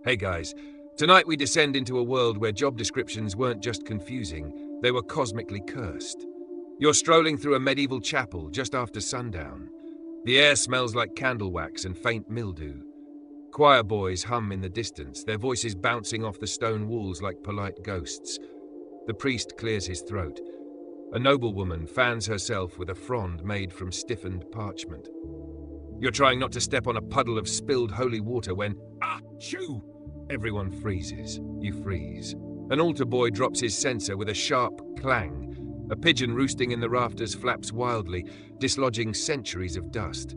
Hey guys, tonight we descend into a world where job descriptions weren't just confusing, they were cosmically cursed. You're strolling through a medieval chapel just after sundown. The air smells like candle wax and faint mildew. Choir boys hum in the distance, their voices bouncing off the stone walls like polite ghosts. The priest clears his throat. A noblewoman fans herself with a frond made from stiffened parchment. You're trying not to step on a puddle of spilled holy water when, shoo! Everyone freezes. You freeze. An altar boy drops his censer with a sharp clang. A pigeon roosting in the rafters flaps wildly, dislodging centuries of dust.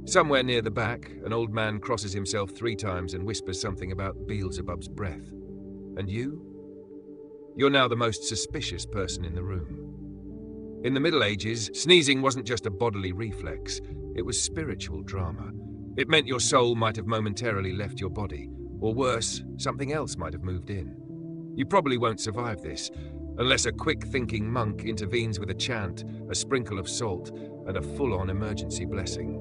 Somewhere near the back, an old man crosses himself 3 times and whispers something about Beelzebub's breath. And you? You're now the most suspicious person in the room. In the Middle Ages, sneezing wasn't just a bodily reflex, it was spiritual drama. It meant your soul might have momentarily left your body, or worse, something else might have moved in. You probably won't survive this, unless a quick-thinking monk intervenes with a chant, a sprinkle of salt, and a full-on emergency blessing.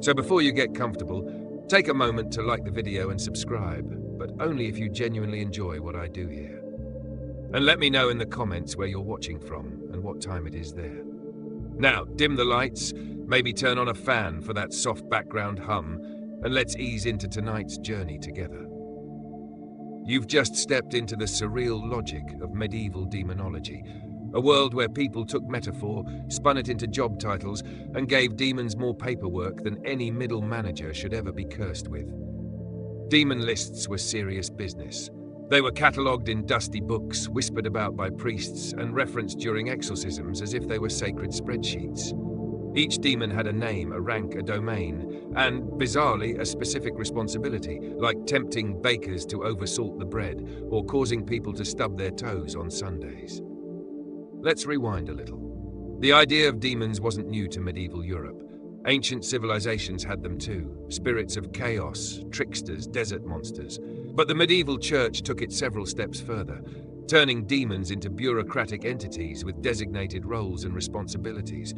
So before you get comfortable, take a moment to like the video and subscribe, but only if you genuinely enjoy what I do here. And let me know in the comments where you're watching from and what time it is there. Now, dim the lights, maybe turn on a fan for that soft background hum, and let's ease into tonight's journey together. You've just stepped into the surreal logic of medieval demonology, a world where people took metaphor, spun it into job titles, and gave demons more paperwork than any middle manager should ever be cursed with. Demon lists were serious business. They were catalogued in dusty books, whispered about by priests, and referenced during exorcisms as if they were sacred spreadsheets. Each demon had a name, a rank, a domain, and, bizarrely, a specific responsibility, like tempting bakers to oversalt the bread or causing people to stub their toes on Sundays. Let's rewind a little. The idea of demons wasn't new to medieval Europe. Ancient civilizations had them too, spirits of chaos, tricksters, desert monsters. But the medieval church took it several steps further, turning demons into bureaucratic entities with designated roles and responsibilities.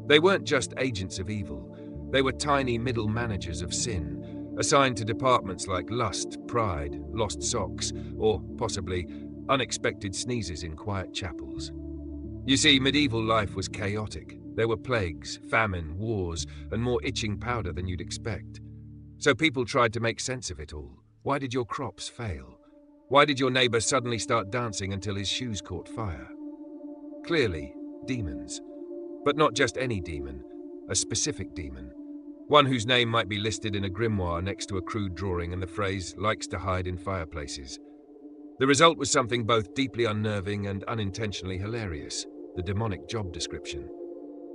They weren't just agents of evil, they were tiny middle managers of sin, assigned to departments like lust, pride, lost socks, or, possibly, unexpected sneezes in quiet chapels. You see, medieval life was chaotic. There were plagues, famine, wars, and more itching powder than you'd expect. So people tried to make sense of it all. Why did your crops fail? Why did your neighbor suddenly start dancing until his shoes caught fire? Clearly, demons. But not just any demon, a specific demon. One whose name might be listed in a grimoire next to a crude drawing and the phrase, likes to hide in fireplaces. The result was something both deeply unnerving and unintentionally hilarious, the demonic job description.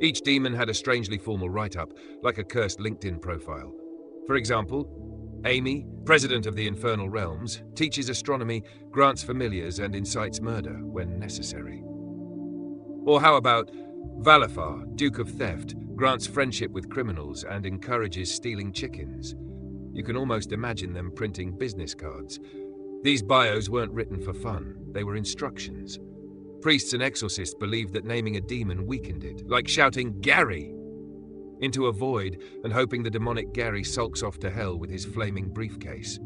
Each demon had a strangely formal write-up, like a cursed LinkedIn profile. For example, Amy, president of the infernal realms, teaches astronomy, grants familiars, and incites murder when necessary. Or how about Valafar, Duke of Theft, grants friendship with criminals and encourages stealing chickens. You can almost imagine them printing business cards. These bios weren't written for fun, they were instructions. Priests and exorcists believed that naming a demon weakened it, like shouting, "Gary!" into a void and hoping the demonic Gary sulks off to hell with his flaming briefcase.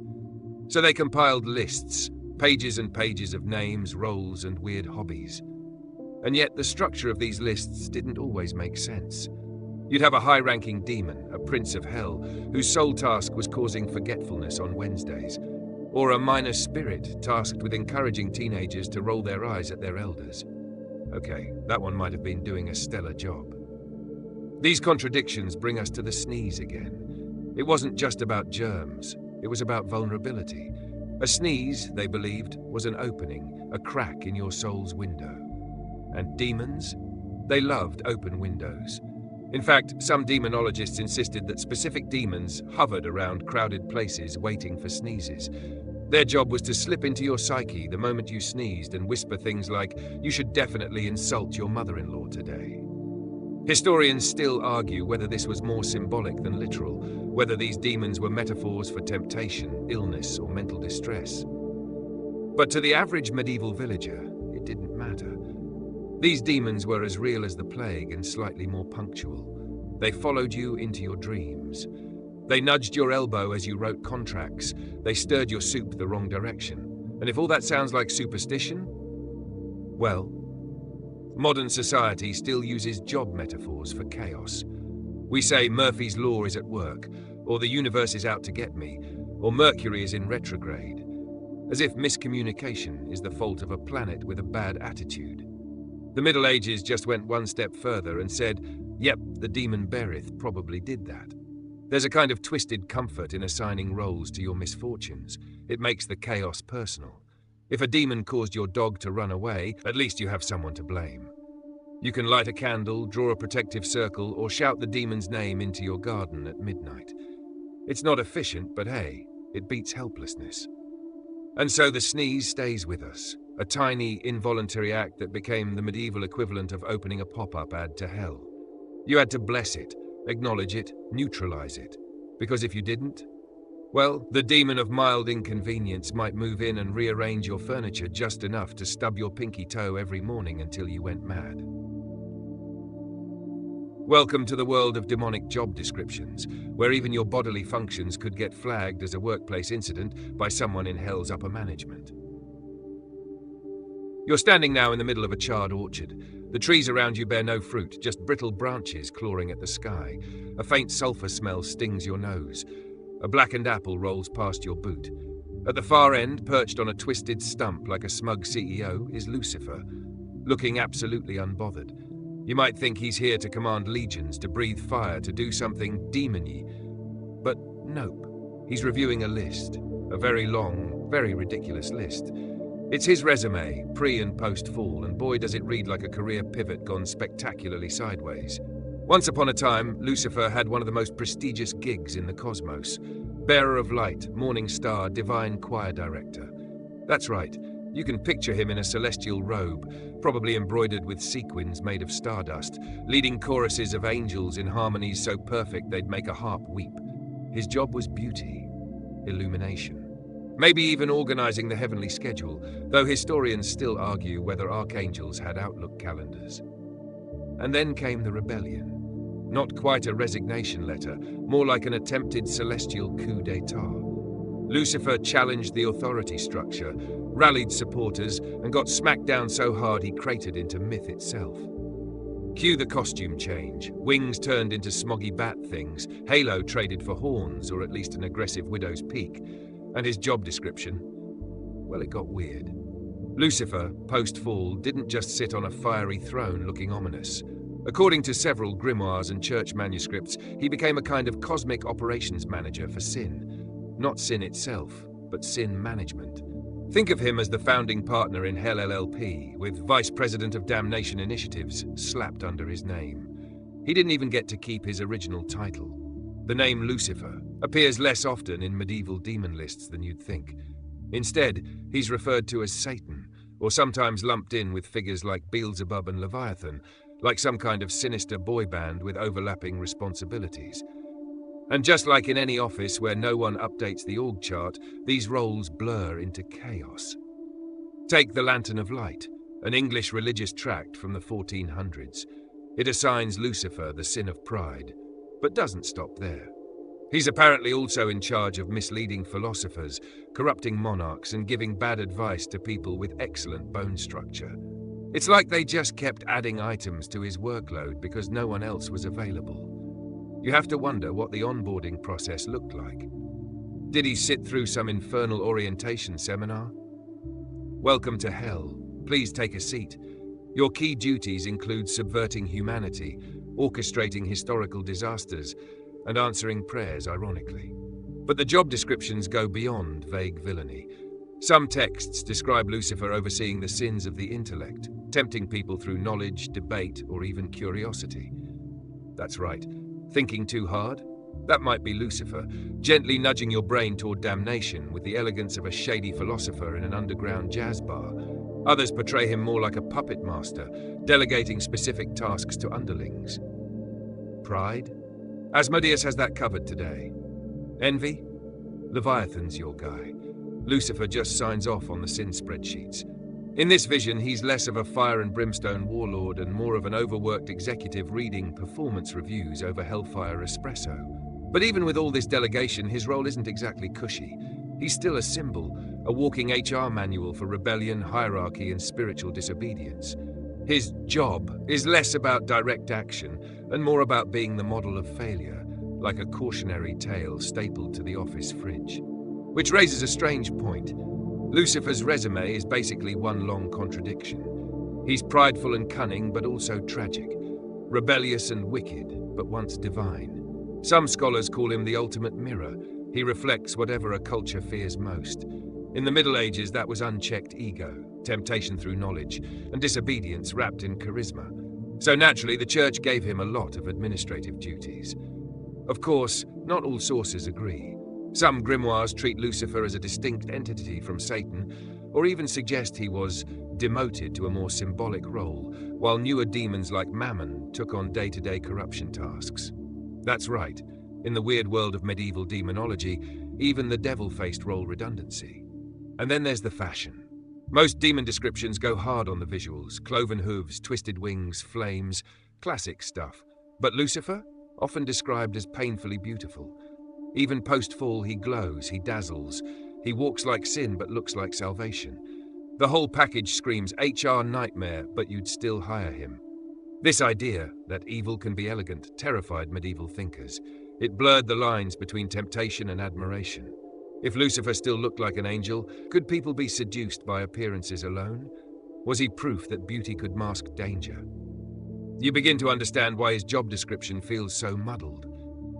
So they compiled lists, pages and pages of names, roles, and weird hobbies. And yet the structure of these lists didn't always make sense. You'd have a high-ranking demon, a prince of hell, whose sole task was causing forgetfulness on Wednesdays, or a minor spirit tasked with encouraging teenagers to roll their eyes at their elders. Okay, that one might have been doing a stellar job. These contradictions bring us to the sneeze again. It wasn't just about germs, it was about vulnerability. A sneeze, they believed, was an opening, a crack in your soul's window. And demons? They loved open windows. In fact, some demonologists insisted that specific demons hovered around crowded places waiting for sneezes. Their job was to slip into your psyche the moment you sneezed and whisper things like, "You should definitely insult your mother-in-law today." Historians still argue whether this was more symbolic than literal, whether these demons were metaphors for temptation, illness, or mental distress. But to the average medieval villager, it didn't matter. These demons were as real as the plague and slightly more punctual. They followed you into your dreams. They nudged your elbow as you wrote contracts. They stirred your soup the wrong direction. And if all that sounds like superstition, well, modern society still uses job metaphors for chaos. We say Murphy's Law is at work, or the universe is out to get me, or Mercury is in retrograde, as if miscommunication is the fault of a planet with a bad attitude. The Middle Ages just went one step further and said, yep, the demon Berith probably did that. There's a kind of twisted comfort in assigning roles to your misfortunes. It makes the chaos personal. If a demon caused your dog to run away, at least you have someone to blame. You can light a candle, draw a protective circle, or shout the demon's name into your garden at midnight. It's not efficient, but hey, it beats helplessness. And so the sneeze stays with us, a tiny, involuntary act that became the medieval equivalent of opening a pop-up ad to hell. You had to bless it, acknowledge it, neutralize it. Because if you didn't, well, the demon of mild inconvenience might move in and rearrange your furniture just enough to stub your pinky toe every morning until you went mad. Welcome to the world of demonic job descriptions, where even your bodily functions could get flagged as a workplace incident by someone in hell's upper management. You're standing now in the middle of a charred orchard. The trees around you bear no fruit, just brittle branches clawing at the sky. A faint sulfur smell stings your nose. A blackened apple rolls past your boot. At the far end, perched on a twisted stump like a smug CEO, is Lucifer, looking absolutely unbothered. You might think he's here to command legions, to breathe fire, to do something demon-y. But nope, he's reviewing a list. A very long, very ridiculous list. It's his resume, pre- and post-fall, and boy does it read like a career pivot gone spectacularly sideways. Once upon a time, Lucifer had one of the most prestigious gigs in the cosmos. Bearer of light, morning star, divine choir director. That's right, you can picture him in a celestial robe, probably embroidered with sequins made of stardust, leading choruses of angels in harmonies so perfect they'd make a harp weep. His job was beauty, illumination. Maybe even organizing the heavenly schedule, though historians still argue whether archangels had Outlook calendars. And then came the rebellion. Not quite a resignation letter, more like an attempted celestial coup d'etat. Lucifer challenged the authority structure, rallied supporters, and got smacked down so hard he cratered into myth itself. Cue the costume change. Wings turned into smoggy bat things, halo traded for horns, or at least an aggressive widow's peak. And his job description? Well, it got weird. Lucifer, post-fall, didn't just sit on a fiery throne looking ominous. According to several grimoires and church manuscripts, he became a kind of cosmic operations manager for sin. Not sin itself, but sin management. Think of him as the founding partner in Hell LLP, with Vice President of Damnation Initiatives slapped under his name. He didn't even get to keep his original title. The name Lucifer appears less often in medieval demon lists than you'd think. Instead, he's referred to as Satan, or sometimes lumped in with figures like Beelzebub and Leviathan, like some kind of sinister boy band with overlapping responsibilities. And just like in any office where no one updates the org chart, these roles blur into chaos. Take the Lantern of Light, an English religious tract from the 1400s. It assigns Lucifer the sin of pride, but doesn't stop there. He's apparently also in charge of misleading philosophers, corrupting monarchs, and giving bad advice to people with excellent bone structure. It's like they just kept adding items to his workload because no one else was available. You have to wonder what the onboarding process looked like. Did he sit through some infernal orientation seminar? Welcome to hell. Please take a seat. Your key duties include subverting humanity, orchestrating historical disasters, and answering prayers, ironically. But the job descriptions go beyond vague villainy. Some texts describe Lucifer overseeing the sins of the intellect, tempting people through knowledge, debate, or even curiosity. That's right. Thinking too hard? That might be Lucifer, gently nudging your brain toward damnation with the elegance of a shady philosopher in an underground jazz bar. Others portray him more like a puppet master, delegating specific tasks to underlings. Pride? Asmodeus has that covered today. Envy? Leviathan's your guy. Lucifer just signs off on the sin spreadsheets. In this vision, he's less of a fire and brimstone warlord and more of an overworked executive reading performance reviews over Hellfire Espresso. But even with all this delegation, his role isn't exactly cushy. He's still a symbol, a walking HR manual for rebellion, hierarchy, and spiritual disobedience. His job is less about direct action and more about being the model of failure, like a cautionary tale stapled to the office fridge. Which raises a strange point. Lucifer's resume is basically one long contradiction. He's prideful and cunning, but also tragic. Rebellious and wicked, but once divine. Some scholars call him the ultimate mirror. He reflects whatever a culture fears most. In the Middle Ages, that was unchecked ego, temptation through knowledge, and disobedience wrapped in charisma. So naturally, the church gave him a lot of administrative duties. Of course, not all sources agree. Some grimoires treat Lucifer as a distinct entity from Satan, or even suggest he was demoted to a more symbolic role, while newer demons like Mammon took on day-to-day corruption tasks. That's right. In the weird world of medieval demonology, even the devil faced role redundancy. And then there's the fashion. Most demon descriptions go hard on the visuals: cloven hooves, twisted wings, flames, classic stuff. But Lucifer? Often described as painfully beautiful. Even post-fall, he glows, he dazzles. He walks like sin but looks like salvation. The whole package screams HR nightmare, but you'd still hire him. This idea, that evil can be elegant, terrified medieval thinkers. It blurred the lines between temptation and admiration. If Lucifer still looked like an angel, could people be seduced by appearances alone? Was he proof that beauty could mask danger? You begin to understand why his job description feels so muddled.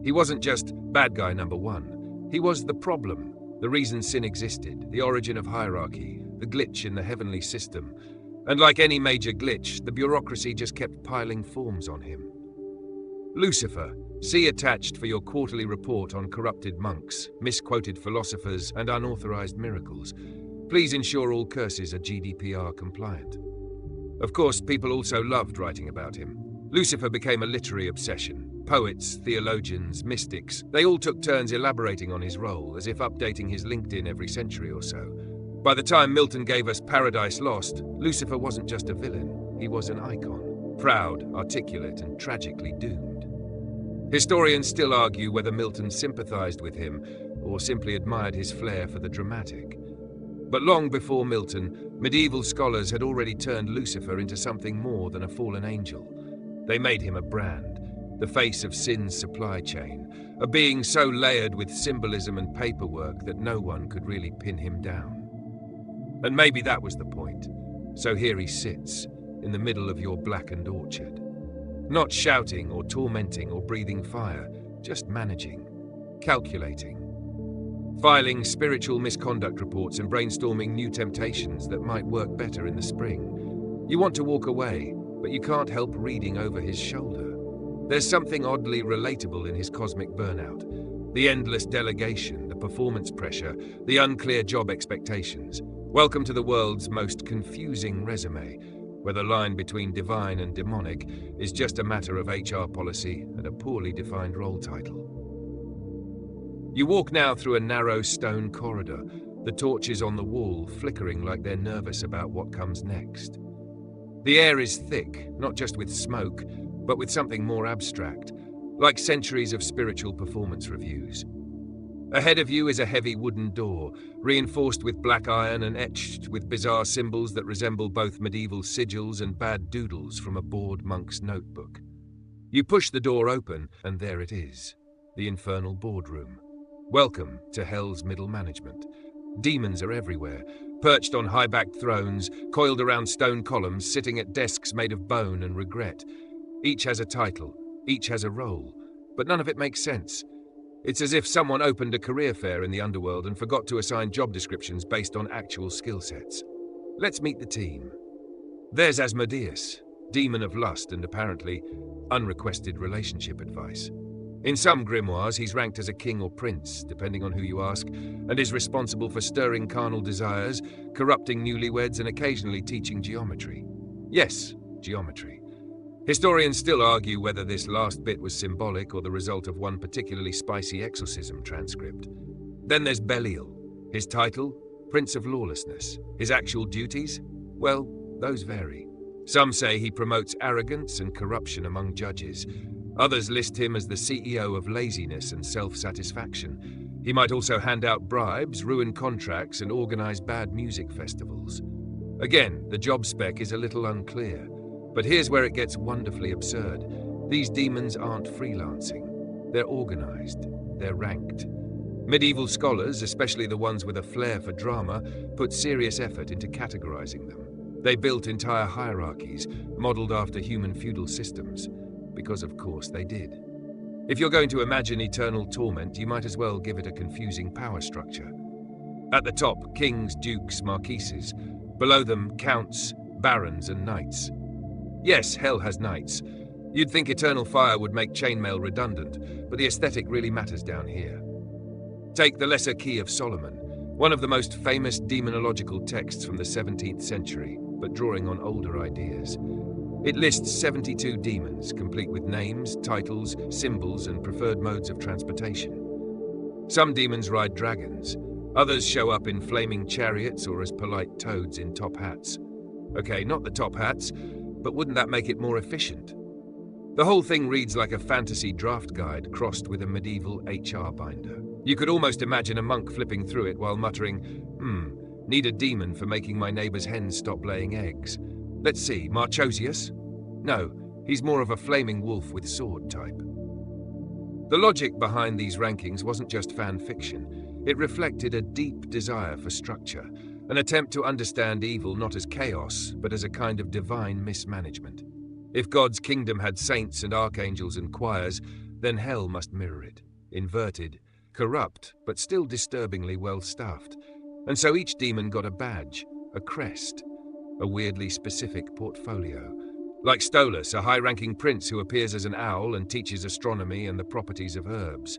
He wasn't just bad guy number one. He was the problem, the reason sin existed, the origin of hierarchy, the glitch in the heavenly system. And like any major glitch, the bureaucracy just kept piling forms on him. Lucifer, see attached for your quarterly report on corrupted monks, misquoted philosophers, and unauthorized miracles. Please ensure all curses are GDPR compliant. Of course, people also loved writing about him. Lucifer became a literary obsession. Poets, theologians, mystics, they all took turns elaborating on his role, as if updating his LinkedIn every century or so. By the time Milton gave us Paradise Lost, Lucifer wasn't just a villain, he was an icon. Proud, articulate, and tragically doomed. Historians still argue whether Milton sympathized with him or simply admired his flair for the dramatic. But long before Milton, medieval scholars had already turned Lucifer into something more than a fallen angel. They made him a brand, the face of sin's supply chain, a being so layered with symbolism and paperwork that no one could really pin him down. And maybe that was the point. So here he sits, in the middle of your blackened orchard. Not shouting or tormenting or breathing fire, just managing, calculating, filing spiritual misconduct reports and brainstorming new temptations that might work better in the spring. You want to walk away, but you can't help reading over his shoulder. There's something oddly relatable in his cosmic burnout. The endless delegation, the performance pressure, the unclear job expectations. Welcome to the world's most confusing resume, where the line between divine and demonic is just a matter of HR policy and a poorly defined role title. You walk now through a narrow stone corridor, the torches on the wall flickering like they're nervous about what comes next. The air is thick, not just with smoke, but with something more abstract, like centuries of spiritual performance reviews. Ahead of you is a heavy wooden door, reinforced with black iron and etched with bizarre symbols that resemble both medieval sigils and bad doodles from a bored monk's notebook. You push the door open, and there it is, the infernal boardroom. Welcome to Hell's middle management. Demons are everywhere, perched on high-backed thrones, coiled around stone columns, sitting at desks made of bone and regret. Each has a title, each has a role, but none of it makes sense. It's as if someone opened a career fair in the underworld and forgot to assign job descriptions based on actual skill sets. Let's meet the team. There's Asmodeus, demon of lust and apparently unrequested relationship advice. In some grimoires, he's ranked as a king or prince, depending on who you ask, and is responsible for stirring carnal desires, corrupting newlyweds, and occasionally teaching geometry. Yes, geometry. Historians still argue whether this last bit was symbolic or the result of one particularly spicy exorcism transcript. Then there's Belial. His title, Prince of Lawlessness. His actual duties? Well, those vary. Some say he promotes arrogance and corruption among judges. Others list him as the CEO of laziness and self-satisfaction. He might also hand out bribes, ruin contracts, and organize bad music festivals. Again, the job spec is a little unclear, but here's where it gets wonderfully absurd. These demons aren't freelancing. They're organized. They're ranked. Medieval scholars, especially the ones with a flair for drama, put serious effort into categorizing them. They built entire hierarchies, modeled after human feudal systems, because of course they did. If you're going to imagine eternal torment, you might as well give it a confusing power structure. At the top, kings, dukes, marquises. Below them, counts, barons, and knights. Yes, hell has knights. You'd think eternal fire would make chainmail redundant, but the aesthetic really matters down here. Take the Lesser Key of Solomon, one of the most famous demonological texts from the 17th century, but drawing on older ideas. It lists 72 demons, complete with names, titles, symbols, and preferred modes of transportation. Some demons ride dragons. Others show up in flaming chariots or as polite toads in top hats. Okay, not the top hats, but wouldn't that make it more efficient? The whole thing reads like a fantasy draft guide crossed with a medieval HR binder. You could almost imagine a monk flipping through it while muttering, need a demon for making my neighbor's hens stop laying eggs. Let's see, Marchosius? No, he's more of a flaming wolf with sword type. The logic behind these rankings wasn't just fan fiction. It reflected a deep desire for structure, an attempt to understand evil not as chaos, but as a kind of divine mismanagement. If God's kingdom had saints and archangels and choirs, then hell must mirror it, inverted, corrupt, but still disturbingly well-staffed. And so each demon got a badge, a crest, a weirdly specific portfolio. Like Stolas, a high-ranking prince who appears as an owl and teaches astronomy and the properties of herbs.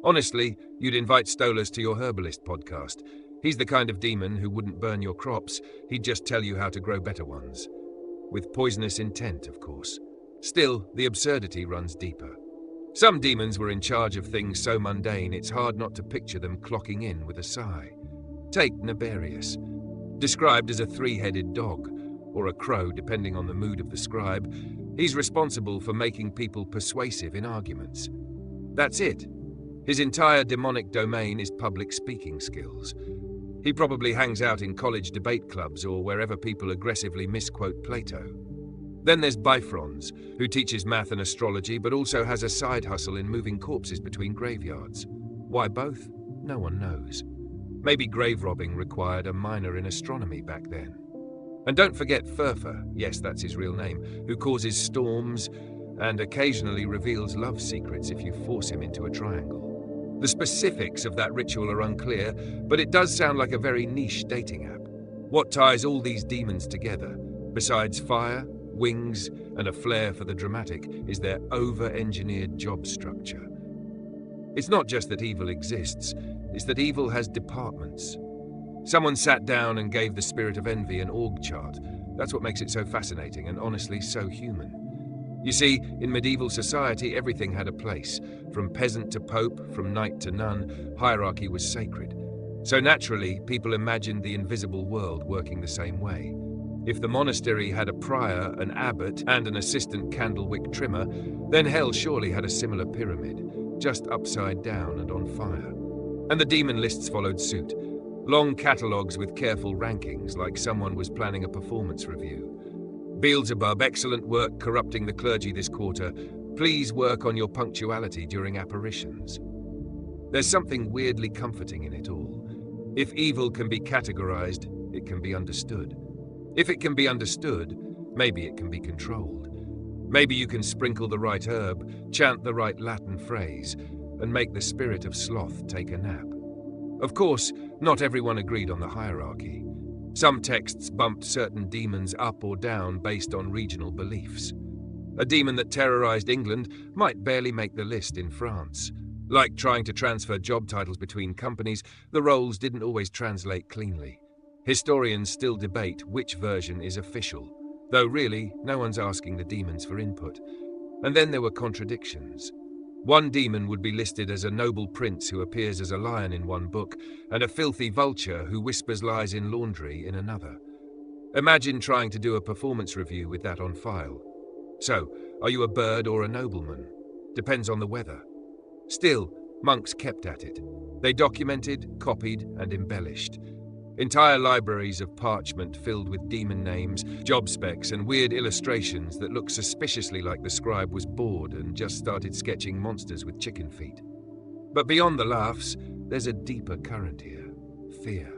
Honestly, you'd invite Stolas to your herbalist podcast. He's the kind of demon who wouldn't burn your crops, he'd just tell you how to grow better ones. With poisonous intent, of course. Still, the absurdity runs deeper. Some demons were in charge of things so mundane it's hard not to picture them clocking in with a sigh. Take Naberius. Described as a three-headed dog, or a crow depending on the mood of the scribe, he's responsible for making people persuasive in arguments. That's it. His entire demonic domain is public speaking skills. He probably hangs out in college debate clubs or wherever people aggressively misquote Plato. Then there's Bifrons, who teaches math and astrology but also has a side hustle in moving corpses between graveyards. Why both? No one knows. Maybe grave robbing required a minor in astronomy back then. And don't forget Furfur, yes, that's his real name, who causes storms and occasionally reveals love secrets if you force him into a triangle. The specifics of that ritual are unclear, but it does sound like a very niche dating app. What ties all these demons together, besides fire, wings, and a flair for the dramatic, is their over-engineered job structure. It's not just that evil exists, it's that evil has departments. Someone sat down and gave the spirit of envy an org chart. That's what makes it so fascinating and honestly so human. You see, in medieval society, everything had a place. From peasant to pope, from knight to nun, hierarchy was sacred. So naturally, people imagined the invisible world working the same way. If the monastery had a prior, an abbot, and an assistant candlewick trimmer, then hell surely had a similar pyramid, just upside down and on fire. And the demon lists followed suit. Long catalogues with careful rankings, like someone was planning a performance review. Beelzebub, excellent work corrupting the clergy this quarter. Please work on your punctuality during apparitions. There's something weirdly comforting in it all. If evil can be categorized, it can be understood. If it can be understood, maybe it can be controlled. Maybe you can sprinkle the right herb, chant the right Latin phrase, and make the spirit of sloth take a nap. Of course, not everyone agreed on the hierarchy. Some texts bumped certain demons up or down based on regional beliefs. A demon that terrorized England might barely make the list in France. Like trying to transfer job titles between companies, the roles didn't always translate cleanly. Historians still debate which version is official, though really, no one's asking the demons for input. And then there were contradictions. One demon would be listed as a noble prince who appears as a lion in one book, and a filthy vulture who whispers lies in laundry in another. Imagine trying to do a performance review with that on file. So, are you a bird or a nobleman? depends on the weather. Still, monks kept at it. They documented, copied, and embellished. Entire libraries of parchment filled with demon names, job specs, and weird illustrations that look suspiciously like the scribe was bored and just started sketching monsters with chicken feet. But beyond the laughs, there's a deeper current here: fear.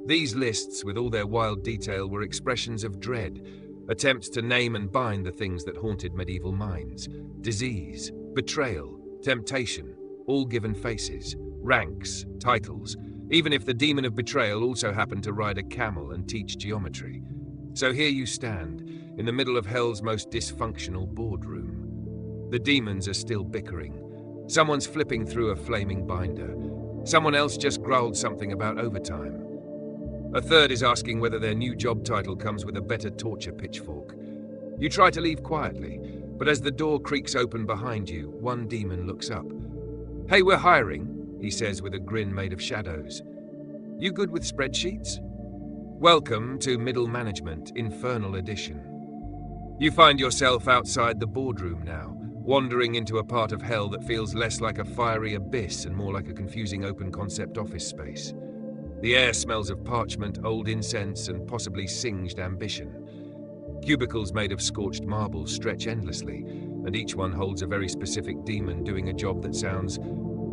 These lists, with all their wild detail, were expressions of dread, attempts to name and bind the things that haunted medieval minds. Disease, betrayal, temptation, all given faces, ranks, titles, even if the demon of betrayal also happened to ride a camel and teach geometry. So here you stand, in the middle of hell's most dysfunctional boardroom. The demons are still bickering. Someone's flipping through a flaming binder. Someone else just growled something about overtime. A third is asking whether their new job title comes with a better torture pitchfork. You try to leave quietly, but as the door creaks open behind you, one demon looks up. "Hey, we're hiring," he says with a grin made of shadows. "You good with spreadsheets? Welcome to Middle Management, Infernal Edition." You find yourself outside the boardroom now, wandering into a part of hell that feels less like a fiery abyss and more like a confusing open-concept office space. The air smells of parchment, old incense, and possibly singed ambition. Cubicles made of scorched marble stretch endlessly, and each one holds a very specific demon doing a job that sounds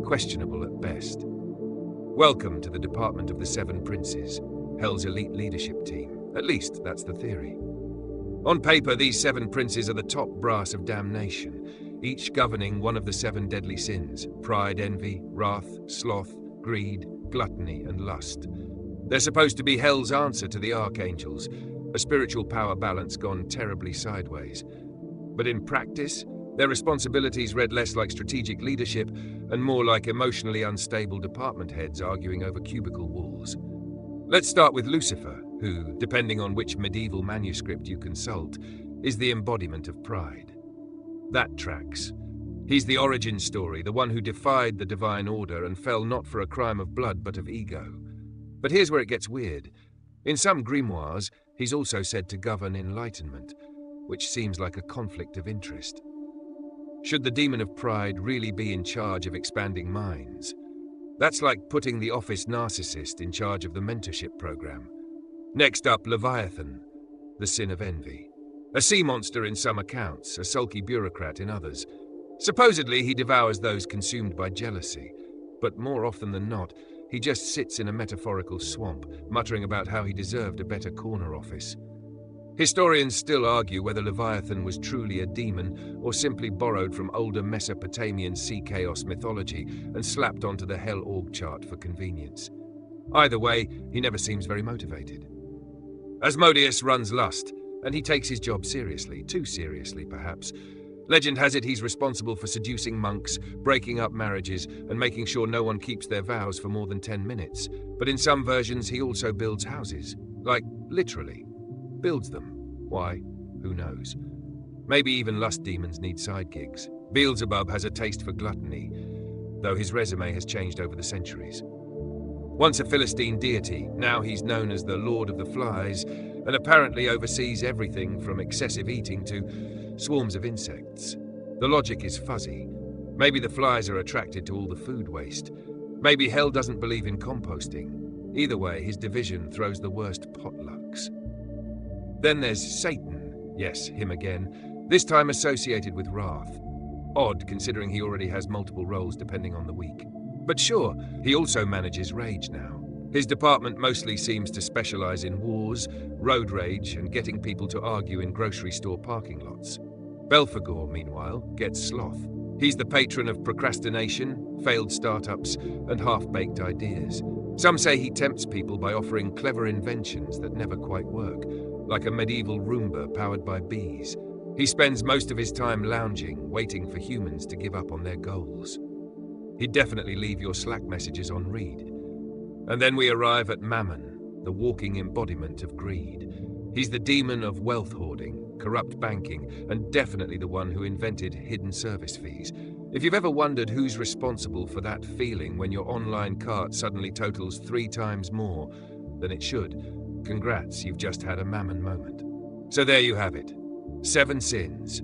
questionable at best. Welcome to the Department of the Seven Princes, Hell's elite leadership team. At least, that's the theory. On paper, these seven princes are the top brass of damnation, each governing one of the seven deadly sins: pride, envy, wrath, sloth, greed, gluttony, and lust. They're supposed to be hell's answer to the archangels, a spiritual power balance gone terribly sideways. But in practice, their responsibilities read less like strategic leadership and more like emotionally unstable department heads arguing over cubicle walls. Let's start with Lucifer, who, depending on which medieval manuscript you consult, is the embodiment of pride. That tracks. He's the origin story, the one who defied the divine order and fell not for a crime of blood but of ego. But here's where it gets weird. In some grimoires, he's also said to govern enlightenment, which seems like a conflict of interest. Should the demon of pride really be in charge of expanding minds? That's like putting the office narcissist in charge of the mentorship program. Next up, Leviathan, the sin of envy. A sea monster in some accounts, a sulky bureaucrat in others. Supposedly, he devours those consumed by jealousy, but more often than not, he just sits in a metaphorical swamp, muttering about how he deserved a better corner office. Historians still argue whether Leviathan was truly a demon or simply borrowed from older Mesopotamian sea chaos mythology and slapped onto the Hell org chart for convenience. Either way, he never seems very motivated. Asmodeus runs lust, and he takes his job seriously, too seriously perhaps. Legend has it he's responsible for seducing monks, breaking up marriages, and making sure no one keeps their vows for more than 10 minutes. But in some versions, he also builds houses. Like, literally. Builds them. Why? Who knows? Maybe even lust demons need side gigs. Beelzebub has a taste for gluttony, though his resume has changed over the centuries. Once a Philistine deity, now he's known as the Lord of the Flies, and apparently oversees everything from excessive eating to swarms of insects. The logic is fuzzy. Maybe the flies are attracted to all the food waste. Maybe hell doesn't believe in composting. Either way, his division throws the worst potlucks. Then there's Satan. Yes, him again. This time associated with wrath. Odd, considering he already has multiple roles depending on the week. But sure, he also manages rage now. His department mostly seems to specialize in wars, road rage, and getting people to argue in grocery store parking lots. Belphegor, meanwhile, gets sloth. He's the patron of procrastination, failed startups, and half-baked ideas. Some say he tempts people by offering clever inventions that never quite work, like a medieval Roomba powered by bees. He spends most of his time lounging, waiting for humans to give up on their goals. He'd definitely leave your Slack messages on read. And then we arrive at Mammon, the walking embodiment of greed. He's the demon of wealth hoarding, corrupt banking, and definitely the one who invented hidden service fees. If you've ever wondered who's responsible for that feeling when your online cart suddenly totals 3 times more than it should, congrats, you've just had a Mammon moment. So there you have it. 7 sins.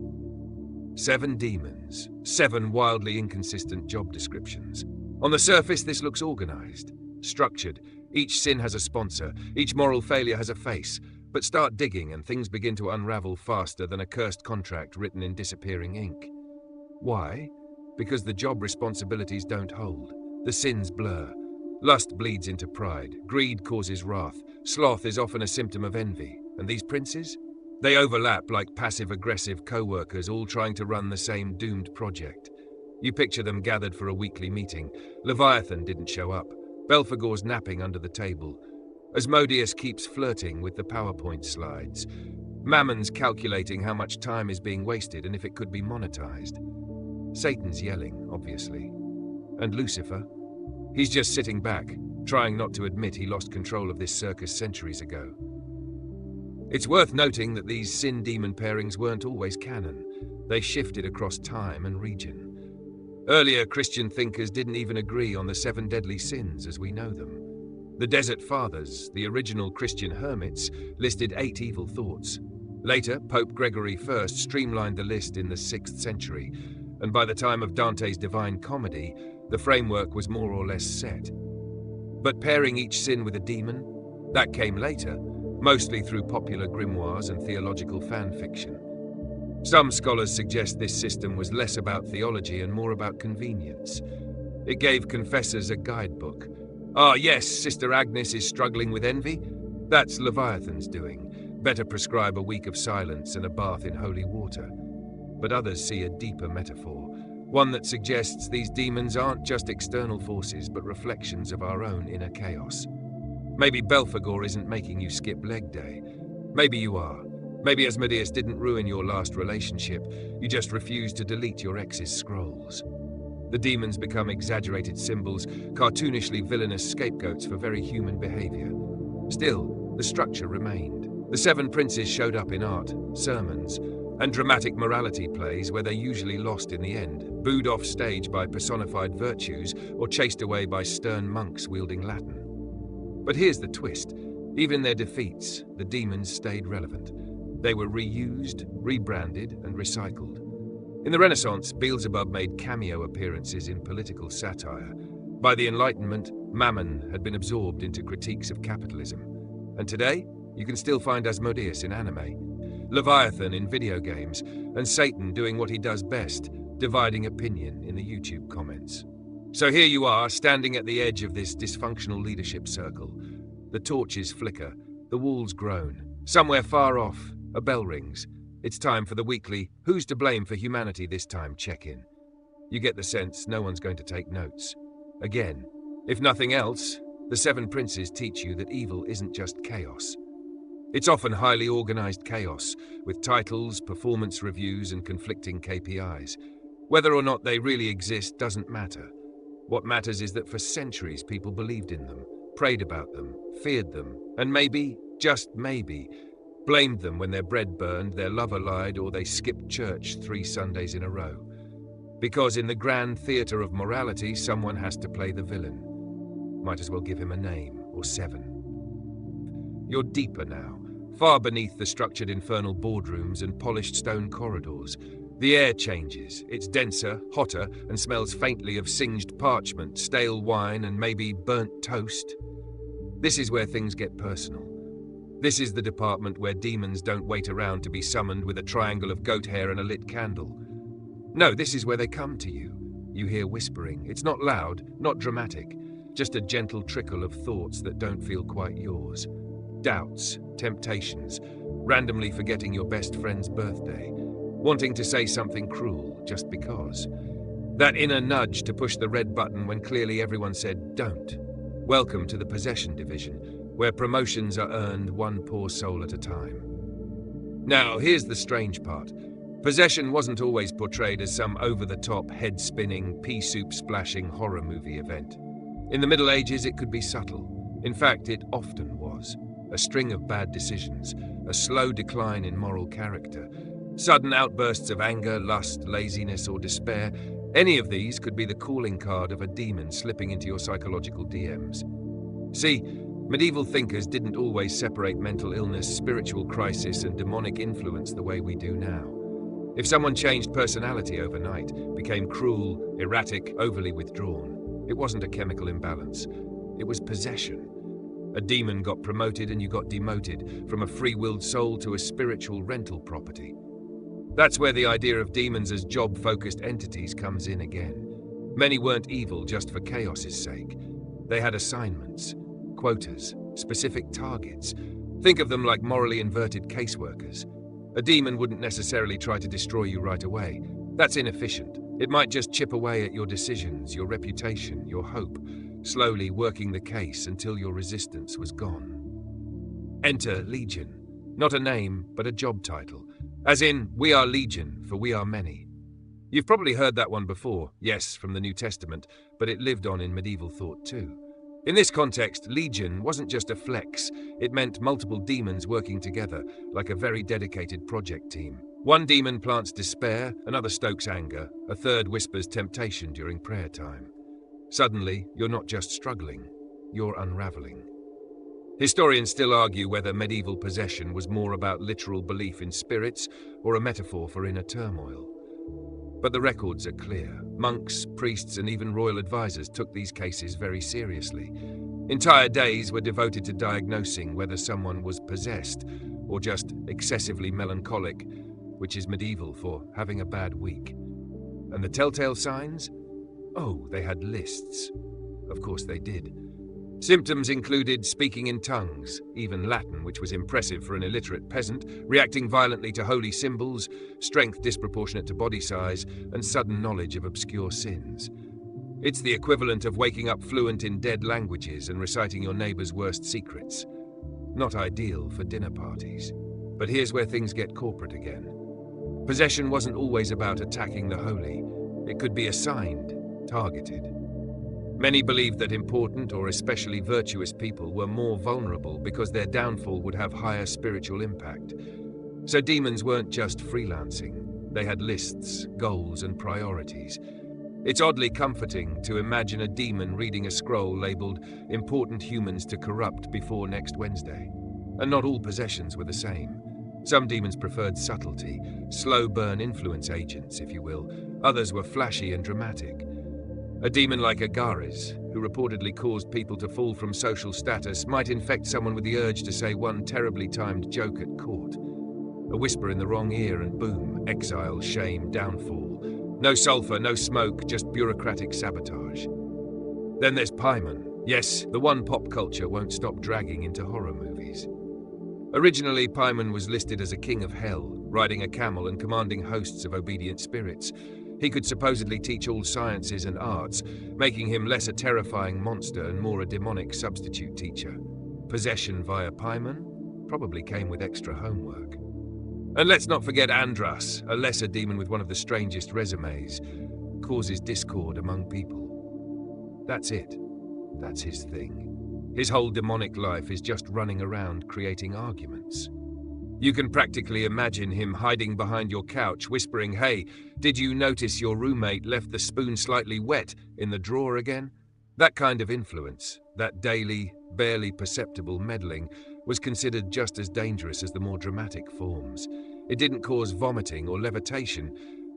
7 demons, 7 wildly inconsistent job descriptions. On the surface, this looks organized, structured. Each sin has a sponsor, each moral failure has a face. But start digging and things begin to unravel faster than a cursed contract written in disappearing ink. Why? Because the job responsibilities don't hold. The sins blur. Lust bleeds into pride. Greed causes wrath. Sloth is often a symptom of envy. And these princes? They overlap like passive-aggressive co-workers all trying to run the same doomed project. You picture them gathered for a weekly meeting. Leviathan didn't show up. Belphegor's napping under the table. Asmodeus keeps flirting with the PowerPoint slides. Mammon's calculating how much time is being wasted and if it could be monetized. Satan's yelling, obviously. And Lucifer? He's just sitting back, trying not to admit he lost control of this circus centuries ago. It's worth noting that these sin-demon pairings weren't always canon. They shifted across time and region. Earlier Christian thinkers didn't even agree on the 7 deadly sins as we know them. The Desert Fathers, the original Christian hermits, listed 8 evil thoughts. Later, Pope Gregory I streamlined the list in the 6th century, and by the time of Dante's Divine Comedy, the framework was more or less set. But pairing each sin with a demon? That came later, mostly through popular grimoires and theological fan fiction. Some scholars suggest this system was less about theology and more about convenience. It gave confessors a guidebook. Ah, yes, Sister Agnes is struggling with envy? That's Leviathan's doing. Better prescribe a week of silence and a bath in holy water. But others see a deeper metaphor, one that suggests these demons aren't just external forces but reflections of our own inner chaos. Maybe Belphegor isn't making you skip leg day. Maybe you are. Maybe Asmodeus didn't ruin your last relationship. You just refused to delete your ex's scrolls. The demons become exaggerated symbols, cartoonishly villainous scapegoats for very human behavior. Still, the structure remained. The 7 princes showed up in art, sermons, and dramatic morality plays where they're usually lost in the end, booed off stage by personified virtues or chased away by stern monks wielding Latin. But here's the twist. Even in their defeats, the demons stayed relevant. They were reused, rebranded, and recycled. In the Renaissance, Beelzebub made cameo appearances in political satire. By the Enlightenment, Mammon had been absorbed into critiques of capitalism. And today, you can still find Asmodeus in anime, Leviathan in video games, and Satan doing what he does best, dividing opinion in the YouTube comments. So here you are, standing at the edge of this dysfunctional leadership circle. The torches flicker, the walls groan. Somewhere far off, a bell rings. It's time for the weekly Who's to Blame for Humanity This Time check-in. You get the sense no one's going to take notes. Again, if nothing else, the 7 princes teach you that evil isn't just chaos. It's often highly organized chaos, with titles, performance reviews, and conflicting KPIs. Whether or not they really exist doesn't matter. What matters is that for centuries people believed in them, prayed about them, feared them, and maybe, just maybe, blamed them when their bread burned, their lover lied, or they skipped church 3 Sundays in a row. Because in the grand theatre of morality, someone has to play the villain. Might as well give him a name, or 7. You're deeper now, far beneath the structured infernal boardrooms and polished stone corridors. The air changes, it's denser, hotter, and smells faintly of singed parchment, stale wine, and maybe burnt toast. This is where things get personal. This is the department where demons don't wait around to be summoned with a triangle of goat hair and a lit candle. No, this is where they come to you. You hear whispering. It's not loud, not dramatic, just a gentle trickle of thoughts that don't feel quite yours. Doubts, temptations, randomly forgetting your best friend's birthday, wanting to say something cruel just because. That inner nudge to push the red button when clearly everyone said don't. Welcome to the possession division, where promotions are earned one poor soul at a time. Now, here's the strange part. Possession wasn't always portrayed as some over-the-top, head-spinning, pea-soup-splashing horror movie event. In the Middle Ages, it could be subtle. In fact, it often was. A string of bad decisions, a slow decline in moral character, sudden outbursts of anger, lust, laziness, or despair. Any of these could be the calling card of a demon slipping into your psychological DMs. See, medieval thinkers didn't always separate mental illness, spiritual crisis, and demonic influence the way we do now. If someone changed personality overnight, became cruel, erratic, overly withdrawn, it wasn't a chemical imbalance. It was possession. A demon got promoted and you got demoted, from a free-willed soul to a spiritual rental property. That's where the idea of demons as job-focused entities comes in again. Many weren't evil just for chaos's sake. They had assignments, quotas, specific targets. Think of them like morally inverted caseworkers. A demon wouldn't necessarily try to destroy you right away. That's inefficient. It might just chip away at your decisions, your reputation, your hope, slowly working the case until your resistance was gone. Enter Legion. Not a name, but a job title. As in, we are Legion, for we are many. You've probably heard that one before, yes, from the New Testament, but it lived on in medieval thought too. In this context, Legion wasn't just a flex, it meant multiple demons working together, like a very dedicated project team. One demon plants despair, another stokes anger, a third whispers temptation during prayer time. Suddenly, you're not just struggling, you're unraveling. Historians still argue whether medieval possession was more about literal belief in spirits or a metaphor for inner turmoil. But the records are clear. Monks, priests, and even royal advisors took these cases very seriously. Entire days were devoted to diagnosing whether someone was possessed or just excessively melancholic, which is medieval for having a bad week. And the telltale signs? Oh, they had lists. Of course they did. Symptoms included speaking in tongues, even Latin, which was impressive for an illiterate peasant, reacting violently to holy symbols, strength disproportionate to body size, and sudden knowledge of obscure sins. It's the equivalent of waking up fluent in dead languages and reciting your neighbor's worst secrets. Not ideal for dinner parties. But here's where things get corporate again. Possession wasn't always about attacking the holy. It could be assigned, targeted. Many believed that important or especially virtuous people were more vulnerable because their downfall would have higher spiritual impact. So demons weren't just freelancing. They had lists, goals, and priorities. It's oddly comforting to imagine a demon reading a scroll labeled "Important Humans to Corrupt Before Next Wednesday." And not all possessions were the same. Some demons preferred subtlety, slow burn influence agents, if you will. Others were flashy and dramatic. A demon like Agares, who reportedly caused people to fall from social status, might infect someone with the urge to say one terribly timed joke at court. A whisper in the wrong ear and boom, exile, shame, downfall. No sulfur, no smoke, just bureaucratic sabotage. Then there's Paimon. Yes, the one pop culture won't stop dragging into horror movies. Originally, Paimon was listed as a king of hell, riding a camel and commanding hosts of obedient spirits. He could supposedly teach all sciences and arts, making him less a terrifying monster and more a demonic substitute teacher. Possession via Paimon probably came with extra homework. And let's not forget Andras, a lesser demon with one of the strangest resumes, causes discord among people. That's it. That's his thing. His whole demonic life is just running around creating arguments. You can practically imagine him hiding behind your couch, whispering, "Hey, did you notice your roommate left the spoon slightly wet in the drawer again?" That kind of influence, that daily, barely perceptible meddling, was considered just as dangerous as the more dramatic forms. It didn't cause vomiting or levitation,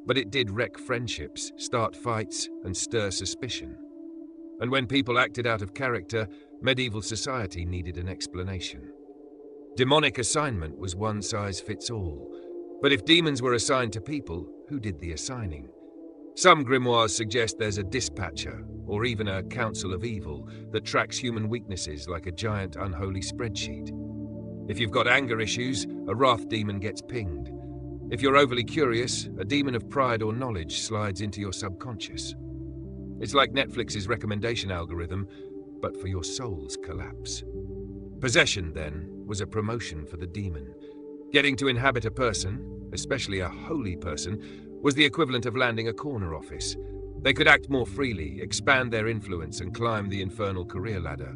but it did wreck friendships, start fights, and stir suspicion. And when people acted out of character, medieval society needed an explanation. Demonic assignment was one size fits all. But if demons were assigned to people, who did the assigning? Some grimoires suggest there's a dispatcher, or even a council of evil, that tracks human weaknesses like a giant unholy spreadsheet. If you've got anger issues, a wrath demon gets pinged. If you're overly curious, a demon of pride or knowledge slides into your subconscious. It's like Netflix's recommendation algorithm, but for your soul's collapse. Possession, then, was a promotion for the demon. Getting to inhabit a person, especially a holy person, was the equivalent of landing a corner office. They could act more freely, expand their influence, and climb the infernal career ladder.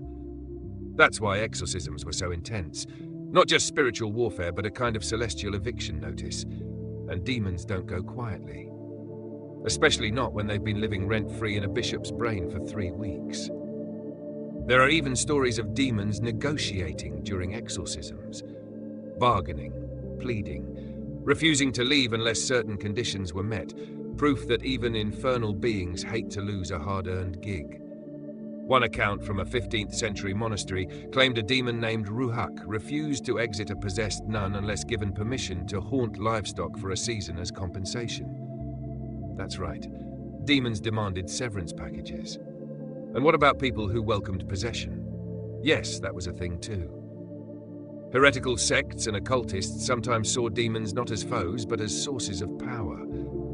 That's why exorcisms were so intense. Not just spiritual warfare, but a kind of celestial eviction notice. And demons don't go quietly. Especially not when they've been living rent-free in a bishop's brain for 3 weeks. There are even stories of demons negotiating during exorcisms. Bargaining, pleading. refusing to leave unless certain conditions were met, proof that even infernal beings hate to lose a hard-earned gig. One account from a 15th century monastery claimed a demon named Ruhak refused to exit a possessed nun unless given permission to haunt livestock for a season as compensation. That's right, demons demanded severance packages. And what about people who welcomed possession? Yes, that was a thing too. Heretical sects and occultists sometimes saw demons not as foes but as sources of power.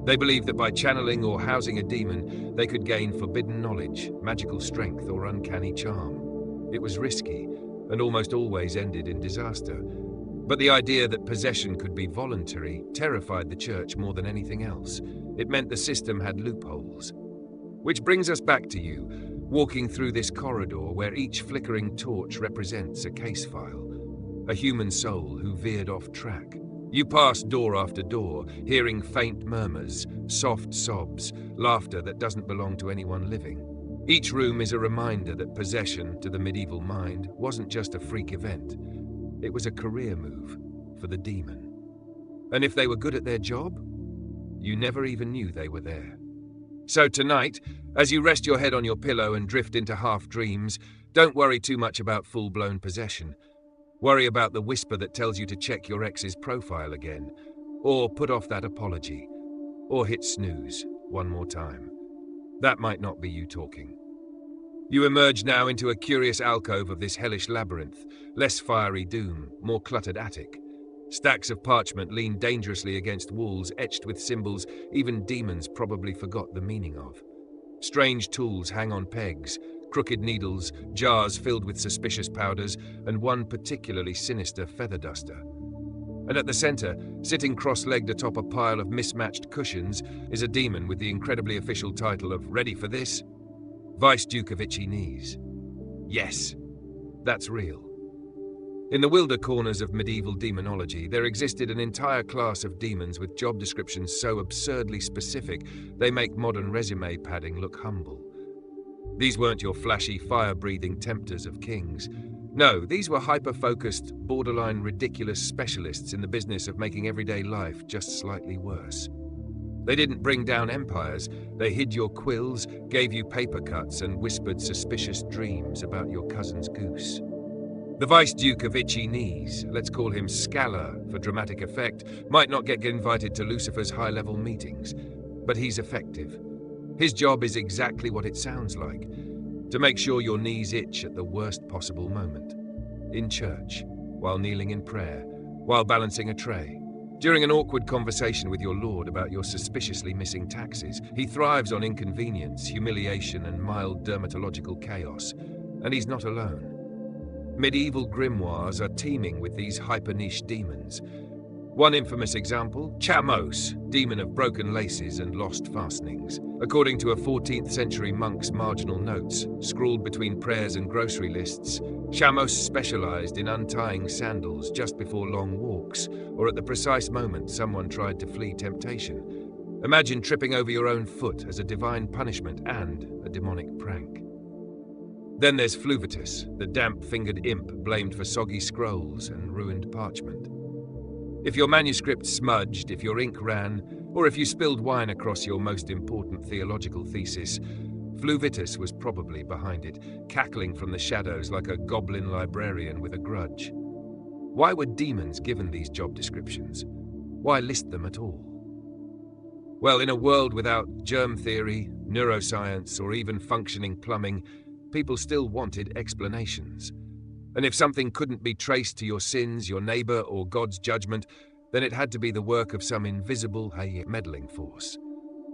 They believed that by channeling or housing a demon, they could gain forbidden knowledge, magical strength, or uncanny charm. It was risky, and almost always ended in disaster. But the idea that possession could be voluntary terrified the church more than anything else. It meant the system had loopholes. Which brings us back to you, walking through this corridor where each flickering torch represents a case file, a human soul who veered off track. You pass door after door, hearing faint murmurs, soft sobs, laughter that doesn't belong to anyone living. Each room is a reminder that possession, to the medieval mind, wasn't just a freak event. It was a career move for the demon. And if they were good at their job, you never even knew they were there. So tonight, as you rest your head on your pillow and drift into half dreams, don't worry too much about full-blown possession. Worry about the whisper that tells you to check your ex's profile again, or put off that apology, or hit snooze one more time. That might not be you talking. You emerge now into a curious alcove of this hellish labyrinth, less fiery doom, more cluttered attic. Stacks of parchment lean dangerously against walls etched with symbols even demons probably forgot the meaning of. Strange tools hang on pegs, crooked needles, jars filled with suspicious powders, and one particularly sinister feather duster. And at the center, sitting cross-legged atop a pile of mismatched cushions, is a demon with the incredibly official title of, ready for this? Vice-Duke of Itchy Knees. Yes, that's real. In the wilder corners of medieval demonology, there existed an entire class of demons with job descriptions so absurdly specific they make modern resume padding look humble. These weren't your flashy, fire-breathing tempters of kings. No, these were hyper-focused, borderline ridiculous specialists in the business of making everyday life just slightly worse. They didn't bring down empires. They hid your quills, gave you paper cuts, and whispered suspicious dreams about your cousin's goose. The Vice-Duke of Itchy Knees, let's call him Scalar for dramatic effect, might not get invited to Lucifer's high-level meetings, but he's effective. His job is exactly what it sounds like, to make sure your knees itch at the worst possible moment. In church, while kneeling in prayer, while balancing a tray, during an awkward conversation with your Lord about your suspiciously missing taxes. He thrives on inconvenience, humiliation, and mild dermatological chaos, and he's not alone. Medieval grimoires are teeming with these hyper-niche demons. One infamous example, Chamos, demon of broken laces and lost fastenings. According to a 14th century monk's marginal notes, scrawled between prayers and grocery lists, Chamos specialized in untying sandals just before long walks, or at the precise moment someone tried to flee temptation. Imagine tripping over your own foot as a divine punishment and a demonic prank. Then there's Fluvitus, the damp-fingered imp blamed for soggy scrolls and ruined parchment. If your manuscript smudged, if your ink ran, or if you spilled wine across your most important theological thesis, Fluvitus was probably behind it, cackling from the shadows like a goblin librarian with a grudge. Why were demons given these job descriptions? Why list them at all? Well, in a world without germ theory, neuroscience, or even functioning plumbing, people still wanted explanations. And if something couldn't be traced to your sins, your neighbor, or God's judgment, then it had to be the work of some invisible, meddling force.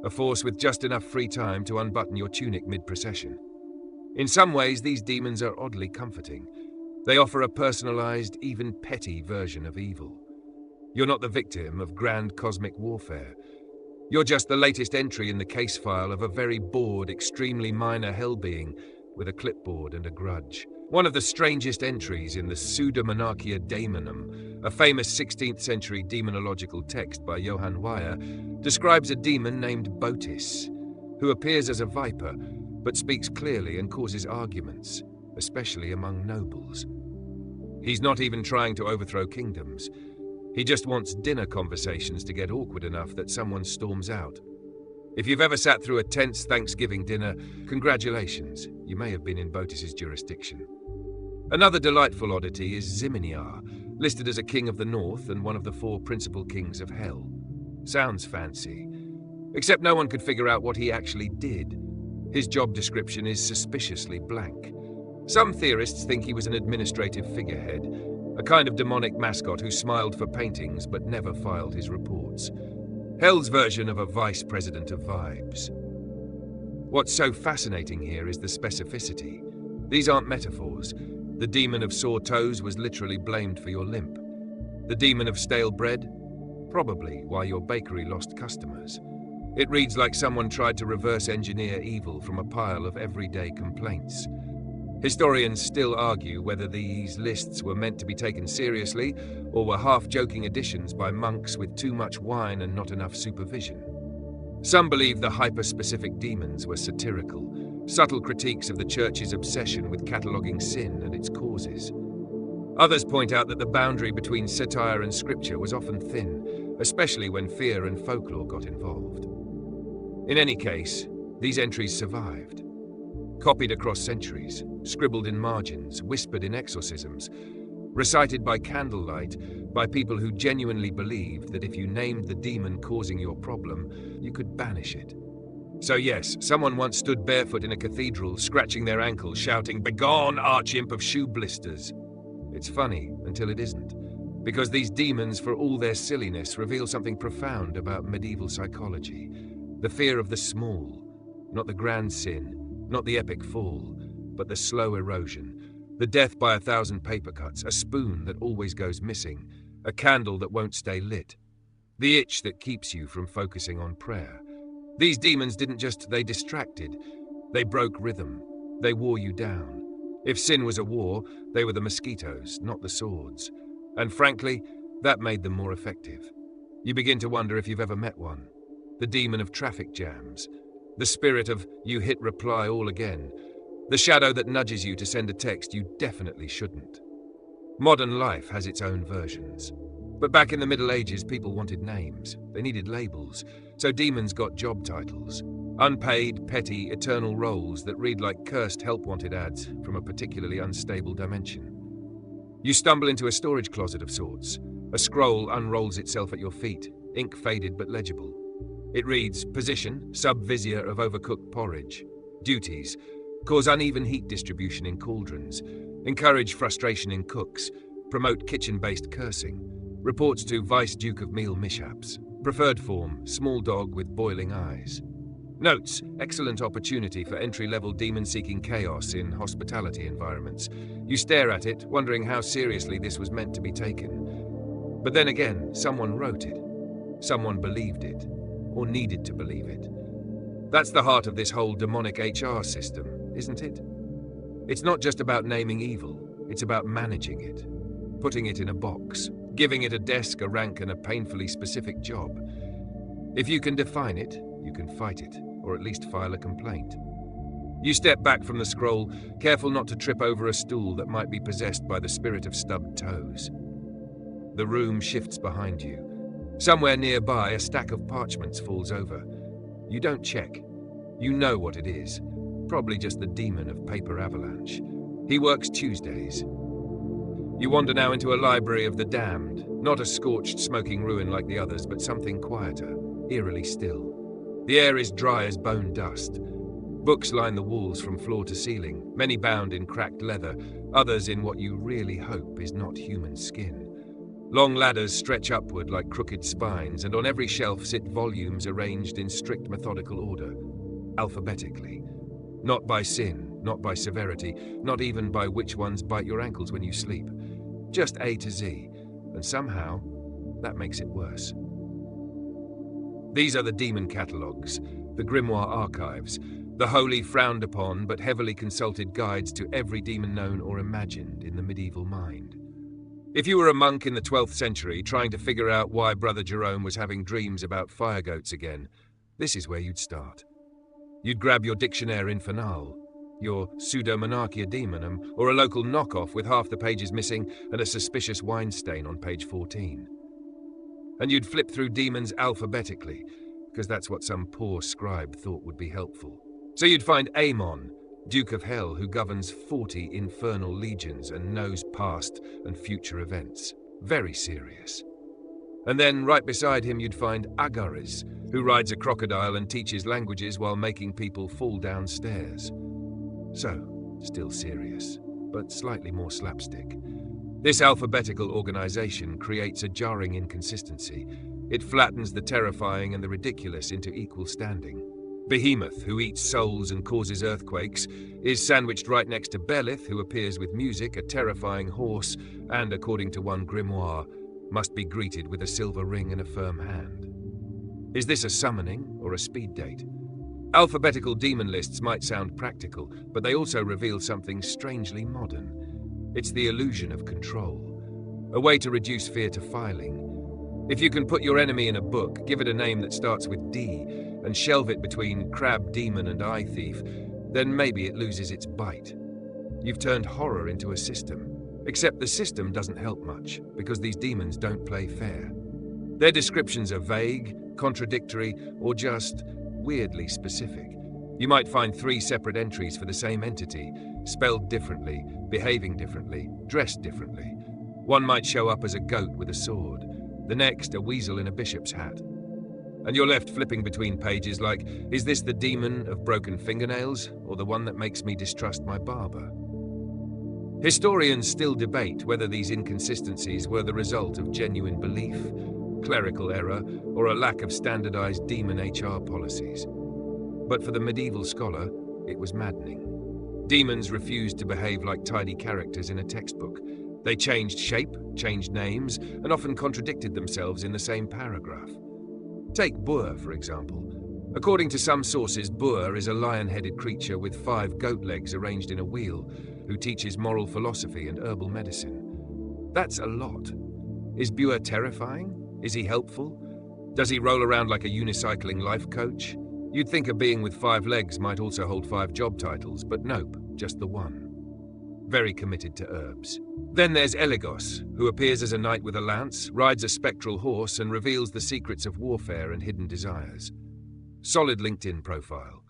A force with just enough free time to unbutton your tunic mid-procession. In some ways, these demons are oddly comforting. They offer a personalized, even petty version of evil. You're not the victim of grand cosmic warfare. You're just the latest entry in the case file of a very bored, extremely minor hell being with a clipboard and a grudge. One of the strangest entries in the Pseudo-Monarchia Daemonum, a famous 16th century demonological text by Johann Weyer, describes a demon named Botis, who appears as a viper, but speaks clearly and causes arguments, especially among nobles. He's not even trying to overthrow kingdoms. He just wants dinner conversations to get awkward enough that someone storms out. If you've ever sat through a tense Thanksgiving dinner, congratulations, you may have been in Botis's jurisdiction. Another delightful oddity is Ziminiar, listed as a king of the north and one of the 4 principal kings of hell. Sounds fancy, except no one could figure out what he actually did. His job description is suspiciously blank. Some theorists think he was an administrative figurehead, a kind of demonic mascot who smiled for paintings but never filed his reports. Hell's version of a vice president of vibes. What's so fascinating here is the specificity. These aren't metaphors. The demon of sore toes was literally blamed for your limp. The demon of stale bread? Probably why your bakery lost customers. It reads like someone tried to reverse engineer evil from a pile of everyday complaints. Historians still argue whether these lists were meant to be taken seriously or were half-joking additions by monks with too much wine and not enough supervision. Some believe the hyper-specific demons were satirical, subtle critiques of the Church's obsession with cataloguing sin and its causes. Others point out that the boundary between satire and scripture was often thin, especially when fear and folklore got involved. In any case, these entries survived. Copied across centuries, scribbled in margins, whispered in exorcisms, recited by candlelight by people who genuinely believed that if you named the demon causing your problem, you could banish it. So yes, someone once stood barefoot in a cathedral, scratching their ankles, shouting, "Begone, arch-imp of shoe blisters!" It's funny until it isn't, because these demons, for all their silliness, reveal something profound about medieval psychology. The fear of the small, not the grand sin, not the epic fall, but the slow erosion, the death by 1,000 paper cuts, a spoon that always goes missing, a candle that won't stay lit, the itch that keeps you from focusing on prayer. These demons they distracted. They broke rhythm. They wore you down. If sin was a war, they were the mosquitoes, not the swords. And frankly, that made them more effective. You begin to wonder if you've ever met one. The demon of traffic jams. The spirit of you hit reply all again. The shadow that nudges you to send a text you definitely shouldn't. Modern life has its own versions. But back in the Middle Ages, people wanted names. They needed labels. So demons got job titles. Unpaid, petty, eternal roles that read like cursed help-wanted ads from a particularly unstable dimension. You stumble into a storage closet of sorts. A scroll unrolls itself at your feet, ink faded but legible. It reads, position, sub-vizier of overcooked porridge. Duties, cause uneven heat distribution in cauldrons. Encourage frustration in cooks. Promote kitchen-based cursing. Reports to Vice-Duke of Meal mishaps. Preferred form, small dog with boiling eyes. Notes, excellent opportunity for entry-level demon-seeking chaos in hospitality environments. You stare at it, wondering how seriously this was meant to be taken. But then again, someone wrote it. Someone believed it. Or needed to believe it. That's the heart of this whole demonic HR system, isn't it? It's not just about naming evil, it's about managing it, putting it in a box, giving it a desk, a rank, and a painfully specific job. If you can define it, you can fight it, or at least file a complaint. You step back from the scroll, careful not to trip over a stool that might be possessed by the spirit of stubbed toes. The room shifts behind you. Somewhere nearby, a stack of parchments falls over. You don't check. You know what it is. Probably just the demon of paper avalanche. He works Tuesdays. You wander now into a library of the damned, not a scorched, smoking ruin like the others, but something quieter, eerily still. The air is dry as bone dust. Books line the walls from floor to ceiling, many bound in cracked leather, others in what you really hope is not human skin. Long ladders stretch upward like crooked spines, and on every shelf sit volumes arranged in strict methodical order, alphabetically. Not by sin, not by severity, not even by which ones bite your ankles when you sleep. Just A to Z, and somehow, that makes it worse. These are the demon catalogues, the grimoire archives, the wholly frowned upon but heavily consulted guides to every demon known or imagined in the medieval mind. If you were a monk in the 12th century trying to figure out why Brother Jerome was having dreams about fire goats again, this is where you'd start. You'd grab your dictionnaire infernal, your pseudo-monarchia demonum, or a local knockoff with half the pages missing and a suspicious wine stain on page 14. and you'd flip through demons alphabetically, because that's what some poor scribe thought would be helpful. So you'd find Amon, Duke of Hell, who governs 40 infernal legions and knows past and future events. Very serious. And then right beside him you'd find Agares, who rides a crocodile and teaches languages while making people fall down stairs. So, still serious, but slightly more slapstick. This alphabetical organization creates a jarring inconsistency. It flattens the terrifying and the ridiculous into equal standing. Behemoth, who eats souls and causes earthquakes, is sandwiched right next to Belith, who appears with music, a terrifying horse, and, according to one grimoire, must be greeted with a silver ring and a firm hand. Is this a summoning or a speed date? Alphabetical demon lists might sound practical, but they also reveal something strangely modern. It's the illusion of control, a way to reduce fear to filing. If you can put your enemy in a book, give it a name that starts with D, and shelve it between crab demon and eye thief, then maybe it loses its bite. You've turned horror into a system. Except the system doesn't help much, because these demons don't play fair. Their descriptions are vague, contradictory, or just weirdly specific. You might find 3 separate entries for the same entity, spelled differently, behaving differently, dressed differently. One might show up as a goat with a sword, the next a weasel in a bishop's hat. And you're left flipping between pages like, is this the demon of broken fingernails, or the one that makes me distrust my barber? Historians still debate whether these inconsistencies were the result of genuine belief, clerical error, or a lack of standardized demon HR policies. But for the medieval scholar, it was maddening. Demons refused to behave like tidy characters in a textbook. They changed shape, changed names, and often contradicted themselves in the same paragraph. Take Bur, for example. According to some sources, Bur is a lion-headed creature with 5 goat legs arranged in a wheel, who teaches moral philosophy and herbal medicine. That's a lot. Is Bur terrifying? Is he helpful? Does he roll around like a unicycling life coach? You'd think a being with 5 legs might also hold 5 job titles, but nope, just the one. Very committed to herbs. Then there's Eligos, who appears as a knight with a lance, rides a spectral horse, and reveals the secrets of warfare and hidden desires. Solid LinkedIn profile.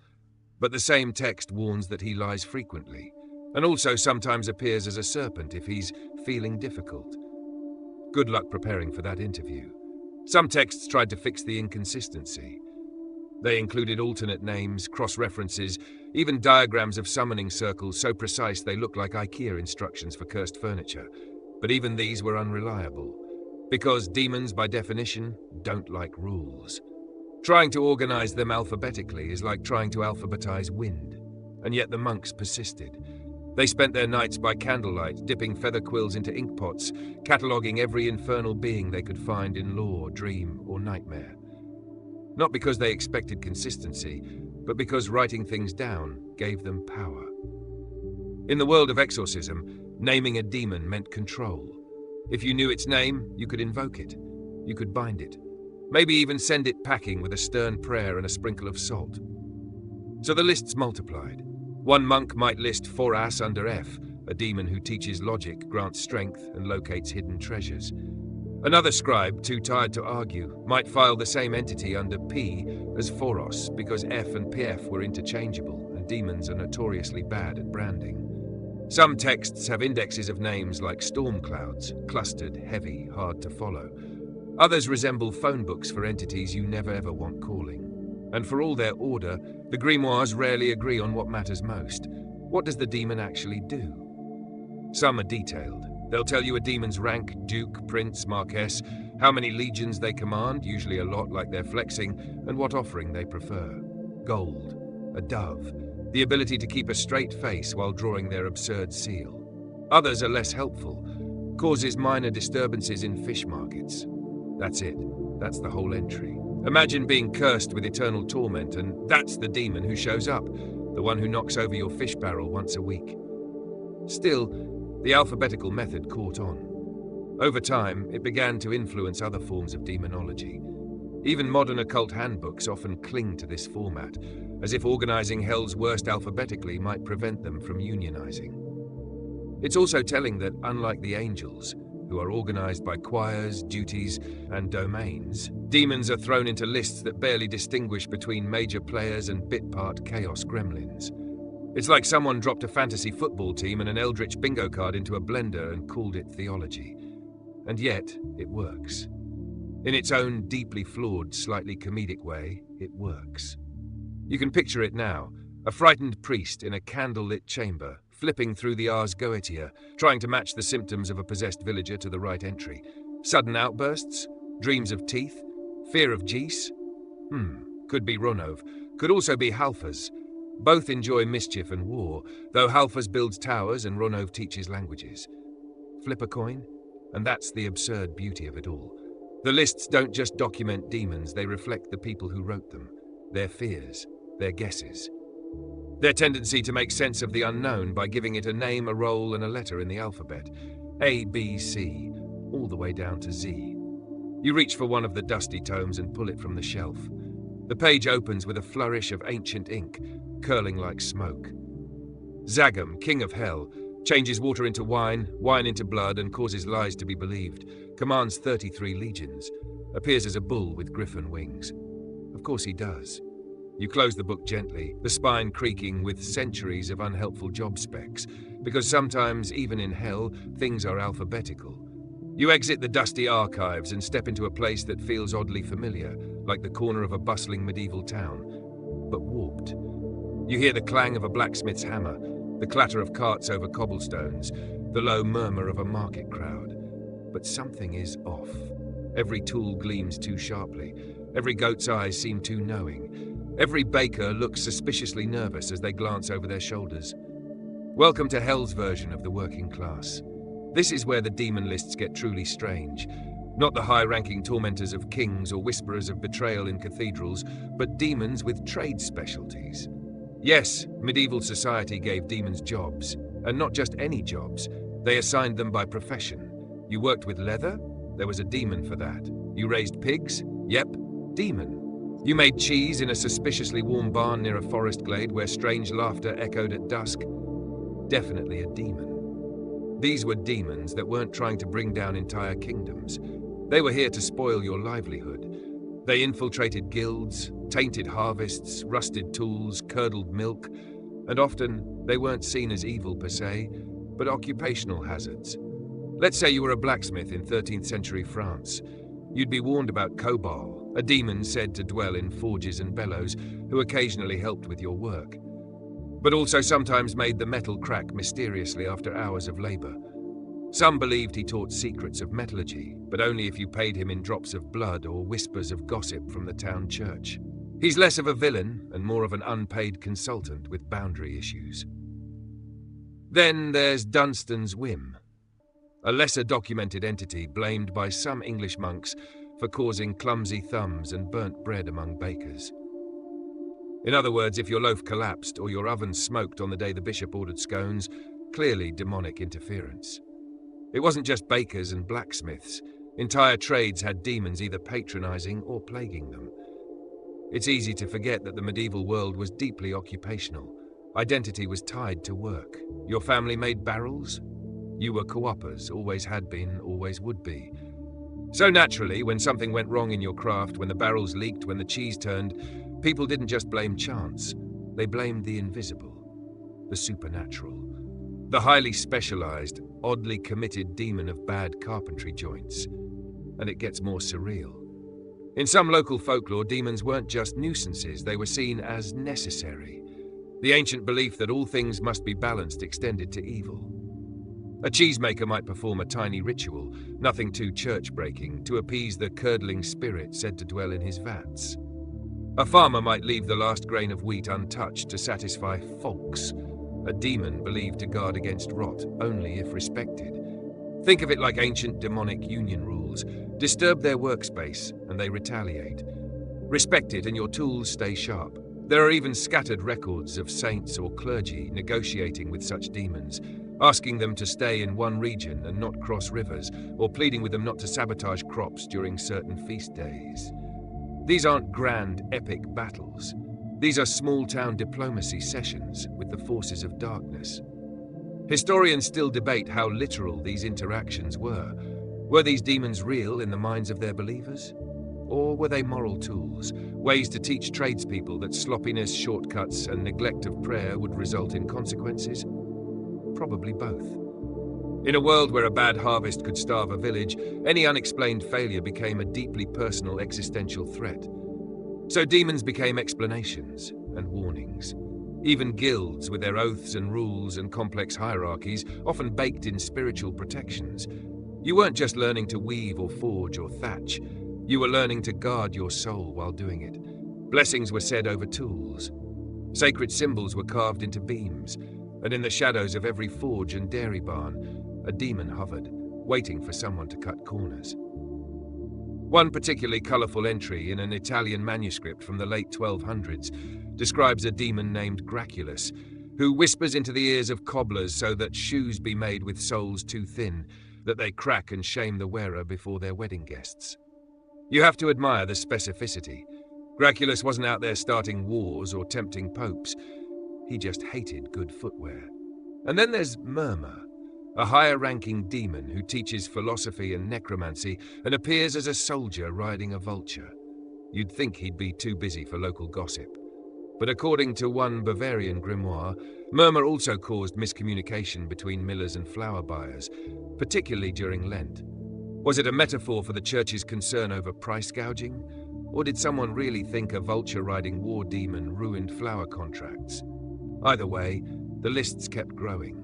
But the same text warns that he lies frequently, and also sometimes appears as a serpent if he's feeling difficult. Good luck preparing for that interview. Some texts tried to fix the inconsistency. They included alternate names, cross-references, even diagrams of summoning circles so precise they look like IKEA instructions for cursed furniture. But even these were unreliable, because demons, by definition, don't like rules. Trying to organize them alphabetically is like trying to alphabetize wind, and yet the monks persisted. They spent their nights by candlelight, dipping feather quills into ink pots, cataloguing every infernal being they could find in lore, dream, or nightmare. Not because they expected consistency, but because writing things down gave them power. In the world of exorcism, naming a demon meant control. If you knew its name, you could invoke it. You could bind it. Maybe even send it packing with a stern prayer and a sprinkle of salt. So the lists multiplied. One monk might list Foras under F, a demon who teaches logic, grants strength, and locates hidden treasures. Another scribe, too tired to argue, might file the same entity under P as Foros because F and PF were interchangeable, and demons are notoriously bad at branding. Some texts have indexes of names like storm clouds, clustered, heavy, hard to follow. Others resemble phone books for entities you never ever want calling. And for all their order, the grimoires rarely agree on what matters most. What does the demon actually do? Some are detailed. They'll tell you a demon's rank, duke, prince, marquess, how many legions they command, usually a lot like they're flexing, and what offering they prefer. Gold, a dove, the ability to keep a straight face while drawing their absurd seal. Others are less helpful, causes minor disturbances in fish markets. That's it. That's the whole entry. Imagine being cursed with eternal torment, and that's the demon who shows up, the one who knocks over your fish barrel once a week. Still, the alphabetical method caught on. Over time, it began to influence other forms of demonology. Even modern occult handbooks often cling to this format, as if organizing hell's worst alphabetically might prevent them from unionizing. It's also telling that, unlike the angels, who are organized by choirs, duties, and domains. Demons are thrown into lists that barely distinguish between major players and bit-part chaos gremlins. It's like someone dropped a fantasy football team and an eldritch bingo card into a blender and called it theology. And yet, it works. In its own deeply flawed, slightly comedic way, it works. You can picture it now, a frightened priest in a candle-lit chamber, flipping through the Ars Goetia, trying to match the symptoms of a possessed villager to the right entry. Sudden outbursts, dreams of teeth, fear of geese. Could be Ronov, could also be Halfas. Both enjoy mischief and war, though Halfas builds towers and Ronov teaches languages. Flip a coin, and that's the absurd beauty of it all. The lists don't just document demons, they reflect the people who wrote them, their fears, their guesses. Their tendency to make sense of the unknown by giving it a name, a role, and a letter in the alphabet. A, B, C, all the way down to Z. You reach for one of the dusty tomes and pull it from the shelf. The page opens with a flourish of ancient ink, curling like smoke. Zagam, king of hell, changes water into wine, wine into blood, and causes lies to be believed, commands 33 legions, appears as a bull with griffin wings. Of course he does. You close the book gently, the spine creaking with centuries of unhelpful job specs, because sometimes, even in hell, things are alphabetical. You exit the dusty archives and step into a place that feels oddly familiar, like the corner of a bustling medieval town, but warped. You hear the clang of a blacksmith's hammer, the clatter of carts over cobblestones, the low murmur of a market crowd. But something is off. Every tool gleams too sharply. Every goat's eyes seem too knowing. Every baker looks suspiciously nervous as they glance over their shoulders. Welcome to Hell's version of the working class. This is where the demon lists get truly strange. Not the high-ranking tormentors of kings or whisperers of betrayal in cathedrals, but demons with trade specialties. Yes, medieval society gave demons jobs, and not just any jobs. They assigned them by profession. You worked with leather? There was a demon for that. You raised pigs? Yep, demon. You made cheese in a suspiciously warm barn near a forest glade where strange laughter echoed at dusk? Definitely a demon. These were demons that weren't trying to bring down entire kingdoms. They were here to spoil your livelihood. They infiltrated guilds, tainted harvests, rusted tools, curdled milk, and often they weren't seen as evil per se, but occupational hazards. Let's say you were a blacksmith in 13th century France. You'd be warned about Kobal, a demon said to dwell in forges and bellows, who occasionally helped with your work, but also sometimes made the metal crack mysteriously after hours of labor. Some believed he taught secrets of metallurgy, but only if you paid him in drops of blood or whispers of gossip from the town church. He's less of a villain and more of an unpaid consultant with boundary issues. Then there's Dunstan's Whim, a lesser documented entity blamed by some English monks for causing clumsy thumbs and burnt bread among bakers. In other words, if your loaf collapsed or your oven smoked on the day the bishop ordered scones, clearly demonic interference. It wasn't just bakers and blacksmiths. Entire trades had demons either patronizing or plaguing them. It's easy to forget that the medieval world was deeply occupational. Identity was tied to work. Your family made barrels? You were co-opers, always had been, always would be. So naturally, when something went wrong in your craft, when the barrels leaked, when the cheese turned, people didn't just blame chance. They blamed the invisible, the supernatural, the highly specialized, oddly committed demon of bad carpentry joints. And it gets more surreal. In some local folklore, demons weren't just nuisances, they were seen as necessary. The ancient belief that all things must be balanced extended to evil. A cheesemaker might perform a tiny ritual, nothing too church-breaking, to appease the curdling spirit said to dwell in his vats. A farmer might leave the last grain of wheat untouched to satisfy folks, a demon believed to guard against rot only if respected. Think of it like ancient demonic union rules. Disturb their workspace and they retaliate. Respect it and your tools stay sharp. There are even scattered records of saints or clergy negotiating with such demons, asking them to stay in one region and not cross rivers, or pleading with them not to sabotage crops during certain feast days. These aren't grand, epic battles. These are small-town diplomacy sessions with the forces of darkness. Historians still debate how literal these interactions were. Were these demons real in the minds of their believers? Or were they moral tools, ways to teach tradespeople that sloppiness, shortcuts, and neglect of prayer would result in consequences? Probably both. In a world where a bad harvest could starve a village, any unexplained failure became a deeply personal existential threat. So demons became explanations and warnings. Even guilds, with their oaths and rules and complex hierarchies, often baked in spiritual protections. You weren't just learning to weave or forge or thatch. You were learning to guard your soul while doing it. Blessings were said over tools. Sacred symbols were carved into beams, and in the shadows of every forge and dairy barn, a demon hovered, waiting for someone to cut corners. One particularly colourful entry in an Italian manuscript from the late 1200s describes a demon named Graculus, who whispers into the ears of cobblers so that shoes be made with soles too thin, that they crack and shame the wearer before their wedding guests. You have to admire the specificity. Graculus wasn't out there starting wars or tempting popes. He just hated good footwear. And then there's Murmur, a higher-ranking demon who teaches philosophy and necromancy and appears as a soldier riding a vulture. You'd think he'd be too busy for local gossip. But according to one Bavarian grimoire, Murmur also caused miscommunication between millers and flour buyers, particularly during Lent. Was it a metaphor for the church's concern over price gouging? Or did someone really think a vulture-riding war demon ruined flour contracts? Either way, the lists kept growing.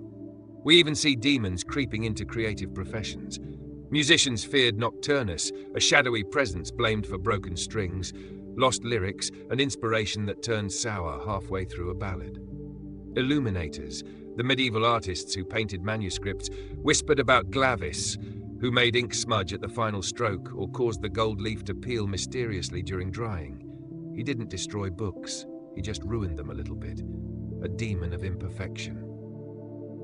We even see demons creeping into creative professions. Musicians feared Nocturnus, a shadowy presence blamed for broken strings, lost lyrics, and inspiration that turned sour halfway through a ballad. Illuminators, the medieval artists who painted manuscripts, whispered about Glavis, who made ink smudge at the final stroke or caused the gold leaf to peel mysteriously during drying. He didn't destroy books, he just ruined them a little bit. A demon of imperfection.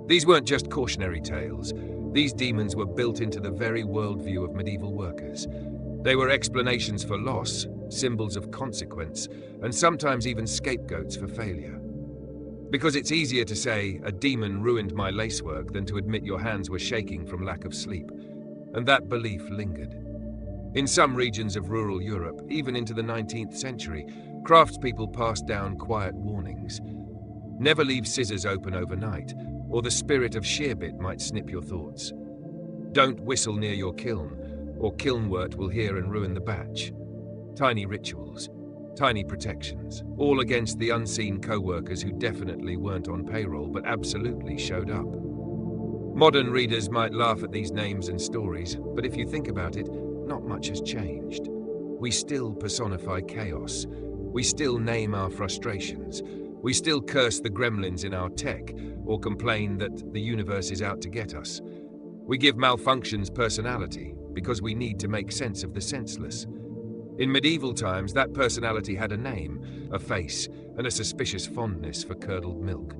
These weren't just cautionary tales. These demons were built into the very worldview of medieval workers. They were explanations for loss, symbols of consequence, and sometimes even scapegoats for failure. Because it's easier to say, a demon ruined my lacework, than to admit your hands were shaking from lack of sleep. And that belief lingered. In some regions of rural Europe, even into the 19th century, craftspeople passed down quiet warnings. Never leave scissors open overnight, or the spirit of shearbit might snip your thoughts. Don't whistle near your kiln, or kilnwort will hear and ruin the batch. Tiny rituals, tiny protections, all against the unseen co-workers who definitely weren't on payroll but absolutely showed up. Modern readers might laugh at these names and stories, but if you think about it, not much has changed. We still personify chaos. We still name our frustrations. We still curse the gremlins in our tech, or complain that the universe is out to get us. We give malfunctions personality, because we need to make sense of the senseless. In medieval times, that personality had a name, a face, and a suspicious fondness for curdled milk.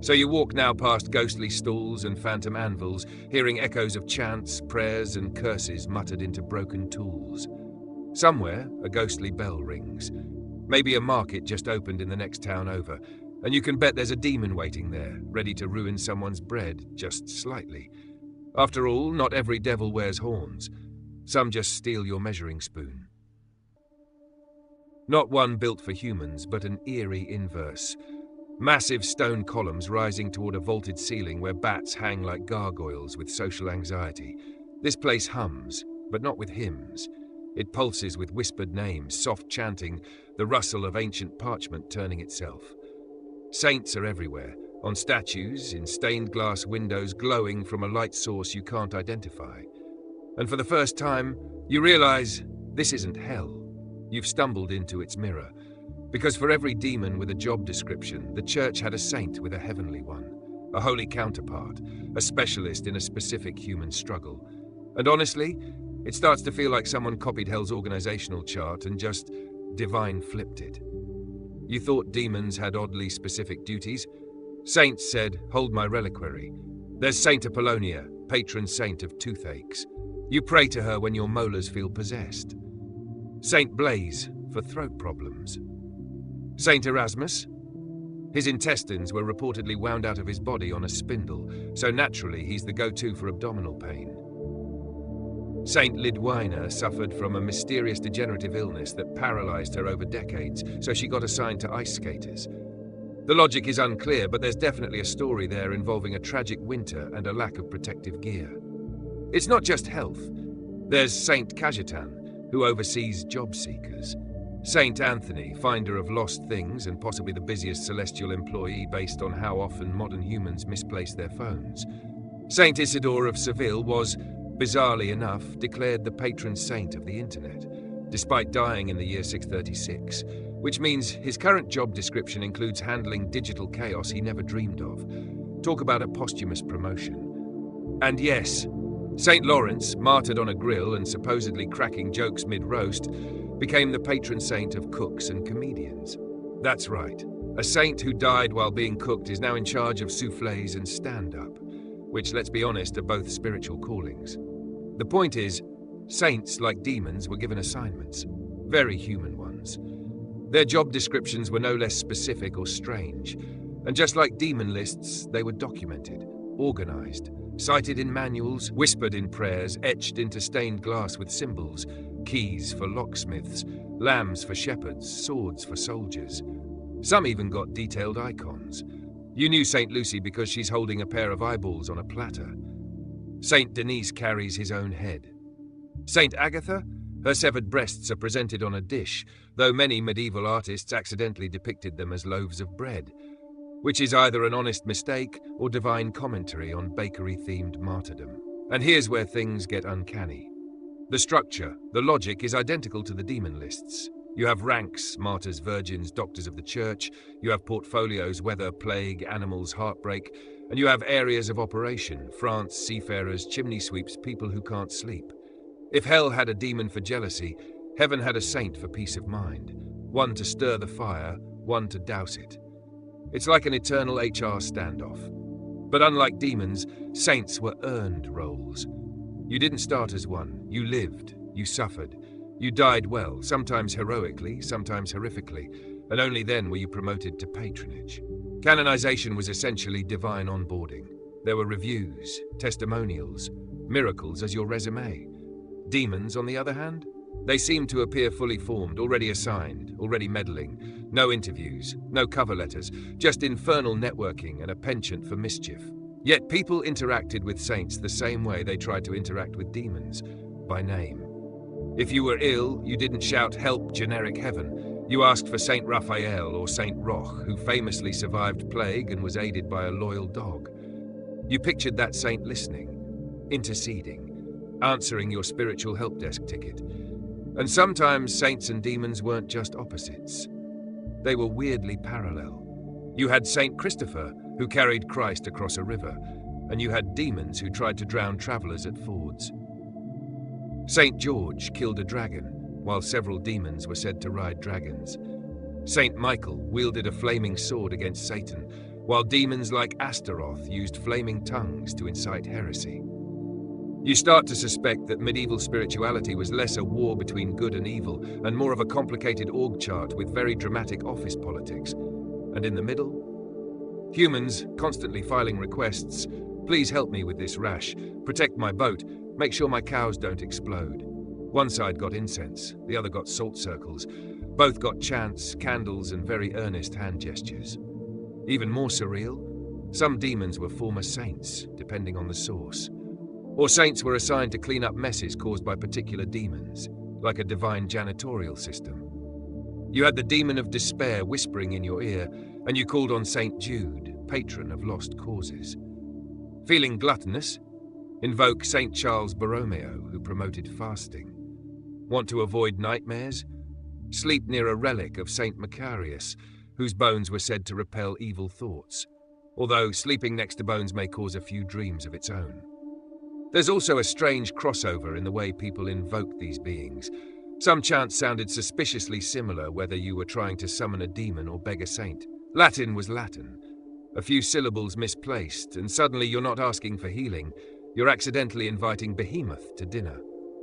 So you walk now past ghostly stalls and phantom anvils, hearing echoes of chants, prayers, and curses muttered into broken tools. Somewhere, a ghostly bell rings. Maybe a market just opened in the next town over, and you can bet there's a demon waiting there, ready to ruin someone's bread, just slightly. After all, not every devil wears horns. Some just steal your measuring spoon. Not one built for humans, but an eerie inverse. Massive stone columns rising toward a vaulted ceiling where bats hang like gargoyles with social anxiety. This place hums, but not with hymns. It pulses with whispered names, soft chanting, the rustle of ancient parchment turning itself. Saints are everywhere, on statues, in stained glass windows glowing from a light source you can't identify. And for the first time, you realize this isn't hell. You've stumbled into its mirror. Because for every demon with a job description, the church had a saint with a heavenly one, a holy counterpart, a specialist in a specific human struggle. And honestly, it starts to feel like someone copied hell's organizational chart and just divine flipped it. You thought demons had oddly specific duties? Saints said, hold my reliquary. There's Saint Apollonia, patron saint of toothaches. You pray to her when your molars feel possessed. Saint Blaise, for throat problems. Saint Erasmus? His intestines were reportedly wound out of his body on a spindle, so naturally he's the go-to for abdominal pain. Saint Lidwina suffered from a mysterious degenerative illness that paralyzed her over decades, so she got assigned to ice skaters. The logic is unclear, but there's definitely a story there involving a tragic winter and a lack of protective gear. It's not just health. There's Saint Cajetan, who oversees job seekers. Saint Anthony, finder of lost things and possibly the busiest celestial employee based on how often modern humans misplace their phones. Saint Isidore of Seville was, bizarrely enough, declared the patron saint of the internet, despite dying in the year 636, which means his current job description includes handling digital chaos he never dreamed of. Talk about a posthumous promotion. And yes, Saint Lawrence, martyred on a grill and supposedly cracking jokes mid-roast, became the patron saint of cooks and comedians. That's right, a saint who died while being cooked is now in charge of soufflés and stand-up, which, let's be honest, are both spiritual callings. The point is, saints, like demons, were given assignments, very human ones. Their job descriptions were no less specific or strange, and just like demon lists, they were documented, organized, cited in manuals, whispered in prayers, etched into stained glass with symbols, keys for locksmiths, lambs for shepherds, swords for soldiers. Some even got detailed icons. You knew St. Lucy because she's holding a pair of eyeballs on a platter. St. Denis carries his own head. St. Agatha? Her severed breasts are presented on a dish, though many medieval artists accidentally depicted them as loaves of bread, which is either an honest mistake or divine commentary on bakery-themed martyrdom. And here's where things get uncanny. The structure, the logic, is identical to the demon lists. You have ranks, martyrs, virgins, doctors of the church. You have portfolios, weather, plague, animals, heartbreak. And you have areas of operation, France, seafarers, chimney sweeps, people who can't sleep. If hell had a demon for jealousy, heaven had a saint for peace of mind. One to stir the fire, one to douse it. It's like an eternal HR standoff. But unlike demons, saints were earned roles. You didn't start as one. You lived. You suffered. You died well, sometimes heroically, sometimes horrifically, and only then were you promoted to patronage. Canonization was essentially divine onboarding. There were reviews, testimonials, miracles as your resume. Demons, on the other hand, they seemed to appear fully formed, already assigned, already meddling. No interviews, no cover letters, just infernal networking and a penchant for mischief. Yet people interacted with saints the same way they tried to interact with demons, by name. If you were ill, you didn't shout, "Help, generic heaven." You asked for Saint Raphael or Saint Roch, who famously survived plague and was aided by a loyal dog. You pictured that saint listening, interceding, answering your spiritual help desk ticket. And sometimes saints and demons weren't just opposites. They were weirdly parallel. You had Saint Christopher, who carried Christ across a river, and you had demons who tried to drown travelers at fords. Saint George killed a dragon, while several demons were said to ride dragons. Saint Michael wielded a flaming sword against Satan, while demons like Astaroth used flaming tongues to incite heresy. You start to suspect that medieval spirituality was less a war between good and evil, and more of a complicated org chart with very dramatic office politics. And in the middle? Humans, constantly filing requests. Please help me with this rash. Protect my boat. Make sure my cows don't explode. One side got incense, the other got salt circles. Both got chants, candles, and very earnest hand gestures. Even more surreal, some demons were former saints, depending on the source. Or saints were assigned to clean up messes caused by particular demons, like a divine janitorial system. You had the demon of despair whispering in your ear, and you called on Saint Jude, patron of lost causes. Feeling gluttonous? Invoke Saint Charles Borromeo, who promoted fasting. Want to avoid nightmares? Sleep near a relic of Saint Macarius, whose bones were said to repel evil thoughts, although sleeping next to bones may cause a few dreams of its own. There's also a strange crossover in the way people invoked these beings. Some chants sounded suspiciously similar whether you were trying to summon a demon or beg a saint. Latin was Latin. A few syllables misplaced, and suddenly you're not asking for healing. You're accidentally inviting Behemoth to dinner.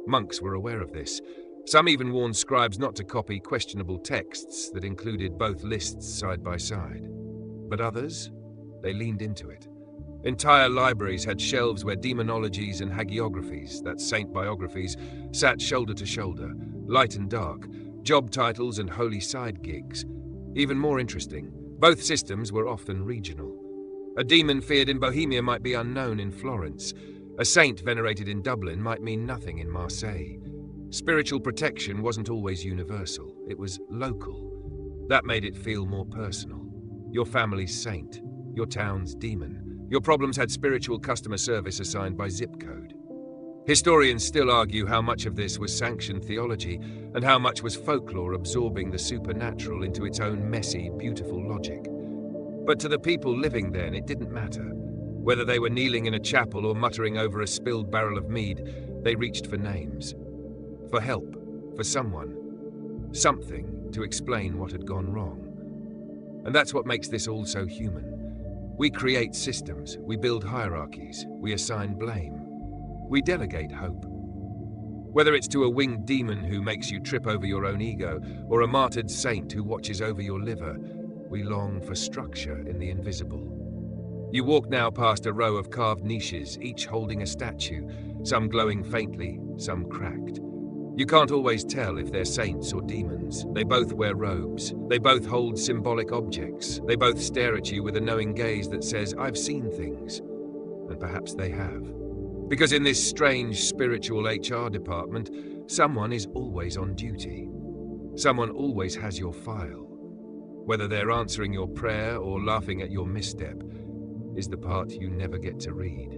Monks were aware of this. Some even warned scribes not to copy questionable texts that included both lists side by side. But others, they leaned into it. Entire libraries had shelves where demonologies and hagiographies, that's saint biographies, sat shoulder to shoulder, light and dark, job titles and holy side gigs. Even more interesting, both systems were often regional. A demon feared in Bohemia might be unknown in Florence. A saint venerated in Dublin might mean nothing in Marseille. Spiritual protection wasn't always universal, it was local. That made it feel more personal. Your family's saint, your town's demon. Your problems had spiritual customer service assigned by zip code. Historians still argue how much of this was sanctioned theology and how much was folklore absorbing the supernatural into its own messy, beautiful logic. But to the people living then, it didn't matter. Whether they were kneeling in a chapel or muttering over a spilled barrel of mead, they reached for names. For help, for someone. Something to explain what had gone wrong. And that's what makes this all so human. We create systems, we build hierarchies, we assign blame. We delegate hope. Whether it's to a winged demon who makes you trip over your own ego, or a martyred saint who watches over your liver, we long for structure in the invisible. You walk now past a row of carved niches, each holding a statue, some glowing faintly, some cracked. You can't always tell if they're saints or demons. They both wear robes. They both hold symbolic objects. They both stare at you with a knowing gaze that says, I've seen things. And perhaps they have. Because in this strange spiritual HR department, someone is always on duty. Someone always has your file. Whether they're answering your prayer or laughing at your misstep is the part you never get to read.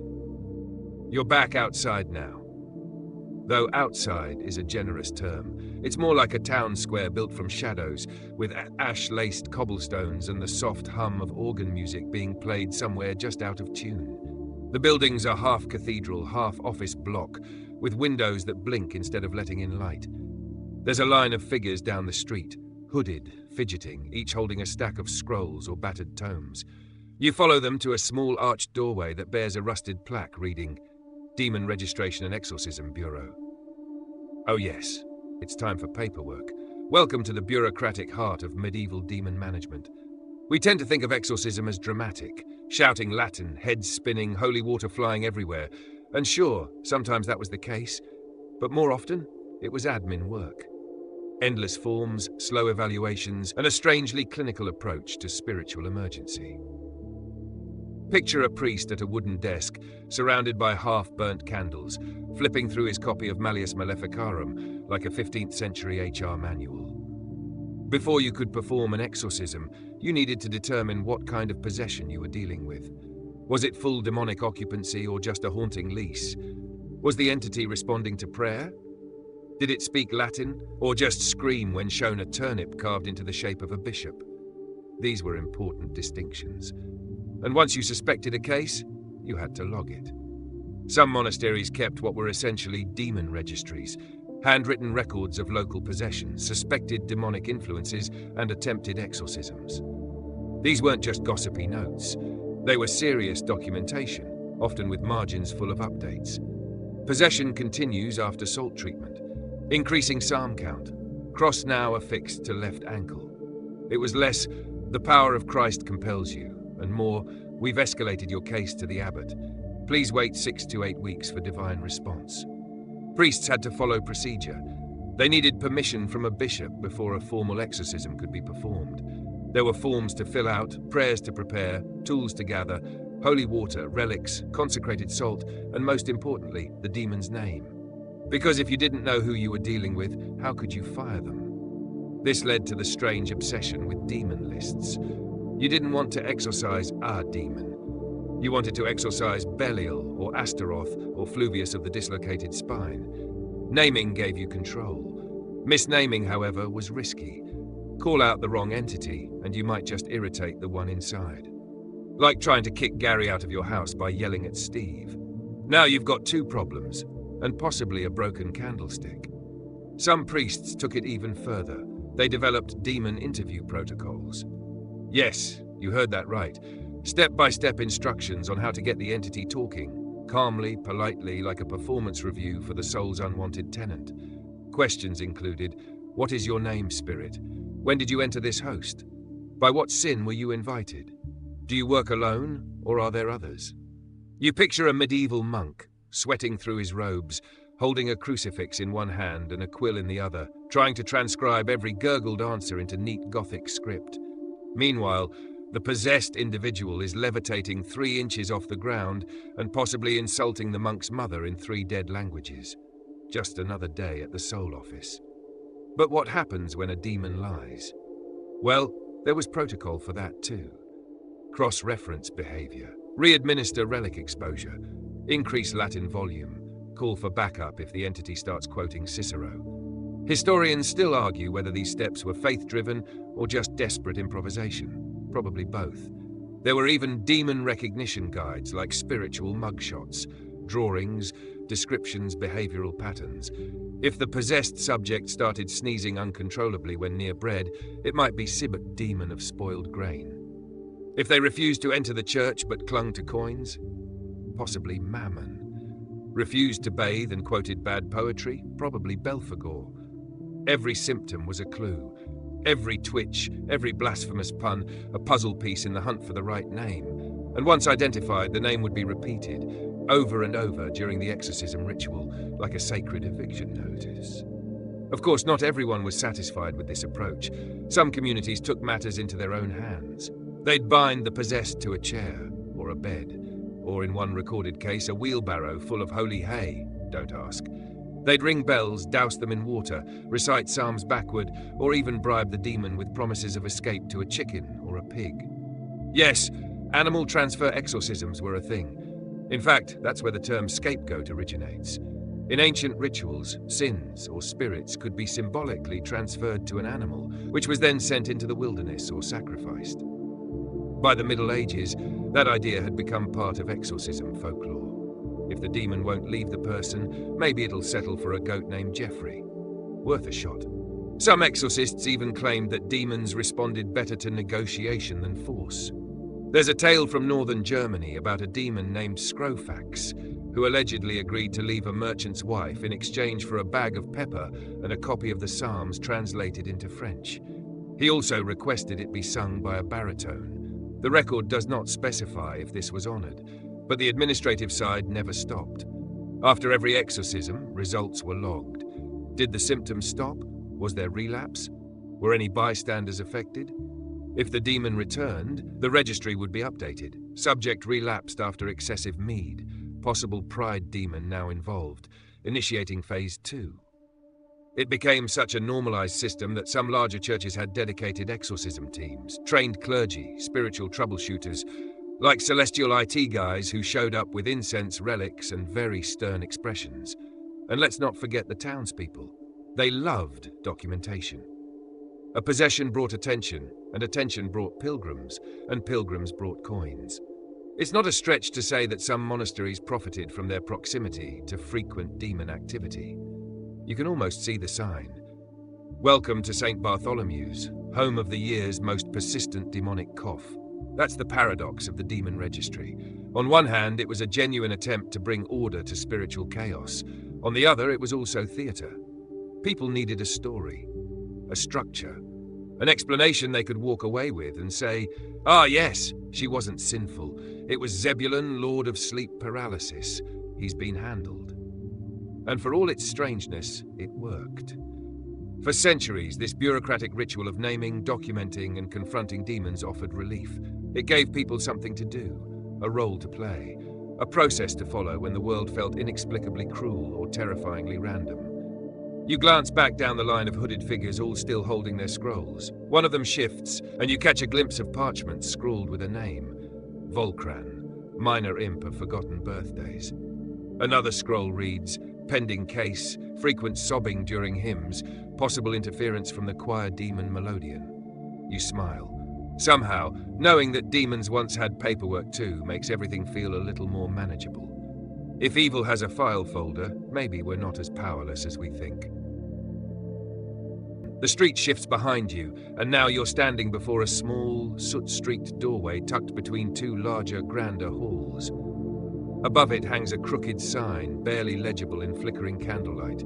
You're back outside now. Though outside is a generous term, it's more like a town square built from shadows, with ash-laced cobblestones and the soft hum of organ music being played somewhere just out of tune. The buildings are half cathedral, half office block, with windows that blink instead of letting in light. There's a line of figures down the street, hooded, fidgeting, each holding a stack of scrolls or battered tomes. You follow them to a small arched doorway that bears a rusted plaque reading, Demon Registration and Exorcism Bureau. Oh yes, it's time for paperwork. Welcome to the bureaucratic heart of medieval demon management. We tend to think of exorcism as dramatic, shouting Latin, heads spinning, holy water flying everywhere. And sure, sometimes that was the case, but more often, it was admin work. Endless forms, slow evaluations, and a strangely clinical approach to spiritual emergency. Picture a priest at a wooden desk, surrounded by half-burnt candles, flipping through his copy of Malleus Maleficarum like a 15th century HR manual. Before you could perform an exorcism, you needed to determine what kind of possession you were dealing with. Was it full demonic occupancy or just a haunting lease? Was the entity responding to prayer? Did it speak Latin or just scream when shown a turnip carved into the shape of a bishop? These were important distinctions. And once you suspected a case, you had to log it. Some monasteries kept what were essentially demon registries, handwritten records of local possessions, suspected demonic influences, and attempted exorcisms. These weren't just gossipy notes. They were serious documentation, often with margins full of updates. Possession continues after salt treatment. Increasing psalm count. Cross now affixed to left ankle. It was less, the power of Christ compels you, and more, we've escalated your case to the abbot. Please wait 6 to 8 weeks for divine response. Priests had to follow procedure. They needed permission from a bishop before a formal exorcism could be performed. There were forms to fill out, prayers to prepare, tools to gather, holy water, relics, consecrated salt, and most importantly, the demon's name. Because if you didn't know who you were dealing with, how could you fire them? This led to the strange obsession with demon lists. You didn't want to exorcise a demon. You wanted to exorcise Belial or Astaroth or Fluvius of the dislocated spine. Naming gave you control. Misnaming, however, was risky. Call out the wrong entity, and you might just irritate the one inside. Like trying to kick Gary out of your house by yelling at Steve. Now you've got 2 problems, and possibly a broken candlestick. Some priests took it even further. They developed demon interview protocols. Yes, you heard that right. Step-by-step instructions on how to get the entity talking, calmly, politely, like a performance review for the soul's unwanted tenant. Questions included, what is your name, spirit? When did you enter this host? By what sin were you invited? Do you work alone, or are there others? You picture a medieval monk, sweating through his robes, holding a crucifix in one hand and a quill in the other, trying to transcribe every gurgled answer into neat Gothic script. Meanwhile, the possessed individual is levitating 3 inches off the ground and possibly insulting the monk's mother in 3 dead languages. Just another day at the soul office. But what happens when a demon lies? Well, there was protocol for that too. Cross-reference behavior, re-administer relic exposure, increase Latin volume, call for backup if the entity starts quoting Cicero. Historians still argue whether these steps were faith-driven or just desperate improvisation. Probably both. There were even demon recognition guides like spiritual mugshots, drawings, descriptions, behavioral patterns. If the possessed subject started sneezing uncontrollably when near bread, it might be Sibbot demon of spoiled grain. If they refused to enter the church but clung to coins, possibly Mammon. Refused to bathe and quoted bad poetry, probably Belphegor. Every symptom was a clue. Every twitch, every blasphemous pun, a puzzle piece in the hunt for the right name. And once identified, the name would be repeated, over and over during the exorcism ritual, like a sacred eviction notice. Of course, not everyone was satisfied with this approach. Some communities took matters into their own hands. They'd bind the possessed to a chair, or a bed, or in one recorded case, a wheelbarrow full of holy hay, don't ask. They'd ring bells, douse them in water, recite psalms backward, or even bribe the demon with promises of escape to a chicken or a pig. Yes, animal transfer exorcisms were a thing. In fact, that's where the term scapegoat originates. In ancient rituals, sins or spirits could be symbolically transferred to an animal, which was then sent into the wilderness or sacrificed. By the Middle Ages, that idea had become part of exorcism folklore. If the demon won't leave the person, maybe it'll settle for a goat named Geoffrey. Worth a shot. Some exorcists even claimed that demons responded better to negotiation than force. There's a tale from northern Germany about a demon named Scrofax, who allegedly agreed to leave a merchant's wife in exchange for a bag of pepper and a copy of the Psalms translated into French. He also requested it be sung by a baritone. The record does not specify if this was honored, but the administrative side never stopped. After every exorcism, results were logged. Did the symptoms stop? Was there relapse? Were any bystanders affected? If the demon returned, the registry would be updated. Subject relapsed after excessive mead. Possible pride demon now involved, initiating phase 2. It became such a normalized system that some larger churches had dedicated exorcism teams, trained clergy, spiritual troubleshooters, like celestial IT guys who showed up with incense, relics, and very stern expressions. And let's not forget the townspeople. They loved documentation. A possession brought attention, and attention brought pilgrims, and pilgrims brought coins. It's not a stretch to say that some monasteries profited from their proximity to frequent demon activity. You can almost see the sign. Welcome to St. Bartholomew's, home of the year's most persistent demonic cough. That's the paradox of the demon registry. On one hand, it was a genuine attempt to bring order to spiritual chaos. On the other, it was also theatre. People needed a story, a structure, an explanation they could walk away with and say, "Ah, yes, she wasn't sinful. It was Zebulun, Lord of Sleep Paralysis. He's been handled." And for all its strangeness, it worked. For centuries, this bureaucratic ritual of naming, documenting, and confronting demons offered relief. It gave people something to do, a role to play, a process to follow when the world felt inexplicably cruel or terrifyingly random. You glance back down the line of hooded figures all still holding their scrolls. One of them shifts, and you catch a glimpse of parchment scrawled with a name. Volcran, minor imp of forgotten birthdays. Another scroll reads, pending case, frequent sobbing during hymns, possible interference from the choir demon Melodian. You smile. Somehow, knowing that demons once had paperwork too makes everything feel a little more manageable. If evil has a file folder, maybe we're not as powerless as we think. The street shifts behind you, and now you're standing before a small, soot-streaked doorway tucked between two larger, grander halls. Above it hangs a crooked sign, barely legible in flickering candlelight.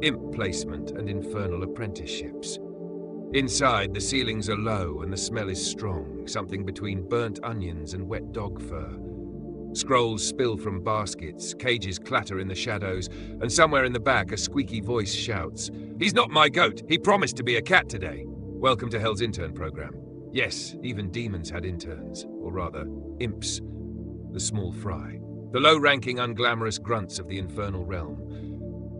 Imp placement and infernal apprenticeships. Inside, the ceilings are low and the smell is strong, something between burnt onions and wet dog fur. Scrolls spill from baskets, cages clatter in the shadows, and somewhere in the back a squeaky voice shouts, "He's not my goat! He promised to be a cat today!" Welcome to Hell's intern program. Yes, even demons had interns, or rather, imps. The small fry. The low-ranking, unglamorous grunts of the infernal realm.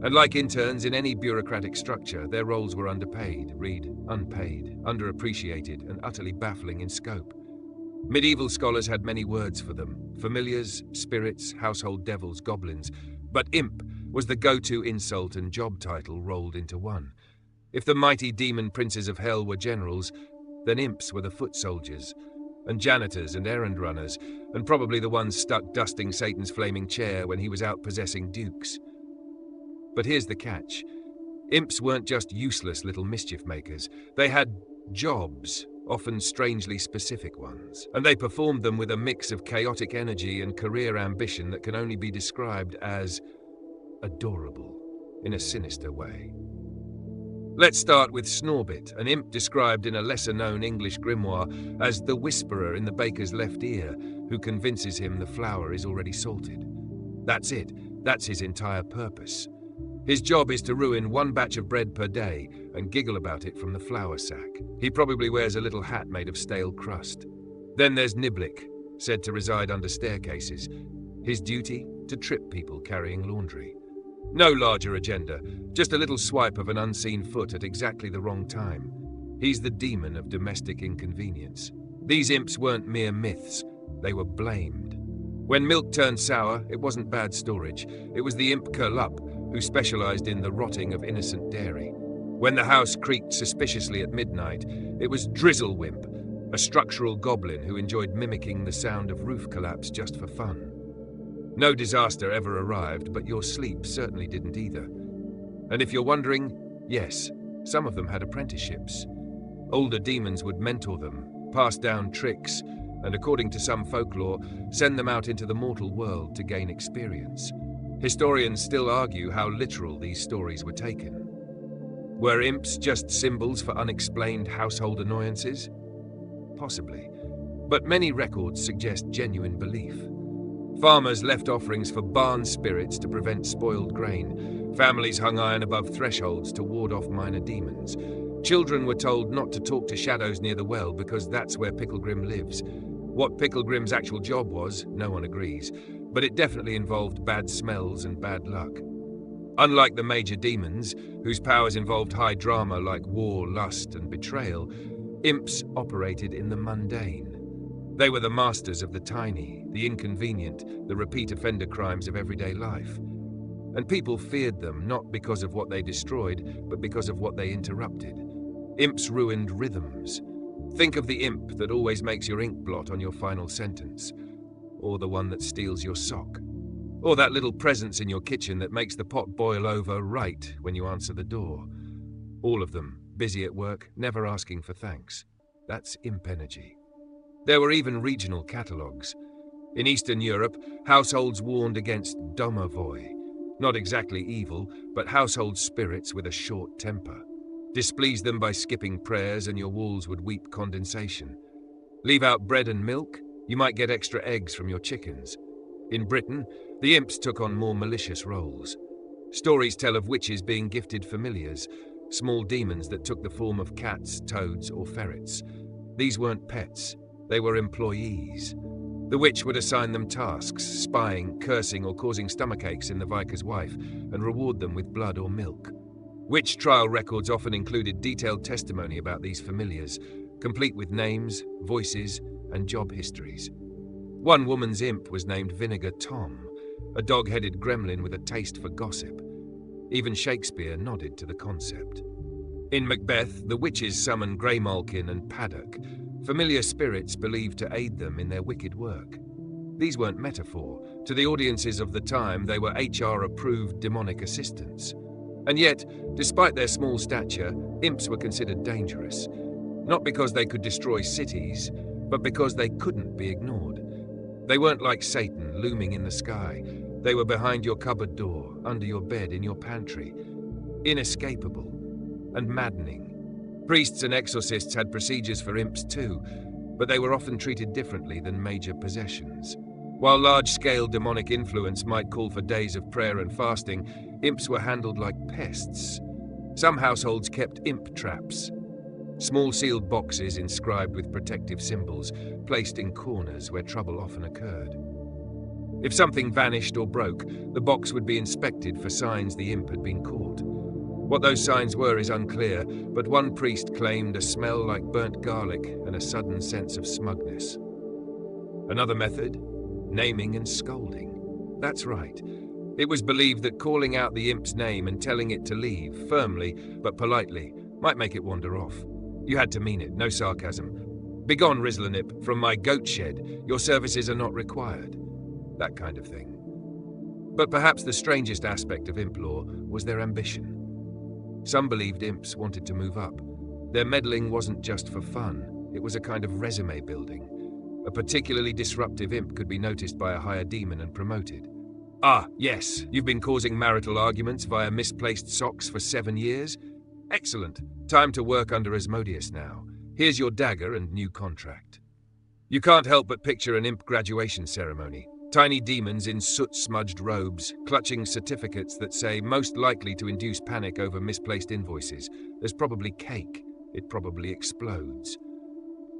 And like interns in any bureaucratic structure, their roles were underpaid, read unpaid, underappreciated, and utterly baffling in scope. Medieval scholars had many words for them: familiars, spirits, household devils, goblins. But imp was the go-to insult and job title rolled into one. If the mighty demon princes of hell were generals, then imps were the foot soldiers, and janitors and errand runners, and probably the ones stuck dusting Satan's flaming chair when he was out possessing dukes. But here's the catch. Imps weren't just useless little mischief makers. They had jobs, often strangely specific ones, and they performed them with a mix of chaotic energy and career ambition that can only be described as adorable, in a sinister way. Let's start with Snorbit, an imp described in a lesser-known English grimoire as the whisperer in the baker's left ear who convinces him the flour is already salted. That's it. That's his entire purpose. His job is to ruin one batch of bread per day and giggle about it from the flour sack. He probably wears a little hat made of stale crust. Then there's Niblick, said to reside under staircases. His duty? To trip people carrying laundry. No larger agenda, just a little swipe of an unseen foot at exactly the wrong time. He's the demon of domestic inconvenience. These imps weren't mere myths, they were blamed. When milk turned sour, it wasn't bad storage. It was the imp Curlup, who specialized in the rotting of innocent dairy. When the house creaked suspiciously at midnight, it was Drizzlewimp, a structural goblin who enjoyed mimicking the sound of roof collapse just for fun. No disaster ever arrived, but your sleep certainly didn't either. And if you're wondering, yes, some of them had apprenticeships. Older demons would mentor them, pass down tricks, and according to some folklore, send them out into the mortal world to gain experience. Historians still argue how literal these stories were taken. Were imps just symbols for unexplained household annoyances? Possibly, but many records suggest genuine belief. Farmers left offerings for barn spirits to prevent spoiled grain. Families hung iron above thresholds to ward off minor demons. Children were told not to talk to shadows near the well because that's where Picklegrim lives. What Picklegrim's actual job was, no one agrees, but it definitely involved bad smells and bad luck. Unlike the major demons, whose powers involved high drama like war, lust, and betrayal, imps operated in the mundane. They were the masters of the tiny, the inconvenient, the repeat offender crimes of everyday life. And people feared them not because of what they destroyed, but because of what they interrupted. Imps ruined rhythms. Think of the imp that always makes your ink blot on your final sentence, or the one that steals your sock, or that little presence in your kitchen that makes the pot boil over right when you answer the door. All of them, busy at work, never asking for thanks. That's imp energy. There were even regional catalogues. In Eastern Europe, households warned against domovoi, not exactly evil, but household spirits with a short temper. Displease them by skipping prayers and your walls would weep condensation. Leave out bread and milk, you might get extra eggs from your chickens. In Britain, the imps took on more malicious roles. Stories tell of witches being gifted familiars, small demons that took the form of cats, toads, or ferrets. These weren't pets, they were employees. The witch would assign them tasks, spying, cursing, or causing stomachaches in the vicar's wife, and reward them with blood or milk. Witch trial records often included detailed testimony about these familiars, complete with names, voices, and job histories. One woman's imp was named Vinegar Tom, a dog-headed gremlin with a taste for gossip. Even Shakespeare nodded to the concept. In Macbeth, the witches summoned Greymalkin and Paddock, familiar spirits believed to aid them in their wicked work. These weren't metaphor. To the audiences of the time, they were HR-approved demonic assistants. And yet, despite their small stature, imps were considered dangerous. Not because they could destroy cities, but because they couldn't be ignored. They weren't like Satan, looming in the sky. They were behind your cupboard door, under your bed, in your pantry. Inescapable and maddening. Priests and exorcists had procedures for imps too, but they were often treated differently than major possessions. While large-scale demonic influence might call for days of prayer and fasting, imps were handled like pests. Some households kept imp traps, small sealed boxes inscribed with protective symbols, placed in corners where trouble often occurred. If something vanished or broke, the box would be inspected for signs the imp had been caught. What those signs were is unclear, but one priest claimed a smell like burnt garlic and a sudden sense of smugness. Another method? Naming and scolding. That's right. It was believed that calling out the imp's name and telling it to leave, firmly but politely, might make it wander off. You had to mean it, no sarcasm. "Begone, Rizlanip, from my goat shed. Your services are not required." That kind of thing. But perhaps the strangest aspect of imp lore was their ambition. Some believed imps wanted to move up. Their meddling wasn't just for fun, it was a kind of resume building. A particularly disruptive imp could be noticed by a higher demon and promoted. "Ah, yes, you've been causing marital arguments via misplaced socks for 7 years? Excellent. Time to work under Asmodeus now. Here's your dagger and new contract." You can't help but picture an imp graduation ceremony. Tiny demons in soot-smudged robes, clutching certificates that say most likely to induce panic over misplaced invoices. There's probably cake. It probably explodes.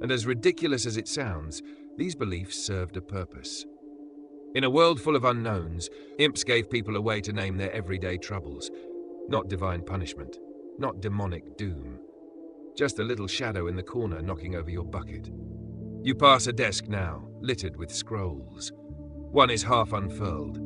And as ridiculous as it sounds, these beliefs served a purpose. In a world full of unknowns, imps gave people a way to name their everyday troubles. Not divine punishment, not demonic doom. Just a little shadow in the corner knocking over your bucket. You pass a desk now, littered with scrolls. One is half unfurled.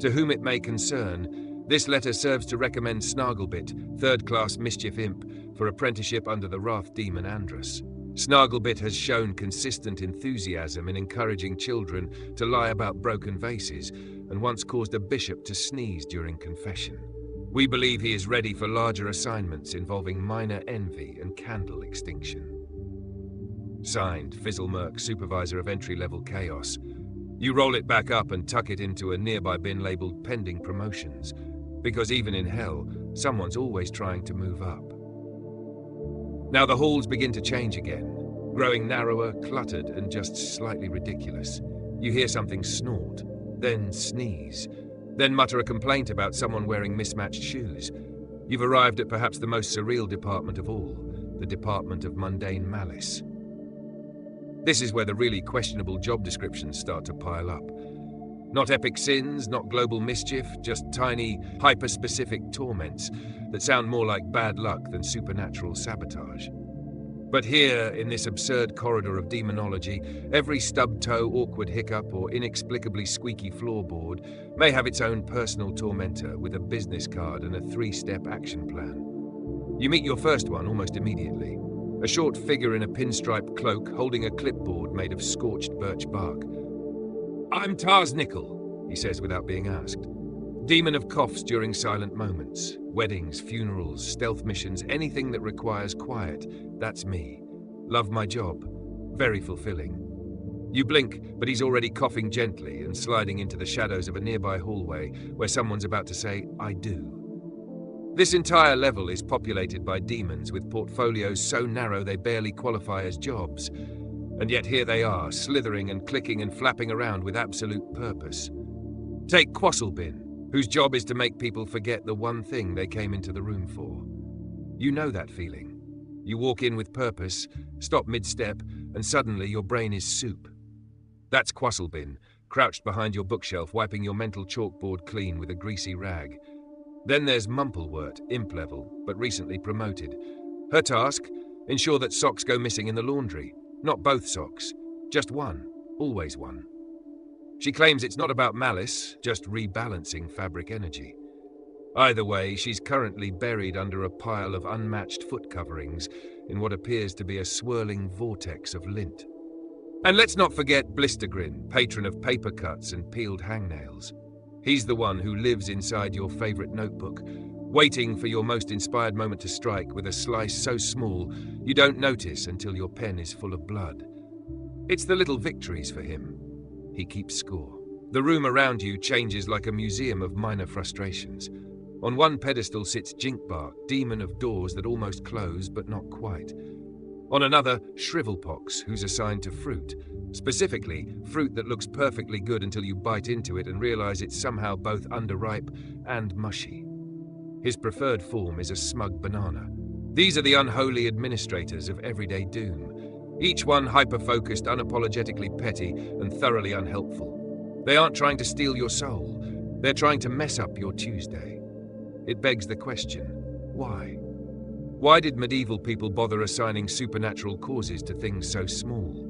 To whom it may concern, this letter serves to recommend Snarglebit, third-class mischief imp, for apprenticeship under the wrath demon Andrus. Snarglebit has shown consistent enthusiasm in encouraging children to lie about broken vases, and once caused a bishop to sneeze during confession. We believe he is ready for larger assignments involving minor envy and candle extinction. Signed, Fizzlemerk, Supervisor of Entry-Level Chaos. You roll it back up and tuck it into a nearby bin labeled Pending Promotions, because even in hell, someone's always trying to move up. Now the halls begin to change again, growing narrower, cluttered, and just slightly ridiculous. You hear something snort, then sneeze, then mutter a complaint about someone wearing mismatched shoes. You've arrived at perhaps the most surreal department of all, the Department of Mundane Malice. This is where the really questionable job descriptions start to pile up. Not epic sins, not global mischief, just tiny, hyper-specific torments that sound more like bad luck than supernatural sabotage. But here, in this absurd corridor of demonology, every stub toe, awkward hiccup, or inexplicably squeaky floorboard may have its own personal tormentor with a business card and a 3-step action plan. You meet your first one almost immediately. A short figure in a pinstripe cloak holding a clipboard made of scorched birch bark. "I'm Tars Nickel," he says without being asked. "Demon of coughs during silent moments. Weddings, funerals, stealth missions, anything that requires quiet. That's me. Love my job. Very fulfilling." You blink, but he's already coughing gently and sliding into the shadows of a nearby hallway where someone's about to say, "I do." This entire level is populated by demons with portfolios so narrow they barely qualify as jobs. And yet here they are, slithering and clicking and flapping around with absolute purpose. Take Quasselbin, whose job is to make people forget the one thing they came into the room for. You know that feeling. You walk in with purpose, stop mid-step, and suddenly your brain is soup. That's Quasselbin, crouched behind your bookshelf, wiping your mental chalkboard clean with a greasy rag. Then there's Mumplewort, imp level, but recently promoted. Her task, ensure that socks go missing in the laundry. Not both socks, just one, always one. She claims it's not about malice, just rebalancing fabric energy. Either way, she's currently buried under a pile of unmatched foot coverings in what appears to be a swirling vortex of lint. And let's not forget Blistergrin, patron of paper cuts and peeled hangnails. He's the one who lives inside your favorite notebook, waiting for your most inspired moment to strike with a slice so small you don't notice until your pen is full of blood. It's the little victories for him. He keeps score. The room around you changes like a museum of minor frustrations. On one pedestal sits Jinkbark, demon of doors that almost close but not quite. On another, shrivelpox, who's assigned to fruit. Specifically, fruit that looks perfectly good until you bite into it and realize it's somehow both underripe and mushy. His preferred form is a smug banana. These are the unholy administrators of everyday doom, each one hyper-focused, unapologetically petty, and thoroughly unhelpful. They aren't trying to steal your soul, they're trying to mess up your Tuesday. It begs the question, why? Why did medieval people bother assigning supernatural causes to things so small?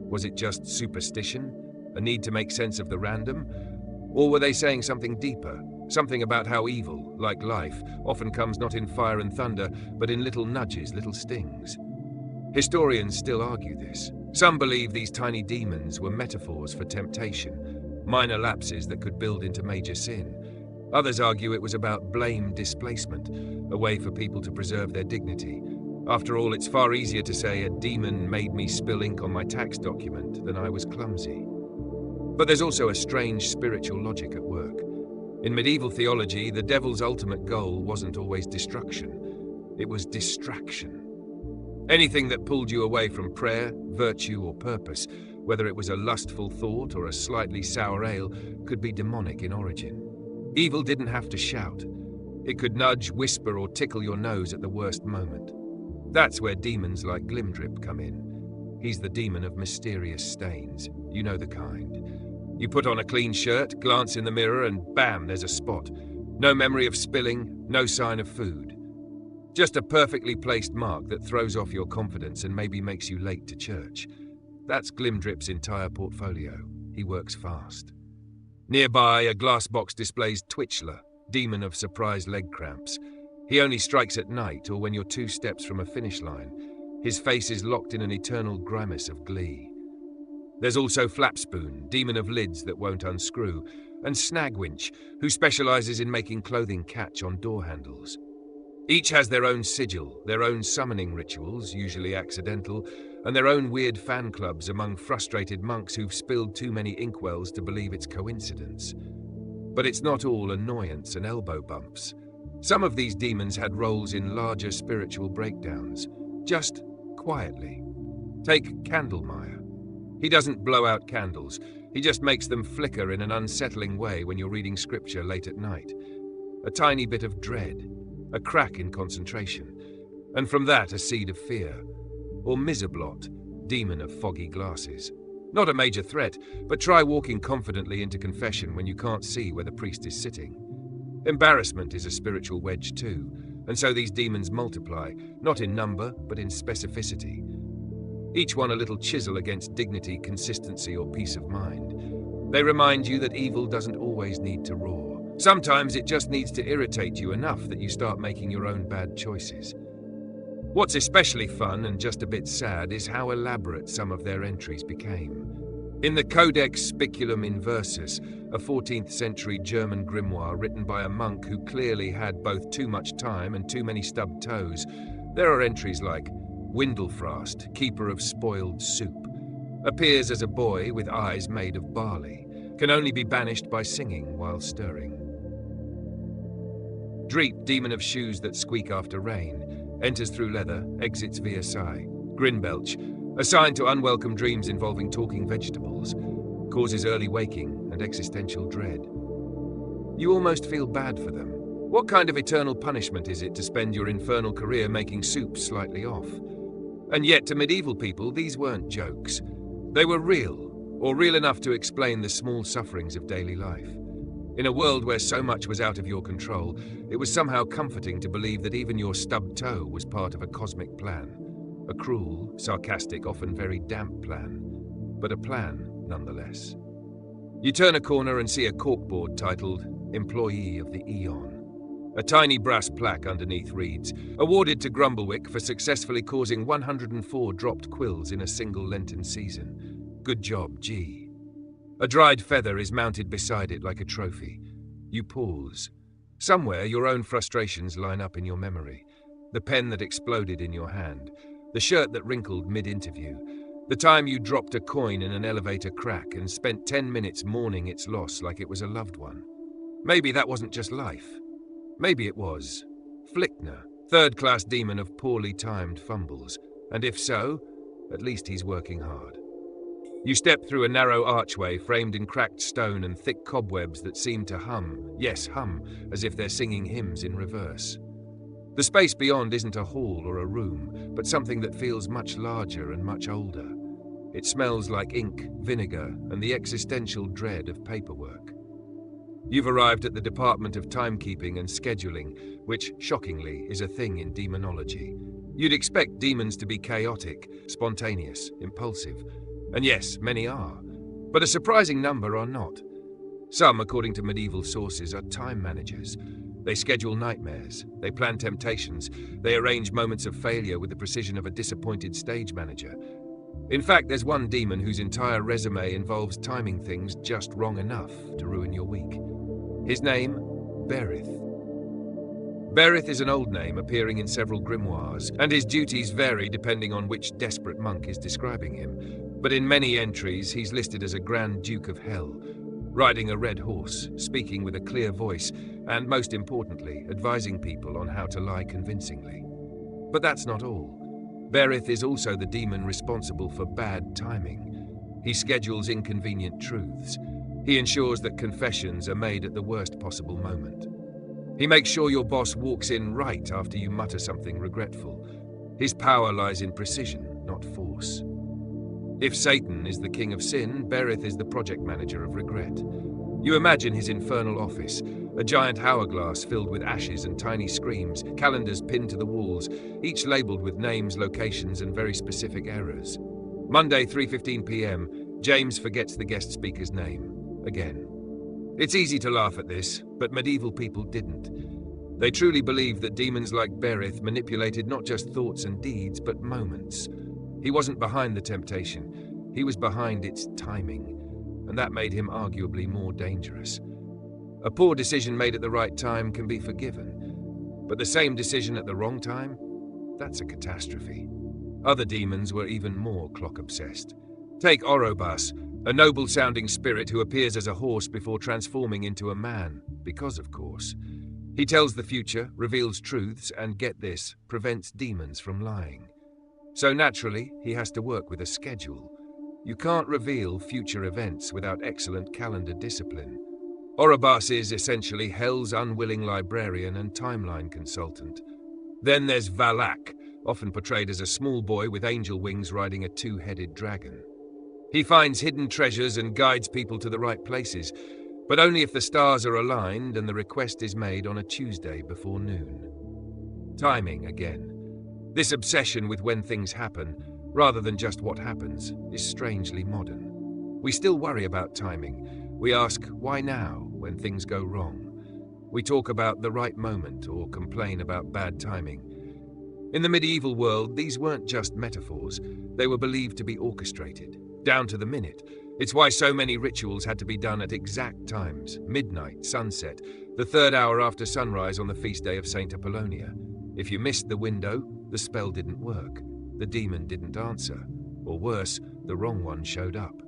Was it just superstition? A need to make sense of the random? Or were they saying something deeper? Something about how evil, like life, often comes not in fire and thunder, but in little nudges, little stings. Historians still argue this. Some believe these tiny demons were metaphors for temptation, minor lapses that could build into major sin. Others argue it was about blame displacement, a way for people to preserve their dignity. After all, it's far easier to say a demon made me spill ink on my tax document than I was clumsy. But there's also a strange spiritual logic at work. In medieval theology, the devil's ultimate goal wasn't always destruction. It was distraction. Anything that pulled you away from prayer, virtue, or purpose, whether it was a lustful thought or a slightly sour ale, could be demonic in origin. Evil didn't have to shout. It could nudge, whisper, or tickle your nose at the worst moment. That's where demons like Glimdrip come in. He's the demon of mysterious stains. You know the kind. You put on a clean shirt, glance in the mirror, and bam, there's a spot. No memory of spilling, no sign of food. Just a perfectly placed mark that throws off your confidence and maybe makes you late to church. That's Glimdrip's entire portfolio. He works fast. Nearby, a glass box displays Twitchler, demon of surprise leg cramps. He only strikes at night or when you're 2 steps from a finish line. His face is locked in an eternal grimace of glee. There's also Flapspoon, demon of lids that won't unscrew, and Snagwinch, who specializes in making clothing catch on door handles. Each has their own sigil, their own summoning rituals, usually accidental, and their own weird fan clubs among frustrated monks who've spilled too many inkwells to believe it's coincidence. But it's not all annoyance and elbow bumps. Some of these demons had roles in larger spiritual breakdowns, just quietly. Take Candlemeyer. He doesn't blow out candles, he just makes them flicker in an unsettling way when you're reading scripture late at night. A tiny bit of dread, a crack in concentration, and from that a seed of fear. Or Miserblot, demon of foggy glasses. Not a major threat, but try walking confidently into confession when you can't see where the priest is sitting. Embarrassment is a spiritual wedge too, and so these demons multiply, not in number, but in specificity. Each one a little chisel against dignity, consistency, or peace of mind. They remind you that evil doesn't always need to roar. Sometimes it just needs to irritate you enough that you start making your own bad choices. What's especially fun and just a bit sad is how elaborate some of their entries became. In the Codex Spiculum Inversus, a 14th century German grimoire written by a monk who clearly had both too much time and too many stubbed toes, there are entries like Windelfrast, keeper of spoiled soup, appears as a boy with eyes made of barley, can only be banished by singing while stirring. Dreep, demon of shoes that squeak after rain, enters through leather, exits via sigh. Grinbelch, assigned to unwelcome dreams involving talking vegetables, causes early waking and existential dread. You almost feel bad for them. What kind of eternal punishment is it to spend your infernal career making soup slightly off? And yet to medieval people, these weren't jokes. They were real, or real enough to explain the small sufferings of daily life. In a world where so much was out of your control, it was somehow comforting to believe that even your stubbed toe was part of a cosmic plan. A cruel, sarcastic, often very damp plan, but a plan nonetheless. You turn a corner and see a corkboard titled Employee of the Eon. A tiny brass plaque underneath reads, awarded to Grumblewick for successfully causing 104 dropped quills in a single Lenten season. Good job, G. A dried feather is mounted beside it like a trophy. You pause. Somewhere your own frustrations line up in your memory. The pen that exploded in your hand. The shirt that wrinkled mid-interview. The time you dropped a coin in an elevator crack and spent 10 minutes mourning its loss like it was a loved one. Maybe that wasn't just life. Maybe it was. Flickner, third-class demon of poorly timed fumbles. And if so, at least he's working hard. You step through a narrow archway framed in cracked stone and thick cobwebs that seem to hum, yes, hum, as if they're singing hymns in reverse. The space beyond isn't a hall or a room, but something that feels much larger and much older. It smells like ink, vinegar, and the existential dread of paperwork. You've arrived at the Department of Timekeeping and Scheduling, which, shockingly, is a thing in demonology. You'd expect demons to be chaotic, spontaneous, impulsive. And yes, many are. But a surprising number are not. Some, according to medieval sources, are time managers. They schedule nightmares, they plan temptations, they arrange moments of failure with the precision of a disappointed stage manager. In fact, there's one demon whose entire resume involves timing things just wrong enough to ruin your week. His name, Berith. Berith is an old name appearing in several grimoires, and his duties vary depending on which desperate monk is describing him. But in many entries, he's listed as a Grand Duke of Hell, riding a red horse, speaking with a clear voice, and most importantly, advising people on how to lie convincingly. But that's not all. Berith is also the demon responsible for bad timing. He schedules inconvenient truths. He ensures that confessions are made at the worst possible moment. He makes sure your boss walks in right after you mutter something regretful. His power lies in precision, not force. If Satan is the king of sin, Berith is the project manager of regret. You imagine his infernal office, a giant hourglass filled with ashes and tiny screams, calendars pinned to the walls, each labelled with names, locations, and very specific errors. Monday, 3:15 p.m., James forgets the guest speaker's name. Again. It's easy to laugh at this, but medieval people didn't. They truly believed that demons like Berith manipulated not just thoughts and deeds, but moments. He wasn't behind the temptation, he was behind its timing, and that made him arguably more dangerous. A poor decision made at the right time can be forgiven, but the same decision at the wrong time? That's a catastrophe. Other demons were even more clock-obsessed. Take Orobas, a noble-sounding spirit who appears as a horse before transforming into a man, because of course. He tells the future, reveals truths, and get this, prevents demons from lying. So naturally, he has to work with a schedule. You can't reveal future events without excellent calendar discipline. Orobas is essentially Hell's unwilling librarian and timeline consultant. Then there's Valak, often portrayed as a small boy with angel wings riding a two-headed dragon. He finds hidden treasures and guides people to the right places, but only if the stars are aligned and the request is made on a Tuesday before noon. Timing again. This obsession with when things happen, rather than just what happens, is strangely modern. We still worry about timing. We ask, why now, when things go wrong? We talk about the right moment or complain about bad timing. In the medieval world, these weren't just metaphors. They were believed to be orchestrated, down to the minute. It's why so many rituals had to be done at exact times, midnight, sunset, the third hour after sunrise on the feast day of Saint Apollonia. If you missed the window, the spell didn't work, the demon didn't answer, or worse, the wrong one showed up.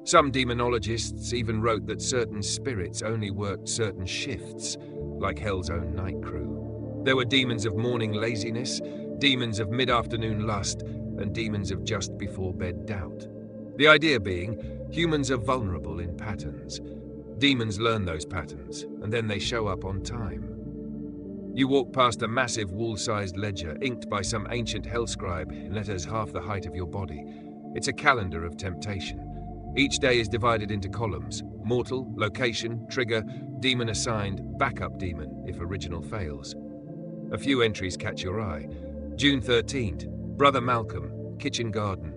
Some demonologists even wrote that certain spirits only worked certain shifts, like Hell's own night crew. There were demons of morning laziness, demons of mid-afternoon lust, and demons of just before bed doubt. The idea being, humans are vulnerable in patterns. Demons learn those patterns, and then they show up on time. You walk past a massive wall-sized ledger inked by some ancient hell scribe in letters half the height of your body. It's a calendar of temptation. Each day is divided into columns: mortal, location, trigger, demon assigned, backup demon if original fails. A few entries catch your eye. June 13th, Brother Malcolm, kitchen garden.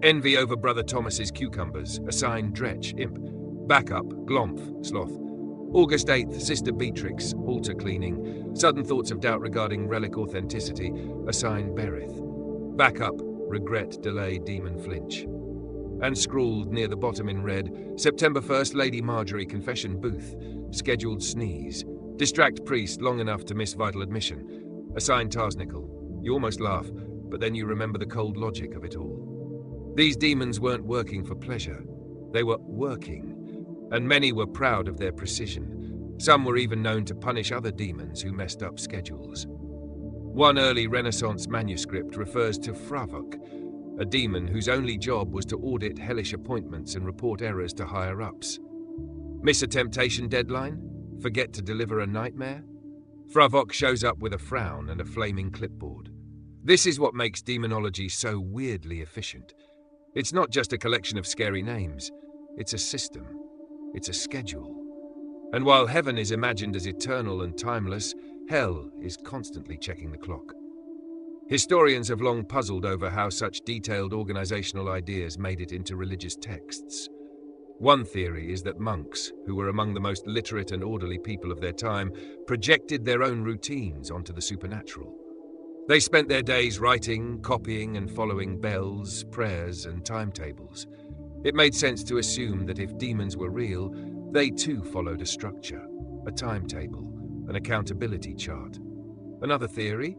Envy over Brother Thomas's cucumbers, assigned Dretch, imp. Backup, Glomf, sloth. August 8th, Sister Beatrix, altar cleaning. Sudden thoughts of doubt regarding relic authenticity, assigned Berith. Backup, regret, delay, demon flinch. And scrawled near the bottom in red, September 1st, Lady Marjorie, confession booth. Scheduled sneeze. Distract priest long enough to miss vital admission. Assigned Tarsnickel. You almost laugh, but then you remember the cold logic of it all. These demons weren't working for pleasure. They were working. And many were proud of their precision. Some were even known to punish other demons who messed up schedules. One early Renaissance manuscript refers to Fravok, a demon whose only job was to audit hellish appointments and report errors to higher-ups. Miss a temptation deadline? Forget to deliver a nightmare? Fravok shows up with a frown and a flaming clipboard. This is what makes demonology so weirdly efficient. It's not just a collection of scary names. It's a system. It's a schedule. And while heaven is imagined as eternal and timeless, hell is constantly checking the clock. Historians have long puzzled over how such detailed organizational ideas made it into religious texts. One theory is that monks, who were among the most literate and orderly people of their time, projected their own routines onto the supernatural. They spent their days writing, copying, and following bells, prayers, and timetables. It made sense to assume that if demons were real, they too followed a structure, a timetable, an accountability chart. Another theory?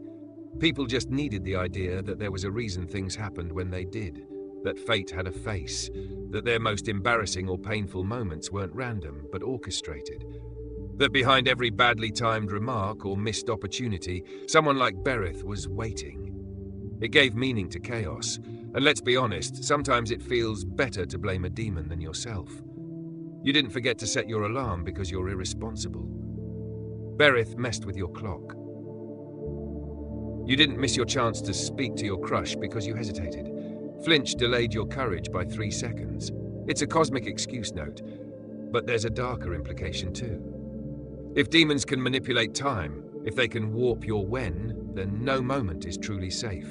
People just needed the idea that there was a reason things happened when they did, that fate had a face, that their most embarrassing or painful moments weren't random but orchestrated, that behind every badly timed remark or missed opportunity, someone like Berith was waiting. It gave meaning to chaos, and let's be honest, sometimes it feels better to blame a demon than yourself. You didn't forget to set your alarm because you're irresponsible. Berith messed with your clock. You didn't miss your chance to speak to your crush because you hesitated. Flinch delayed your courage by 3 seconds. It's a cosmic excuse note, but there's a darker implication too. If demons can manipulate time, if they can warp your when, then no moment is truly safe.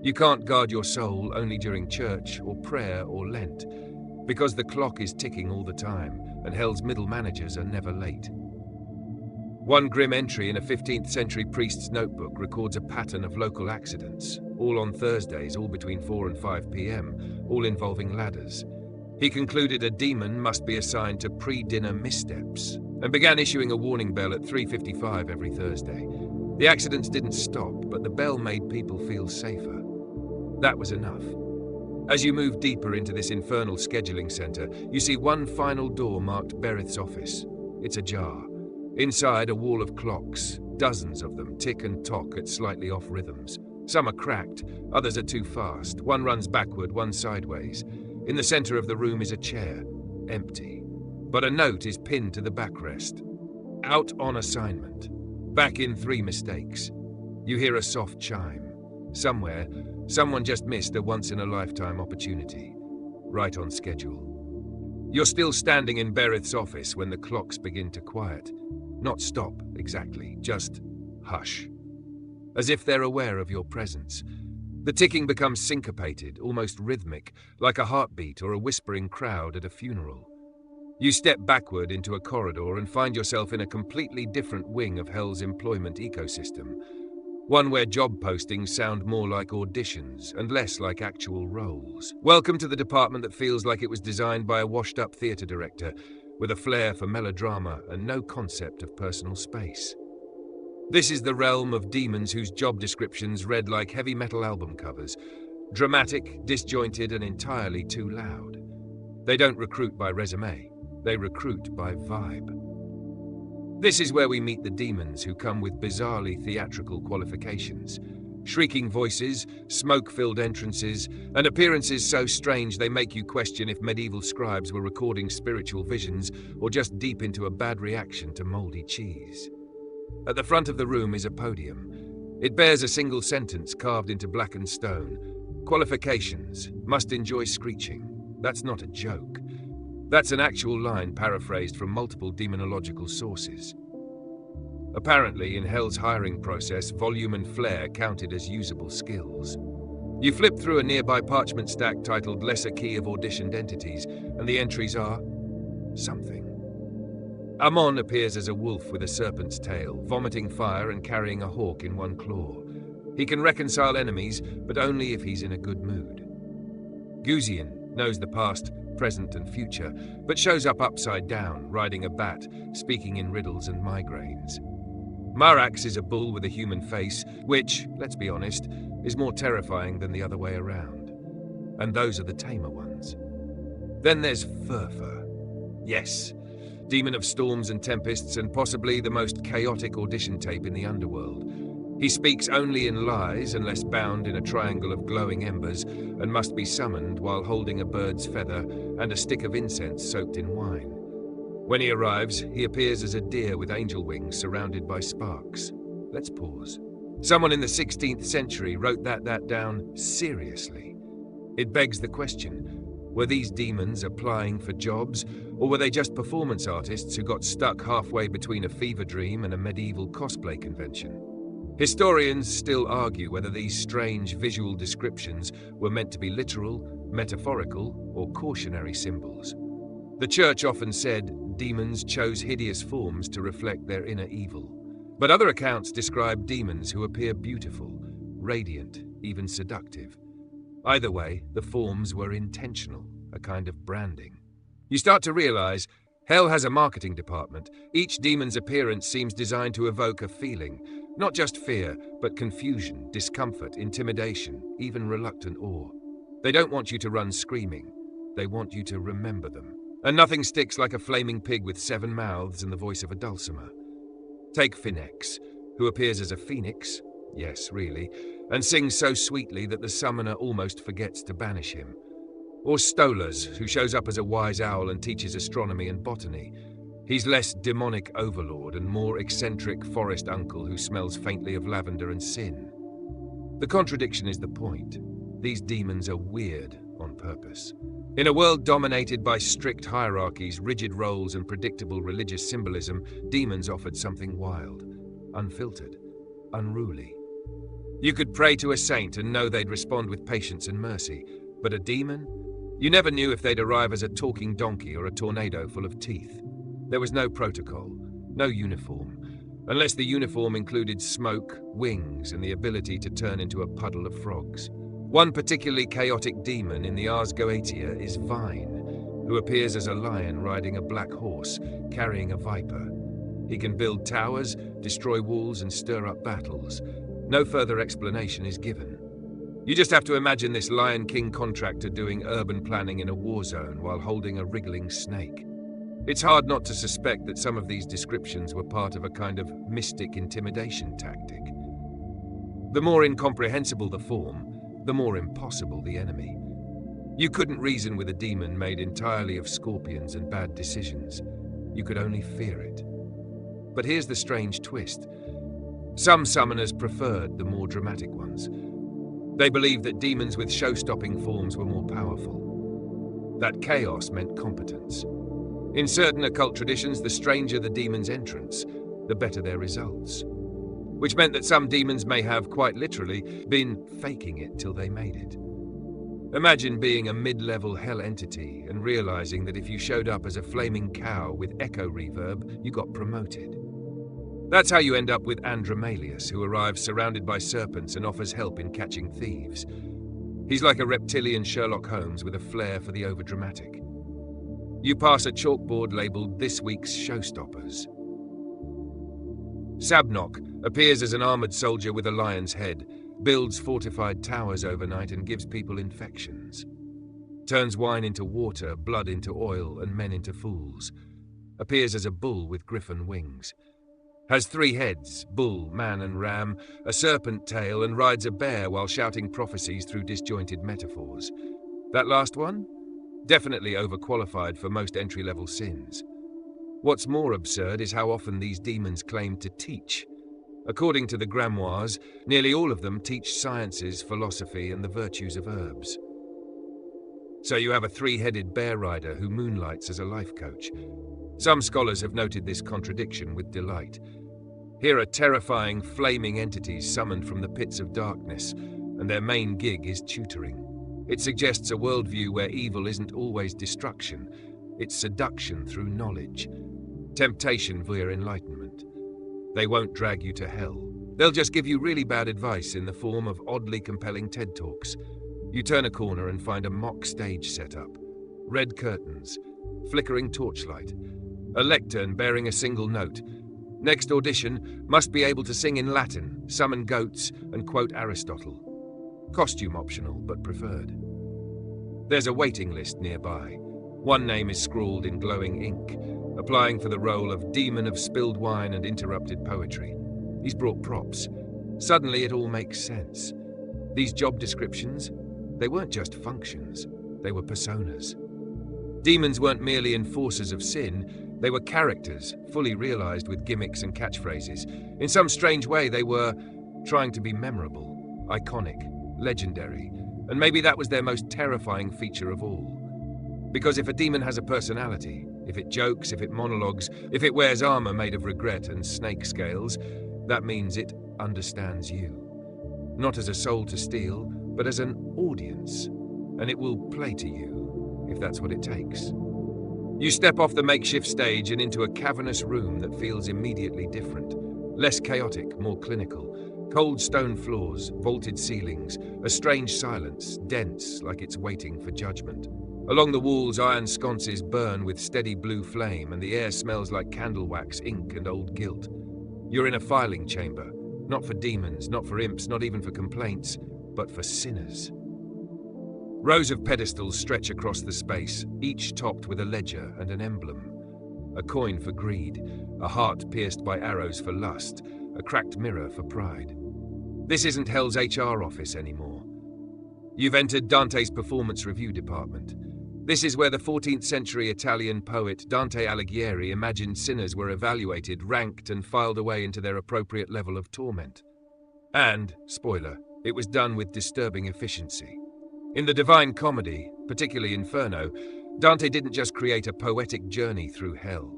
You can't guard your soul only during church or prayer or Lent, because the clock is ticking all the time, and hell's middle managers are never late. One grim entry in a 15th century priest's notebook records a pattern of local accidents, all on Thursdays, all between 4 and 5 p.m., all involving ladders. He concluded a demon must be assigned to pre-dinner missteps, and began issuing a warning bell at 3:55 every Thursday. The accidents didn't stop, but the bell made people feel safer. That was enough. As you move deeper into this infernal scheduling center, you see one final door marked Berith's office. It's ajar. Inside, a wall of clocks. Dozens of them tick and tock at slightly off rhythms. Some are cracked, others are too fast. One runs backward, one sideways. In the center of the room is a chair, empty. But a note is pinned to the backrest. Out on assignment. Back in 3 mistakes. You hear a soft chime. Somewhere, someone just missed a once-in-a-lifetime opportunity. Right on schedule. You're still standing in Berith's office when the clocks begin to quiet. Not stop, exactly, just hush. As if they're aware of your presence. The ticking becomes syncopated, almost rhythmic, like a heartbeat or a whispering crowd at a funeral. You step backward into a corridor and find yourself in a completely different wing of hell's employment ecosystem. One where job postings sound more like auditions and less like actual roles. Welcome to the department that feels like it was designed by a washed-up theatre director, with a flair for melodrama and no concept of personal space. This is the realm of demons whose job descriptions read like heavy metal album covers, dramatic, disjointed, and entirely too loud. They don't recruit by resume, they recruit by vibe. This is where we meet the demons who come with bizarrely theatrical qualifications. Shrieking voices, smoke-filled entrances, and appearances so strange they make you question if medieval scribes were recording spiritual visions or just deep into a bad reaction to moldy cheese. At the front of the room is a podium. It bears a single sentence carved into blackened stone. Qualifications: must enjoy screeching. That's not a joke. That's an actual line paraphrased from multiple demonological sources. Apparently, in Hell's hiring process, volume and flair counted as usable skills. You flip through a nearby parchment stack titled Lesser Key of Auditioned Entities, and the entries are something. Amon appears as a wolf with a serpent's tail, vomiting fire and carrying a hawk in one claw. He can reconcile enemies, but only if he's in a good mood. Guzian knows the past, present and future, but shows up upside down, riding a bat, speaking in riddles and migraines. Marax is a bull with a human face, which, let's be honest, is more terrifying than the other way around. And those are the tamer ones. Then there's Furfur. Yes, demon of storms and tempests and possibly the most chaotic audition tape in the underworld. He speaks only in lies unless bound in a triangle of glowing embers and must be summoned while holding a bird's feather and a stick of incense soaked in wine. When he arrives, he appears as a deer with angel wings surrounded by sparks. Let's pause. Someone in the 16th century wrote that down seriously. It begs the question, were these demons applying for jobs, or were they just performance artists who got stuck halfway between a fever dream and a medieval cosplay convention? Historians still argue whether these strange visual descriptions were meant to be literal, metaphorical, or cautionary symbols. The church often said demons chose hideous forms to reflect their inner evil. But other accounts describe demons who appear beautiful, radiant, even seductive. Either way, the forms were intentional, a kind of branding. You start to realize hell has a marketing department. Each demon's appearance seems designed to evoke a feeling, not just fear, but confusion, discomfort, intimidation, even reluctant awe. They don't want you to run screaming. They want you to remember them. And nothing sticks like a flaming pig with 7 mouths and the voice of a dulcimer. Take Phoenix, who appears as a phoenix, yes, really, and sings so sweetly that the summoner almost forgets to banish him. Or Stolas, who shows up as a wise owl and teaches astronomy and botany. He's less demonic overlord and more eccentric forest uncle who smells faintly of lavender and sin. The contradiction is the point. These demons are weird on purpose. In a world dominated by strict hierarchies, rigid roles, and predictable religious symbolism, demons offered something wild, unfiltered, unruly. You could pray to a saint and know they'd respond with patience and mercy, but a demon? You never knew if they'd arrive as a talking donkey or a tornado full of teeth. There was no protocol, no uniform, unless the uniform included smoke, wings, and the ability to turn into a puddle of frogs. One particularly chaotic demon in the Ars Goetia is Vine, who appears as a lion riding a black horse, carrying a viper. He can build towers, destroy walls, and stir up battles. No further explanation is given. You just have to imagine this Lion King contractor doing urban planning in a war zone while holding a wriggling snake. It's hard not to suspect that some of these descriptions were part of a kind of mystic intimidation tactic. The more incomprehensible the form, the more impossible the enemy. You couldn't reason with a demon made entirely of scorpions and bad decisions. You could only fear it. But here's the strange twist. Some summoners preferred the more dramatic ones. They believed that demons with show-stopping forms were more powerful. That chaos meant competence. In certain occult traditions, the stranger the demon's entrance, the better their results. Which meant that some demons may have, quite literally, been faking it till they made it. Imagine being a mid-level hell entity and realizing that if you showed up as a flaming cow with echo reverb, you got promoted. That's how you end up with Andromalius, who arrives surrounded by serpents and offers help in catching thieves. He's like a reptilian Sherlock Holmes with a flair for the overdramatic. You pass a chalkboard labeled "This Week's Showstoppers." Sabnok appears as an armored soldier with a lion's head, builds fortified towers overnight and gives people infections. Turns wine into water, blood into oil, and men into fools. Appears as a bull with griffin wings. Has 3 heads, bull, man and ram, a serpent tail, and rides a bear while shouting prophecies through disjointed metaphors. That last one? Definitely overqualified for most entry-level sins. What's more absurd is how often these demons claim to teach. According to the grimoires, nearly all of them teach sciences, philosophy, and the virtues of herbs. So you have a 3-headed bear rider who moonlights as a life coach. Some scholars have noted this contradiction with delight. Here are terrifying, flaming entities summoned from the pits of darkness, and their main gig is tutoring. It suggests a worldview where evil isn't always destruction, it's seduction through knowledge, temptation via enlightenment. They won't drag you to hell. They'll just give you really bad advice in the form of oddly compelling TED Talks. You turn a corner and find a mock stage set up. Red curtains, flickering torchlight, a lectern bearing a single note. Next audition, must be able to sing in Latin, summon goats, and quote Aristotle. Costume optional, but preferred. There's a waiting list nearby. One name is scrawled in glowing ink, applying for the role of demon of spilled wine and interrupted poetry. He's brought props. Suddenly it all makes sense. These job descriptions, they weren't just functions, they were personas. Demons weren't merely enforcers of sin, they were characters, fully realized with gimmicks and catchphrases. In some strange way, they were trying to be memorable, iconic, legendary, and maybe that was their most terrifying feature of all. Because if a demon has a personality, if it jokes, if it monologues, if it wears armor made of regret and snake scales, that means it understands you. Not as a soul to steal, but as an audience, and it will play to you, if that's what it takes. You step off the makeshift stage and into a cavernous room that feels immediately different. Less chaotic, more clinical. Cold stone floors, vaulted ceilings, a strange silence, dense like it's waiting for judgment. Along the walls, iron sconces burn with steady blue flame, and the air smells like candle wax, ink, and old gilt. You're in a filing chamber, not for demons, not for imps, not even for complaints, but for sinners. Rows of pedestals stretch across the space, each topped with a ledger and an emblem. A coin for greed, a heart pierced by arrows for lust, a cracked mirror for pride. This isn't Hell's HR office anymore. You've entered Dante's performance review department. This is where the 14th century Italian poet Dante Alighieri imagined sinners were evaluated, ranked, and filed away into their appropriate level of torment. And, spoiler, it was done with disturbing efficiency. In the Divine Comedy, particularly Inferno, Dante didn't just create a poetic journey through hell.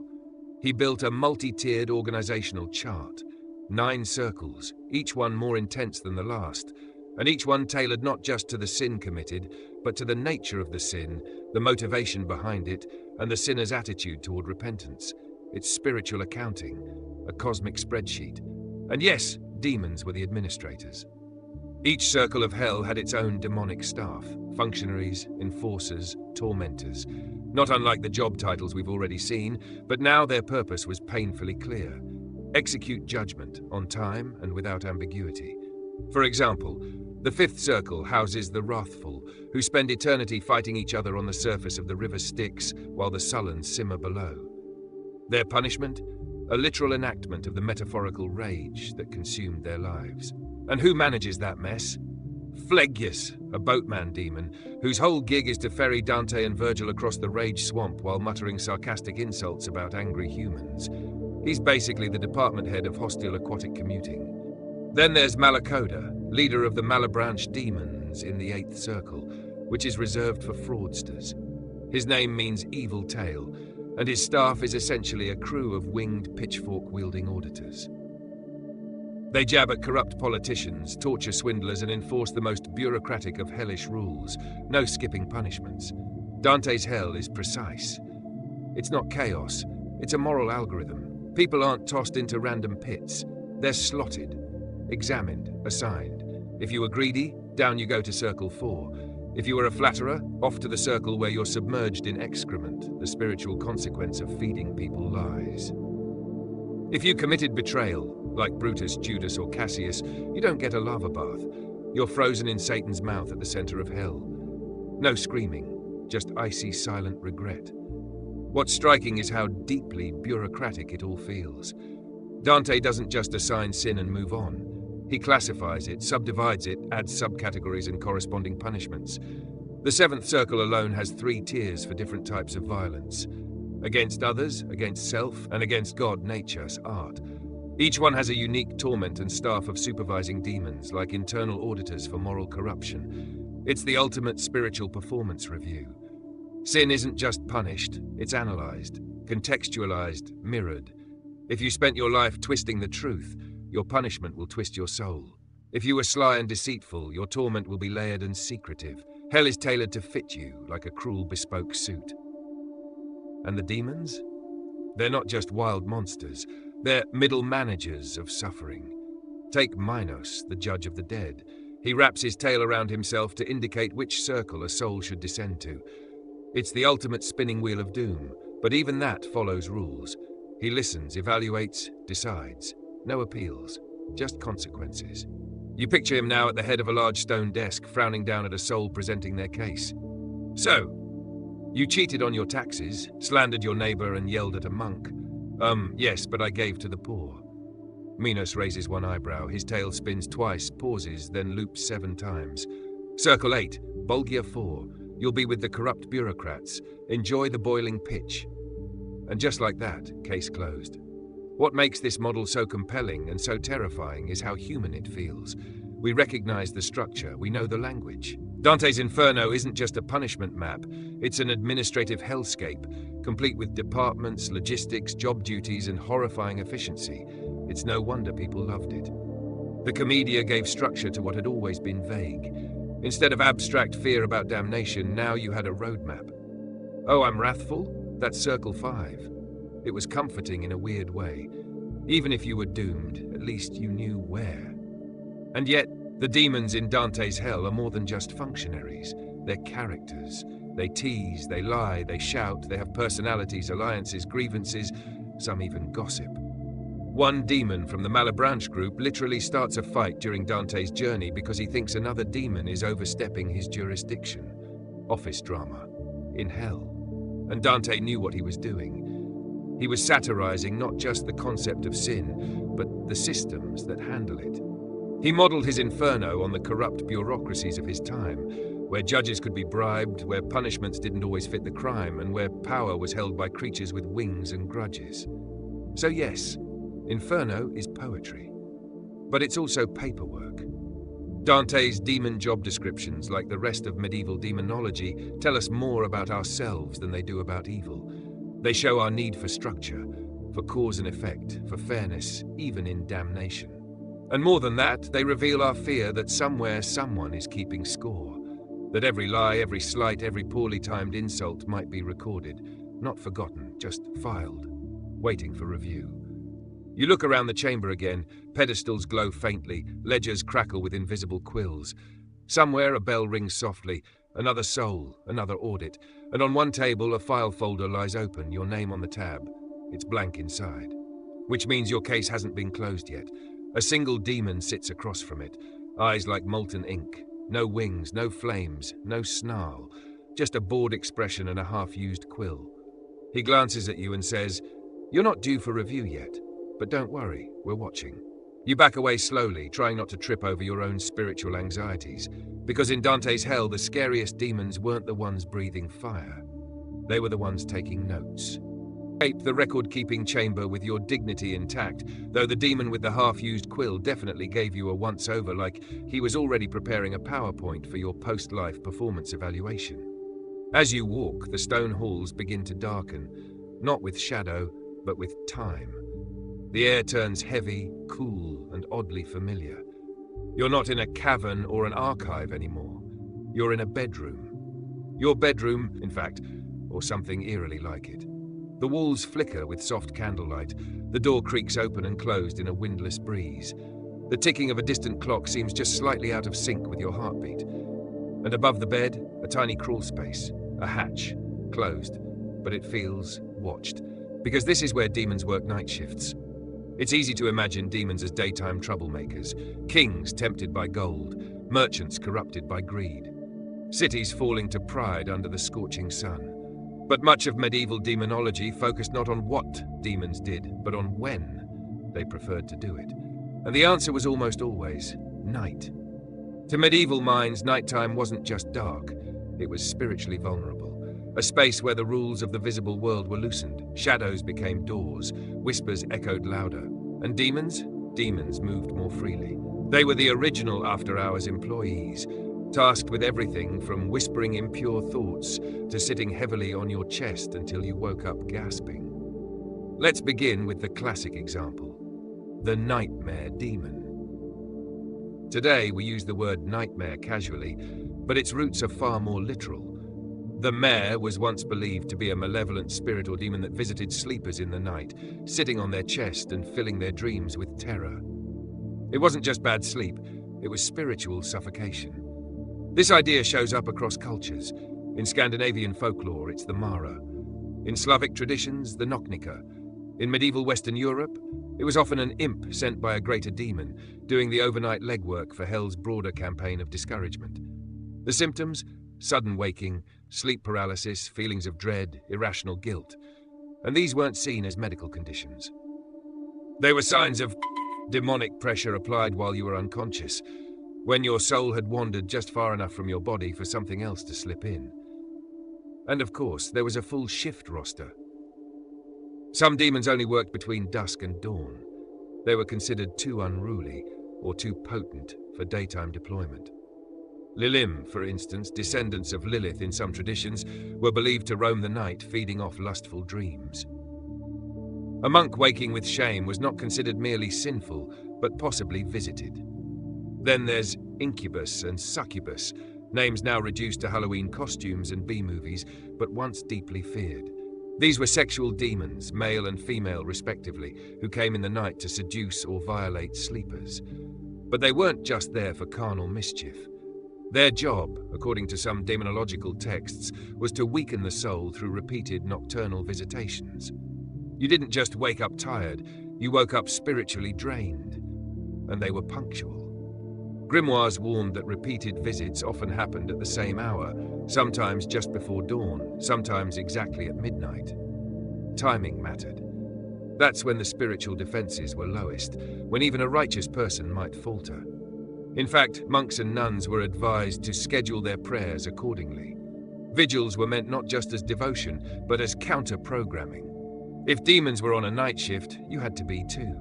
He built a multi-tiered organizational chart. 9 circles, each one more intense than the last, and each one tailored not just to the sin committed, but to the nature of the sin, the motivation behind it, and the sinner's attitude toward repentance. It's spiritual accounting, a cosmic spreadsheet. And yes, demons were the administrators. Each circle of hell had its own demonic staff, functionaries, enforcers, tormentors. Not unlike the job titles we've already seen, but now their purpose was painfully clear. Execute judgment, on time and without ambiguity. For example, the 5th circle houses the wrathful, who spend eternity fighting each other on the surface of the river Styx while the sullen simmer below. Their punishment? A literal enactment of the metaphorical rage that consumed their lives. And who manages that mess? Phlegius, a boatman demon, whose whole gig is to ferry Dante and Virgil across the rage swamp while muttering sarcastic insults about angry humans. He's basically the department head of hostile aquatic commuting. Then there's Malacoda, leader of the Malebranche demons in the 8th circle, which is reserved for fraudsters. His name means evil tale, and his staff is essentially a crew of winged pitchfork-wielding auditors. They jab at corrupt politicians, torture swindlers, and enforce the most bureaucratic of hellish rules. No skipping punishments. Dante's hell is precise. It's not chaos, it's a moral algorithm. People aren't tossed into random pits. They're slotted, examined, assigned. If you were greedy, down you go to circle 4. If you were a flatterer, off to the circle where you're submerged in excrement, the spiritual consequence of feeding people lies. If you committed betrayal, like Brutus, Judas, or Cassius, you don't get a lava bath. You're frozen in Satan's mouth at the center of hell. No screaming, just icy, silent regret. What's striking is how deeply bureaucratic it all feels. Dante doesn't just assign sin and move on. He classifies it, subdivides it, adds subcategories and corresponding punishments. The 7th circle alone has 3 tiers for different types of violence. Against others, against self, and against God, nature's art. Each one has a unique torment and staff of supervising demons, like internal auditors for moral corruption. It's the ultimate spiritual performance review. Sin isn't just punished, it's analyzed, contextualized, mirrored. If you spent your life twisting the truth, your punishment will twist your soul. If you were sly and deceitful, your torment will be layered and secretive. Hell is tailored to fit you, like a cruel bespoke suit. And the demons? They're not just wild monsters. They're middle managers of suffering. Take Minos, the judge of the dead. He wraps his tail around himself to indicate which circle a soul should descend to. It's the ultimate spinning wheel of doom, but even that follows rules. He listens, evaluates, decides. No appeals, just consequences. You picture him now at the head of a large stone desk, frowning down at a soul presenting their case. So, you cheated on your taxes, slandered your neighbor, and yelled at a monk. Yes, but I gave to the poor. Minos raises one eyebrow, his tail spins twice, pauses, then loops 7 times. Circle 8, Bulgia 4. You'll be with the corrupt bureaucrats. Enjoy the boiling pitch. And just like that, case closed. What makes this model so compelling and so terrifying is how human it feels. We recognize the structure, we know the language. Dante's Inferno isn't just a punishment map, it's an administrative hellscape, complete with departments, logistics, job duties, and horrifying efficiency. It's no wonder people loved it. The Commedia gave structure to what had always been vague. Instead of abstract fear about damnation, now you had a roadmap. Oh, I'm wrathful? That's circle 5. It was comforting in a weird way. Even if you were doomed, at least you knew where. And yet, the demons in Dante's hell are more than just functionaries. They're characters. They tease, they lie, they shout, they have personalities, alliances, grievances, some even gossip. One demon from the Malebranche group literally starts a fight during Dante's journey because he thinks another demon is overstepping his jurisdiction. Office drama. In hell. And Dante knew what he was doing. He was satirizing not just the concept of sin, but the systems that handle it. He modeled his Inferno on the corrupt bureaucracies of his time, where judges could be bribed, where punishments didn't always fit the crime, and where power was held by creatures with wings and grudges. So yes, Inferno is poetry, but it's also paperwork. Dante's demon job descriptions, like the rest of medieval demonology, tell us more about ourselves than they do about evil. They show our need for structure, for cause and effect, for fairness, even in damnation. And more than that, they reveal our fear that somewhere someone is keeping score, that every lie, every slight, every poorly timed insult might be recorded, not forgotten, just filed, waiting for review. You look around the chamber again, pedestals glow faintly, ledgers crackle with invisible quills. Somewhere a bell rings softly, another soul, another audit, and on one table a file folder lies open, your name on the tab. It's blank inside, which means your case hasn't been closed yet. A single demon sits across from it, eyes like molten ink, no wings, no flames, no snarl, just a bored expression and a half-used quill. He glances at you and says, "You're not due for review yet, but don't worry, we're watching." You back away slowly, trying not to trip over your own spiritual anxieties, because in Dante's hell, the scariest demons weren't the ones breathing fire. They were the ones taking notes. Escape the record-keeping chamber with your dignity intact, though the demon with the half-used quill definitely gave you a once-over, like he was already preparing a PowerPoint for your post-life performance evaluation. As you walk, the stone halls begin to darken, not with shadow, but with time. The air turns heavy, cool, and oddly familiar. You're not in a cavern or an archive anymore. You're in a bedroom. Your bedroom, in fact, or something eerily like it. The walls flicker with soft candlelight. The door creaks open and closed in a windless breeze. The ticking of a distant clock seems just slightly out of sync with your heartbeat. And above the bed, a tiny crawl space, a hatch, closed, but it feels watched, because this is where demons work night shifts. It's easy to imagine demons as daytime troublemakers, kings tempted by gold, merchants corrupted by greed, cities falling to pride under the scorching sun. But much of medieval demonology focused not on what demons did, but on when they preferred to do it. And the answer was almost always night. To medieval minds, nighttime wasn't just dark, it was spiritually vulnerable. A space where the rules of the visible world were loosened, shadows became doors, whispers echoed louder, and demons moved more freely. They were the original after-hours employees, tasked with everything from whispering impure thoughts to sitting heavily on your chest until you woke up gasping. Let's begin with the classic example, the nightmare demon. Today we use the word nightmare casually, but its roots are far more literal. The mare was once believed to be a malevolent spirit or demon that visited sleepers in the night, sitting on their chest and filling their dreams with terror. It wasn't just bad sleep, it was spiritual suffocation. This idea shows up across cultures. In Scandinavian folklore, it's the Mara. In Slavic traditions, the Noknika. In medieval Western Europe, it was often an imp sent by a greater demon, doing the overnight legwork for hell's broader campaign of discouragement. The symptoms? Sudden waking, sleep paralysis, feelings of dread, irrational guilt. And these weren't seen as medical conditions. They were signs of Demonic pressure applied while you were unconscious, when your soul had wandered just far enough from your body for something else to slip in. And of course, there was a full shift roster. Some demons only worked between dusk and dawn. They were considered too unruly or too potent for daytime deployment. Lilim, for instance, descendants of Lilith in some traditions, were believed to roam the night, feeding off lustful dreams. A monk waking with shame was not considered merely sinful, but possibly visited. Then there's incubus and succubus, names now reduced to Halloween costumes and B-movies, but once deeply feared. These were sexual demons, male and female respectively, who came in the night to seduce or violate sleepers. But they weren't just there for carnal mischief. Their job, according to some demonological texts, was to weaken the soul through repeated nocturnal visitations. You didn't just wake up tired, you woke up spiritually drained. And they were punctual. Grimoires warned that repeated visits often happened at the same hour, sometimes just before dawn, sometimes exactly at midnight. Timing mattered. That's when the spiritual defenses were lowest, when even a righteous person might falter. In fact, monks and nuns were advised to schedule their prayers accordingly. Vigils were meant not just as devotion, but as counter-programming. If demons were on a night shift, you had to be too.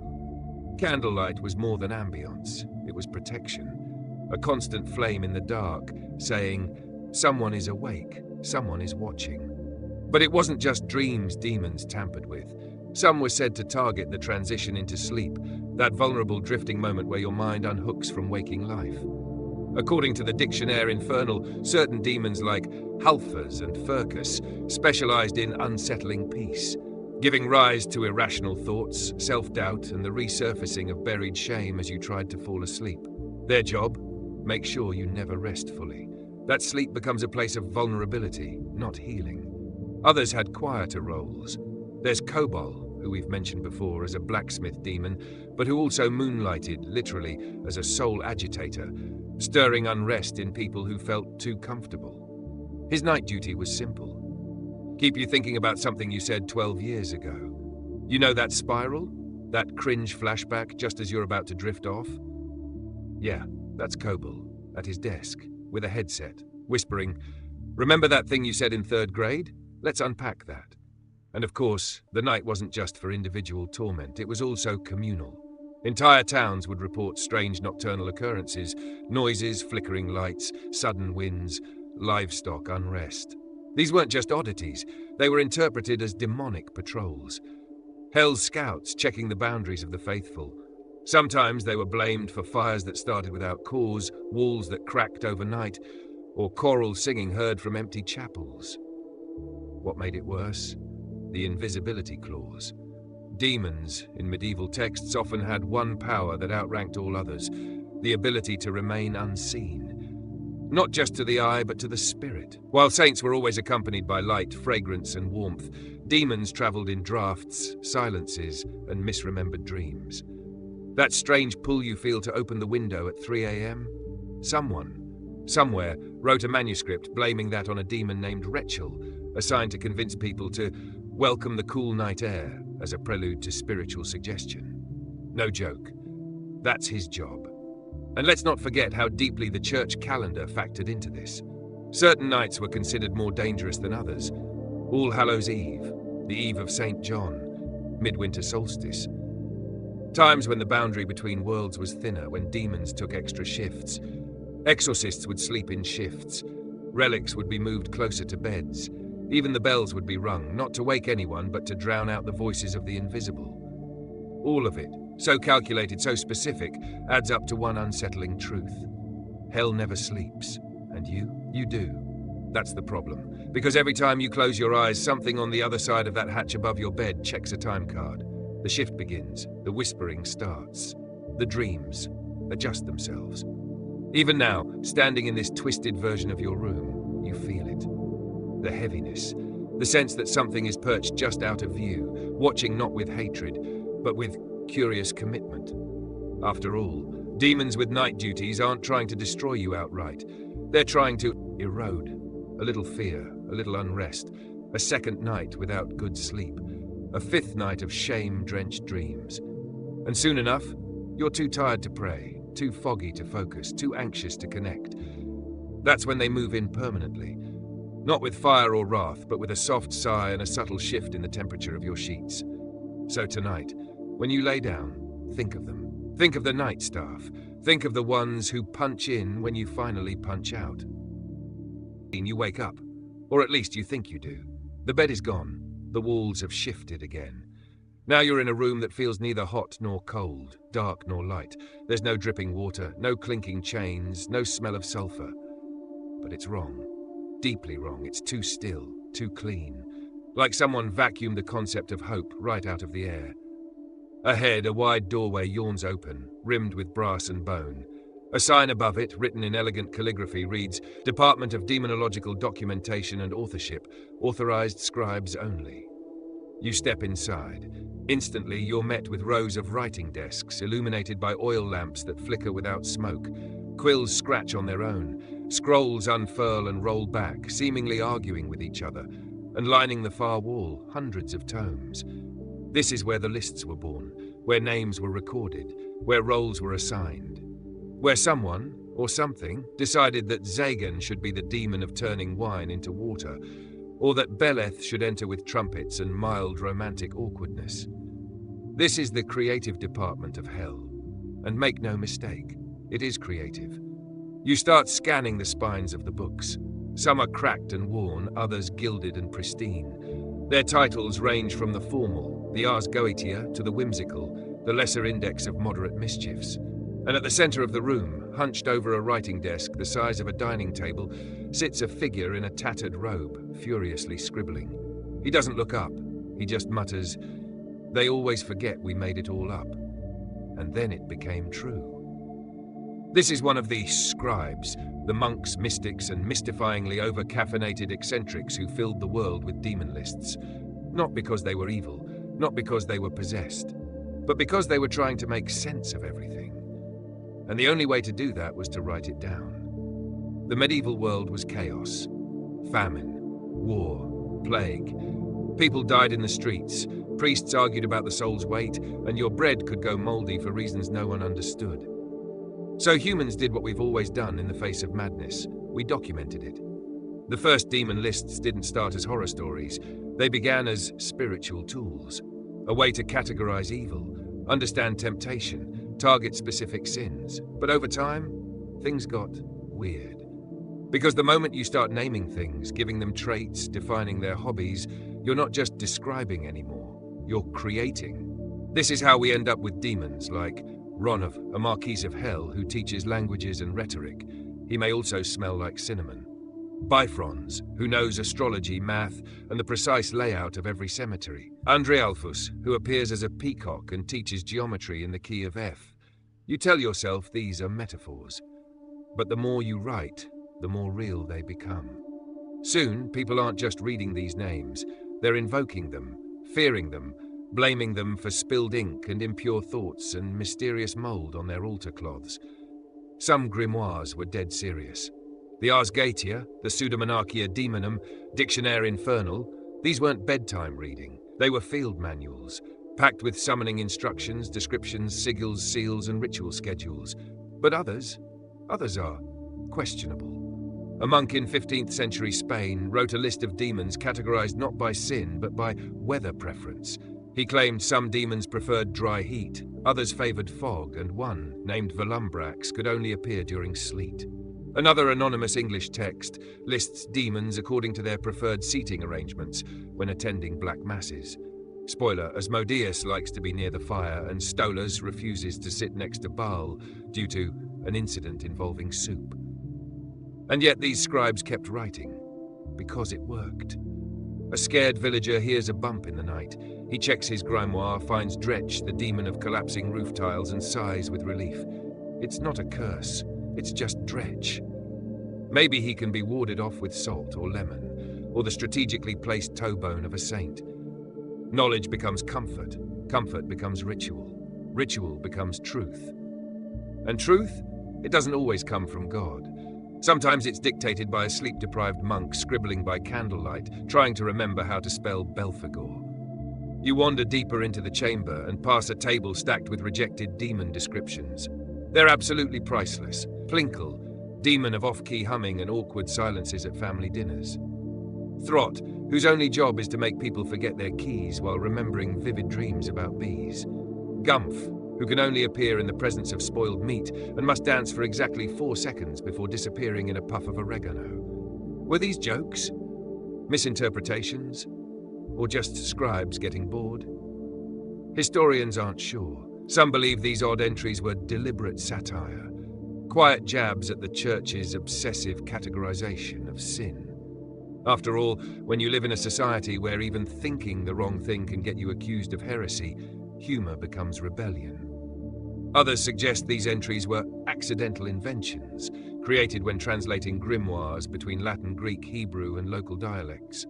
Candlelight was more than ambience, it was protection. A constant flame in the dark, saying, someone is awake, someone is watching. But it wasn't just dreams demons tampered with. Some were said to target the transition into sleep, that vulnerable drifting moment where your mind unhooks from waking life. According to the dictionary infernal, certain demons like Halfas and Furcus specialized in unsettling peace, giving rise to irrational thoughts, self-doubt, and the resurfacing of buried shame as you tried to fall asleep. Their job? Make sure you never rest fully. That sleep becomes a place of vulnerability, not healing. Others had quieter roles. There's Kobol, who we've mentioned before as a blacksmith demon, but who also moonlighted, literally, as a soul agitator, stirring unrest in people who felt too comfortable. His night duty was simple. Keep you thinking about something you said 12 years ago. You know that spiral? That cringe flashback just as you're about to drift off? Yeah, that's Kobol, at his desk, with a headset, whispering, "Remember that thing you said in 3rd grade? Let's unpack that." And of course, the night wasn't just for individual torment, it was also communal. Entire towns would report strange nocturnal occurrences, noises, flickering lights, sudden winds, livestock unrest. These weren't just oddities, they were interpreted as demonic patrols. Hell's scouts checking the boundaries of the faithful. Sometimes they were blamed for fires that started without cause, walls that cracked overnight, or choral singing heard from empty chapels. What made it worse? The invisibility clause. Demons, in medieval texts, often had one power that outranked all others, the ability to remain unseen. Not just to the eye, but to the spirit. While saints were always accompanied by light, fragrance, and warmth, demons traveled in drafts, silences, and misremembered dreams. That strange pull you feel to open the window at 3 a.m.? Someone, somewhere, wrote a manuscript blaming that on a demon named Rachel, assigned to convince people to welcome the cool night air as a prelude to spiritual suggestion. No joke. That's his job. And let's not forget how deeply the church calendar factored into this. Certain nights were considered more dangerous than others. All Hallows' Eve, the eve of St. John, midwinter solstice. Times when the boundary between worlds was thinner, when demons took extra shifts. Exorcists would sleep in shifts. Relics would be moved closer to beds. Even the bells would be rung, not to wake anyone, but to drown out the voices of the invisible. All of it, so calculated, so specific, adds up to one unsettling truth. Hell never sleeps. And you do. That's the problem. Because every time you close your eyes, something on the other side of that hatch above your bed checks a time card. The shift begins, the whispering starts. The dreams adjust themselves. Even now, standing in this twisted version of your room, you feel it. The heaviness, the sense that something is perched just out of view, watching not with hatred, but with curious commitment. After all, demons with night duties aren't trying to destroy you outright. They're trying to erode. A little fear, a little unrest, a second night without good sleep, a 5th night of shame-drenched dreams. And soon enough, You're too tired to pray, too foggy to focus, too anxious to connect. That's when they move in permanently. Not with fire or wrath, but with a soft sigh and a subtle shift in the temperature of your sheets. So tonight, when you lay down, think of them. Think of the night staff. Think of the ones who punch in when you finally punch out. You wake up, or at least you think you do. The bed is gone. The walls have shifted again. Now you're in a room that feels neither hot nor cold, dark nor light. There's no dripping water, no clinking chains, no smell of sulfur. But it's wrong. Deeply wrong. It's too still, too clean. Like someone vacuumed the concept of hope right out of the air. Ahead, a wide doorway yawns open, rimmed with brass and bone. A sign above it, written in elegant calligraphy, reads, Department of Demonological Documentation and Authorship, authorized scribes only. You step inside. Instantly, you're met with rows of writing desks, illuminated by oil lamps that flicker without smoke. Quills scratch on their own. Scrolls unfurl and roll back, seemingly arguing with each other. And lining the far wall, hundreds of tomes. This is where the lists were born, where names were recorded, where roles were assigned. Where someone, or something, decided that Zagan should be the demon of turning wine into water, or that Beleth should enter with trumpets and mild romantic awkwardness. This is the creative department of hell. And make no mistake, it is creative. You start scanning the spines of the books. Some are cracked and worn, others gilded and pristine. Their titles range from the formal, the ars goetia, to the whimsical, the lesser index of moderate mischiefs. And at the center of the room, hunched over a writing desk the size of a dining table, sits a figure in a tattered robe, furiously scribbling. He doesn't look up. He just mutters, "They always forget we made it all up." And then it became true. This is one of the scribes, the monks, mystics, and mystifyingly over-caffeinated eccentrics who filled the world with demon lists. Not because they were evil, not because they were possessed, but because they were trying to make sense of everything. And the only way to do that was to write it down. The medieval world was chaos. Famine, war, plague. People died in the streets, priests argued about the soul's weight, and your bread could go moldy for reasons no one understood. So humans did what we've always done in the face of madness. We documented it. The first demon lists didn't start as horror stories. They began as spiritual tools, a way to categorize evil, understand temptation, target specific sins. But over time, things got weird. Because the moment you start naming things, giving them traits, defining their hobbies, you're not just describing anymore, you're creating. This is how we end up with demons like Ronov, a Marquise of Hell who teaches languages and rhetoric. He may also smell like cinnamon. Bifrons, who knows astrology, math, and the precise layout of every cemetery. Andrealphus, who appears as a peacock and teaches geometry in the key of F. You tell yourself these are metaphors. But the more you write, the more real they become. Soon, people aren't just reading these names. They're invoking them, fearing them, blaming them for spilled ink and impure thoughts and mysterious mold on their altar cloths. Some grimoires were dead serious. The Ars Goetia, the Pseudomonarchia Demonum, Dictionaire Infernal, these weren't bedtime reading. They were field manuals, packed with summoning instructions, descriptions, sigils, seals, and ritual schedules. But others are questionable. A monk in 15th century Spain wrote a list of demons categorized not by sin, but by weather preference. He claimed some demons preferred dry heat, others favored fog, and one, named Volumbrax, could only appear during sleet. Another anonymous English text lists demons according to their preferred seating arrangements when attending black masses. Spoiler, Asmodeus likes to be near the fire and Stolas refuses to sit next to Baal due to an incident involving soup. And yet these scribes kept writing, because it worked. A scared villager hears a bump in the night. He checks his grimoire, finds Dretch, the demon of collapsing roof tiles, and sighs with relief. It's not a curse. It's just Dretch. Maybe he can be warded off with salt or lemon, or the strategically placed toe bone of a saint. Knowledge becomes comfort. Comfort becomes ritual. Ritual becomes truth. And truth? It doesn't always come from God. Sometimes it's dictated by a sleep-deprived monk scribbling by candlelight, trying to remember how to spell Belphegor. You wander deeper into the chamber and pass a table stacked with rejected demon descriptions. They're absolutely priceless. Plinkle, demon of off-key humming and awkward silences at family dinners. Throt, whose only job is to make people forget their keys while remembering vivid dreams about bees. Gumph, who can only appear in the presence of spoiled meat and must dance for exactly 4 seconds before disappearing in a puff of oregano. Were these jokes? Misinterpretations? Or just scribes getting bored? Historians aren't sure. Some believe these odd entries were deliberate satire, quiet jabs at the church's obsessive categorization of sin. After all, when you live in a society where even thinking the wrong thing can get you accused of heresy, humor becomes rebellion. Others suggest these entries were accidental inventions, created when translating grimoires between Latin, Greek, Hebrew, and local dialects.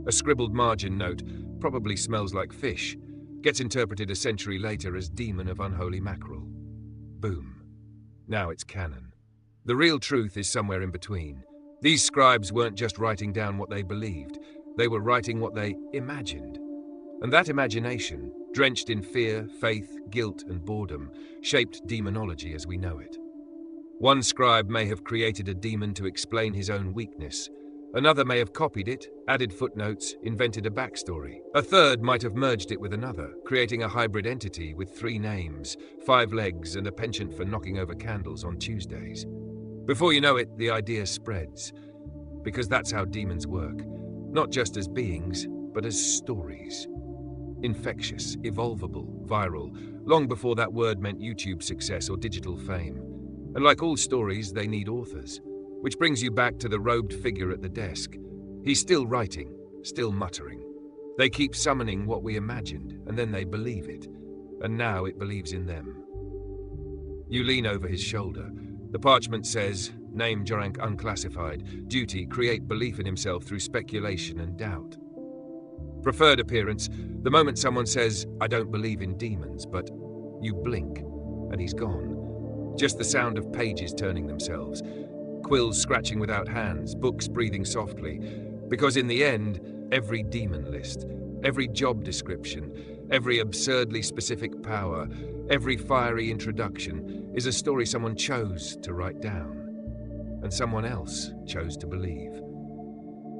A scribbled margin note, probably smells like fish, gets interpreted a century later as demon of unholy mackerel. Boom. Now it's canon. The real truth is somewhere in between. These scribes weren't just writing down what they believed, they were writing what they imagined. And that imagination, drenched in fear, faith, guilt, and boredom, shaped demonology as we know it. One scribe may have created a demon to explain his own weakness. Another may have copied it, added footnotes, invented a backstory. A third might have merged it with another, creating a hybrid entity with 3 names, 5 legs, and a penchant for knocking over candles on Tuesdays. Before you know it, the idea spreads. Because that's how demons work. Not just as beings, but as stories. Infectious, evolvable, viral, long before that word meant YouTube success or digital fame. And like all stories, they need authors. Which brings you back to the robed figure at the desk. He's still writing, still muttering. They keep summoning what we imagined, and then they believe it. And now it believes in them. You lean over his shoulder. The parchment says, name Jorank unclassified, duty, create belief in himself through speculation and doubt. Preferred appearance, the moment someone says, I don't believe in demons, but you blink, and he's gone. Just the sound of pages turning themselves. Quills scratching without hands, books breathing softly. Because in the end, every demon list, every job description, every absurdly specific power, every fiery introduction is a story someone chose to write down. And someone else chose to believe.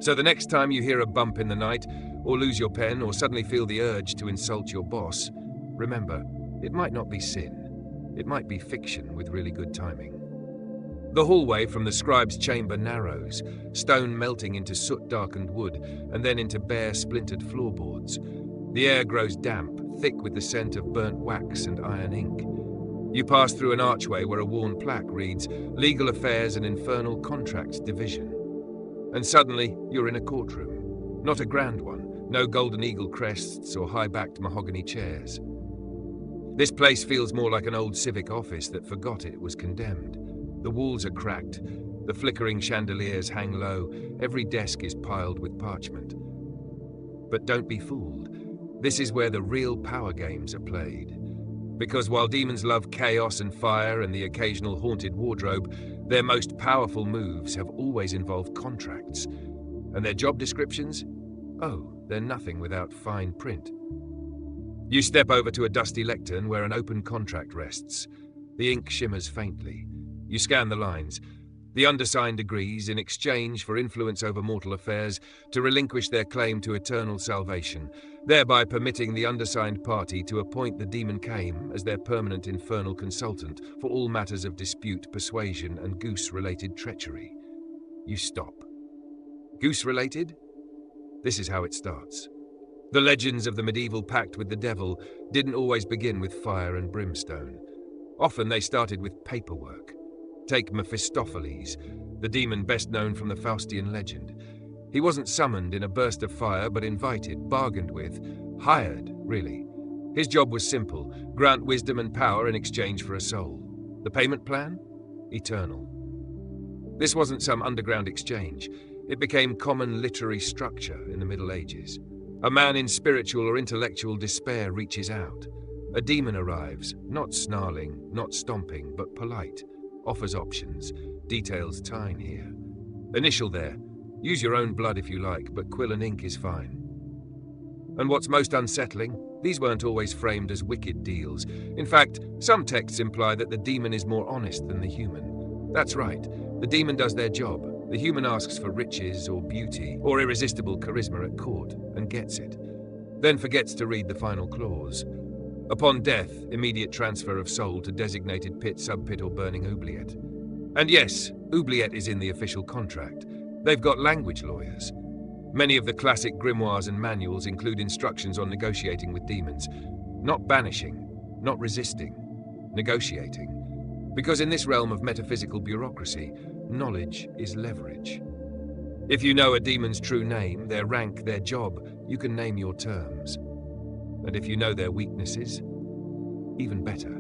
So the next time you hear a bump in the night, or lose your pen, or suddenly feel the urge to insult your boss, remember, it might not be sin. It might be fiction with really good timing. The hallway from the scribe's chamber narrows, stone melting into soot-darkened wood, and then into bare, splintered floorboards. The air grows damp, thick with the scent of burnt wax and iron ink. You pass through an archway where a worn plaque reads, Legal Affairs and Infernal Contracts Division. And suddenly, you're in a courtroom. Not a grand one, no golden eagle crests or high-backed mahogany chairs. This place feels more like an old civic office that forgot it was condemned. The walls are cracked, the flickering chandeliers hang low, every desk is piled with parchment. But don't be fooled. This is where the real power games are played. Because while demons love chaos and fire and the occasional haunted wardrobe, their most powerful moves have always involved contracts. And their job descriptions? Oh, they're nothing without fine print. You step over to a dusty lectern where an open contract rests. The ink shimmers faintly. You scan the lines. The undersigned agrees, in exchange for influence over mortal affairs, to relinquish their claim to eternal salvation, thereby permitting the undersigned party to appoint the demon Kame as their permanent infernal consultant for all matters of dispute, persuasion, and goose-related treachery. You stop. Goose-related? This is how it starts. The legends of the medieval pact with the devil didn't always begin with fire and brimstone. Often they started with paperwork. Take Mephistopheles, the demon best known from the Faustian legend. He wasn't summoned in a burst of fire, but invited, bargained with, hired, really. His job was simple, grant wisdom and power in exchange for a soul. The payment plan? Eternal. This wasn't some underground exchange. It became common literary structure in the Middle Ages. A man in spiritual or intellectual despair reaches out. A demon arrives, not snarling, not stomping, but polite. Offers options, details tine here. Initial there. Use your own blood if you like, but quill and ink is fine. And what's most unsettling, these weren't always framed as wicked deals. In fact, some texts imply that the demon is more honest than the human. That's right, the demon does their job. The human asks for riches or beauty or irresistible charisma at court and gets it, then forgets to read the final clause. Upon death, immediate transfer of soul to designated pit, subpit or burning oubliette. And yes, oubliette is in the official contract. They've got language lawyers. Many of the classic grimoires and manuals include instructions on negotiating with demons. Not banishing, not resisting, negotiating. Because in this realm of metaphysical bureaucracy, knowledge is leverage. If you know a demon's true name, their rank, their job, you can name your terms. And if you know their weaknesses, even better.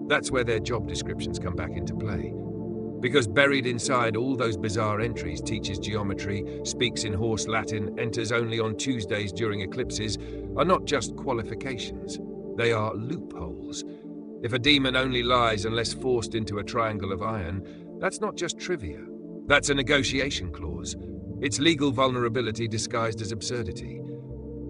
That's where their job descriptions come back into play. Because buried inside all those bizarre entries, teaches geometry, speaks in hoarse Latin, enters only on Tuesdays during eclipses, are not just qualifications. They are loopholes. If a demon only lies unless forced into a triangle of iron, that's not just trivia. That's a negotiation clause. It's legal vulnerability disguised as absurdity.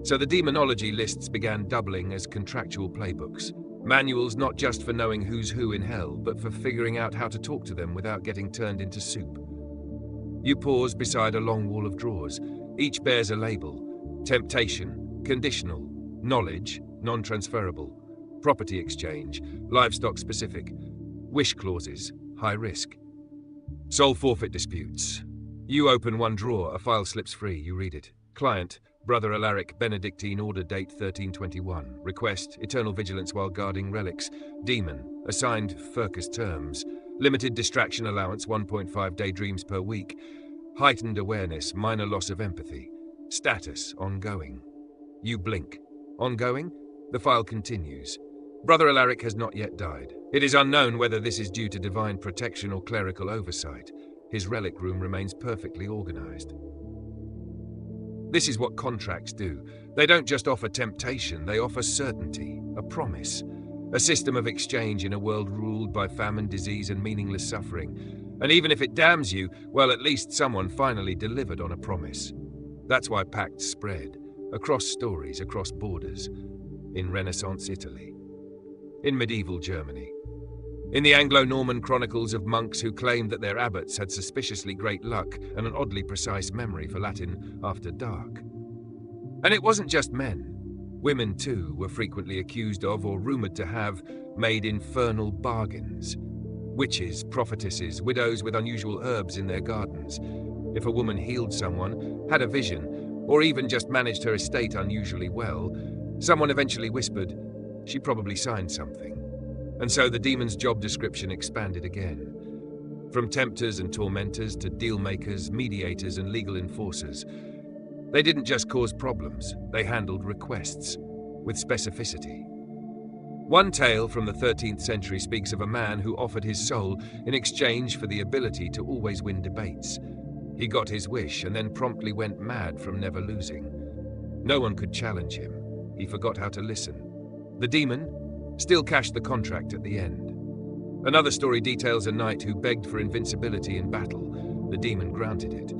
So the demonology lists began doubling as contractual playbooks. Manuals not just for knowing who's who in hell, but for figuring out how to talk to them without getting turned into soup. You pause beside a long wall of drawers. Each bears a label. Temptation, conditional, knowledge, non-transferable, property exchange, livestock specific, wish clauses, high risk. Soul forfeit disputes. You open one drawer, a file slips free, you read it. Client, Brother Alaric, Benedictine, order date 1321. Request, eternal vigilance while guarding relics. Demon, assigned Furcus terms. Limited distraction allowance, 1.5 daydreams per week. Heightened awareness, minor loss of empathy. Status, ongoing. You blink. Ongoing? The file continues. Brother Alaric has not yet died. It is unknown whether this is due to divine protection or clerical oversight. His relic room remains perfectly organized. This is what contracts do. They don't just offer temptation, they offer certainty, a promise, a system of exchange in a world ruled by famine, disease, and meaningless suffering. And even if it damns you, well, at least someone finally delivered on a promise. That's why pacts spread, across stories, across borders, in Renaissance Italy, in medieval Germany, in the Anglo-Norman chronicles of monks who claimed that their abbots had suspiciously great luck and an oddly precise memory for Latin after dark. And it wasn't just men. Women, too, were frequently accused of or rumoured to have made infernal bargains. Witches, prophetesses, widows with unusual herbs in their gardens. If a woman healed someone, had a vision, or even just managed her estate unusually well, someone eventually whispered, she probably signed something. And so the demon's job description expanded again. From tempters and tormentors to deal-makers, mediators and legal enforcers. They didn't just cause problems, they handled requests, with specificity. One tale from the 13th century speaks of a man who offered his soul in exchange for the ability to always win debates. He got his wish and then promptly went mad from never losing. No one could challenge him. He forgot how to listen. The demon still cashed the contract at the end. Another story details a knight who begged for invincibility in battle. The demon granted it,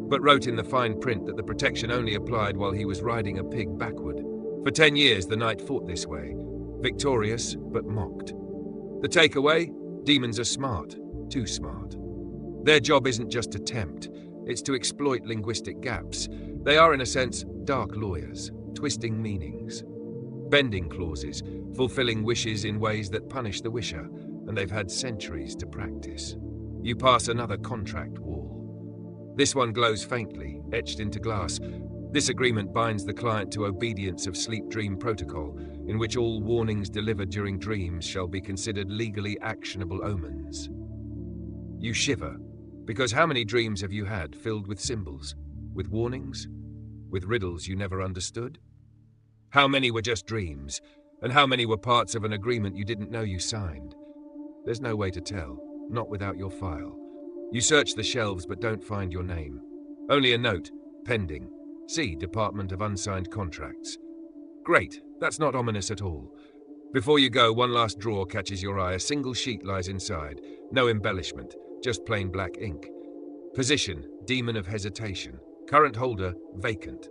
but wrote in the fine print that the protection only applied while he was riding a pig backward. For 10 years the knight fought this way, victorious but mocked. The takeaway? Demons are smart, too smart. Their job isn't just to tempt, it's to exploit linguistic gaps. They are, in a sense, dark lawyers, twisting meanings, bending clauses, fulfilling wishes in ways that punish the wisher, and they've had centuries to practice. You pass another contract wall. This one glows faintly, etched into glass. This agreement binds the client to obedience of sleep-dream protocol, in which all warnings delivered during dreams shall be considered legally actionable omens. You shiver, because how many dreams have you had filled with symbols, with warnings, with riddles you never understood? How many were just dreams, and how many were parts of an agreement you didn't know you signed? There's no way to tell, not without your file. You search the shelves but don't find your name. Only a note, pending. See Department of Unsigned Contracts. Great, that's not ominous at all. Before you go, one last drawer catches your eye. A single sheet lies inside. No embellishment, just plain black ink. Position, demon of hesitation. Current holder, vacant.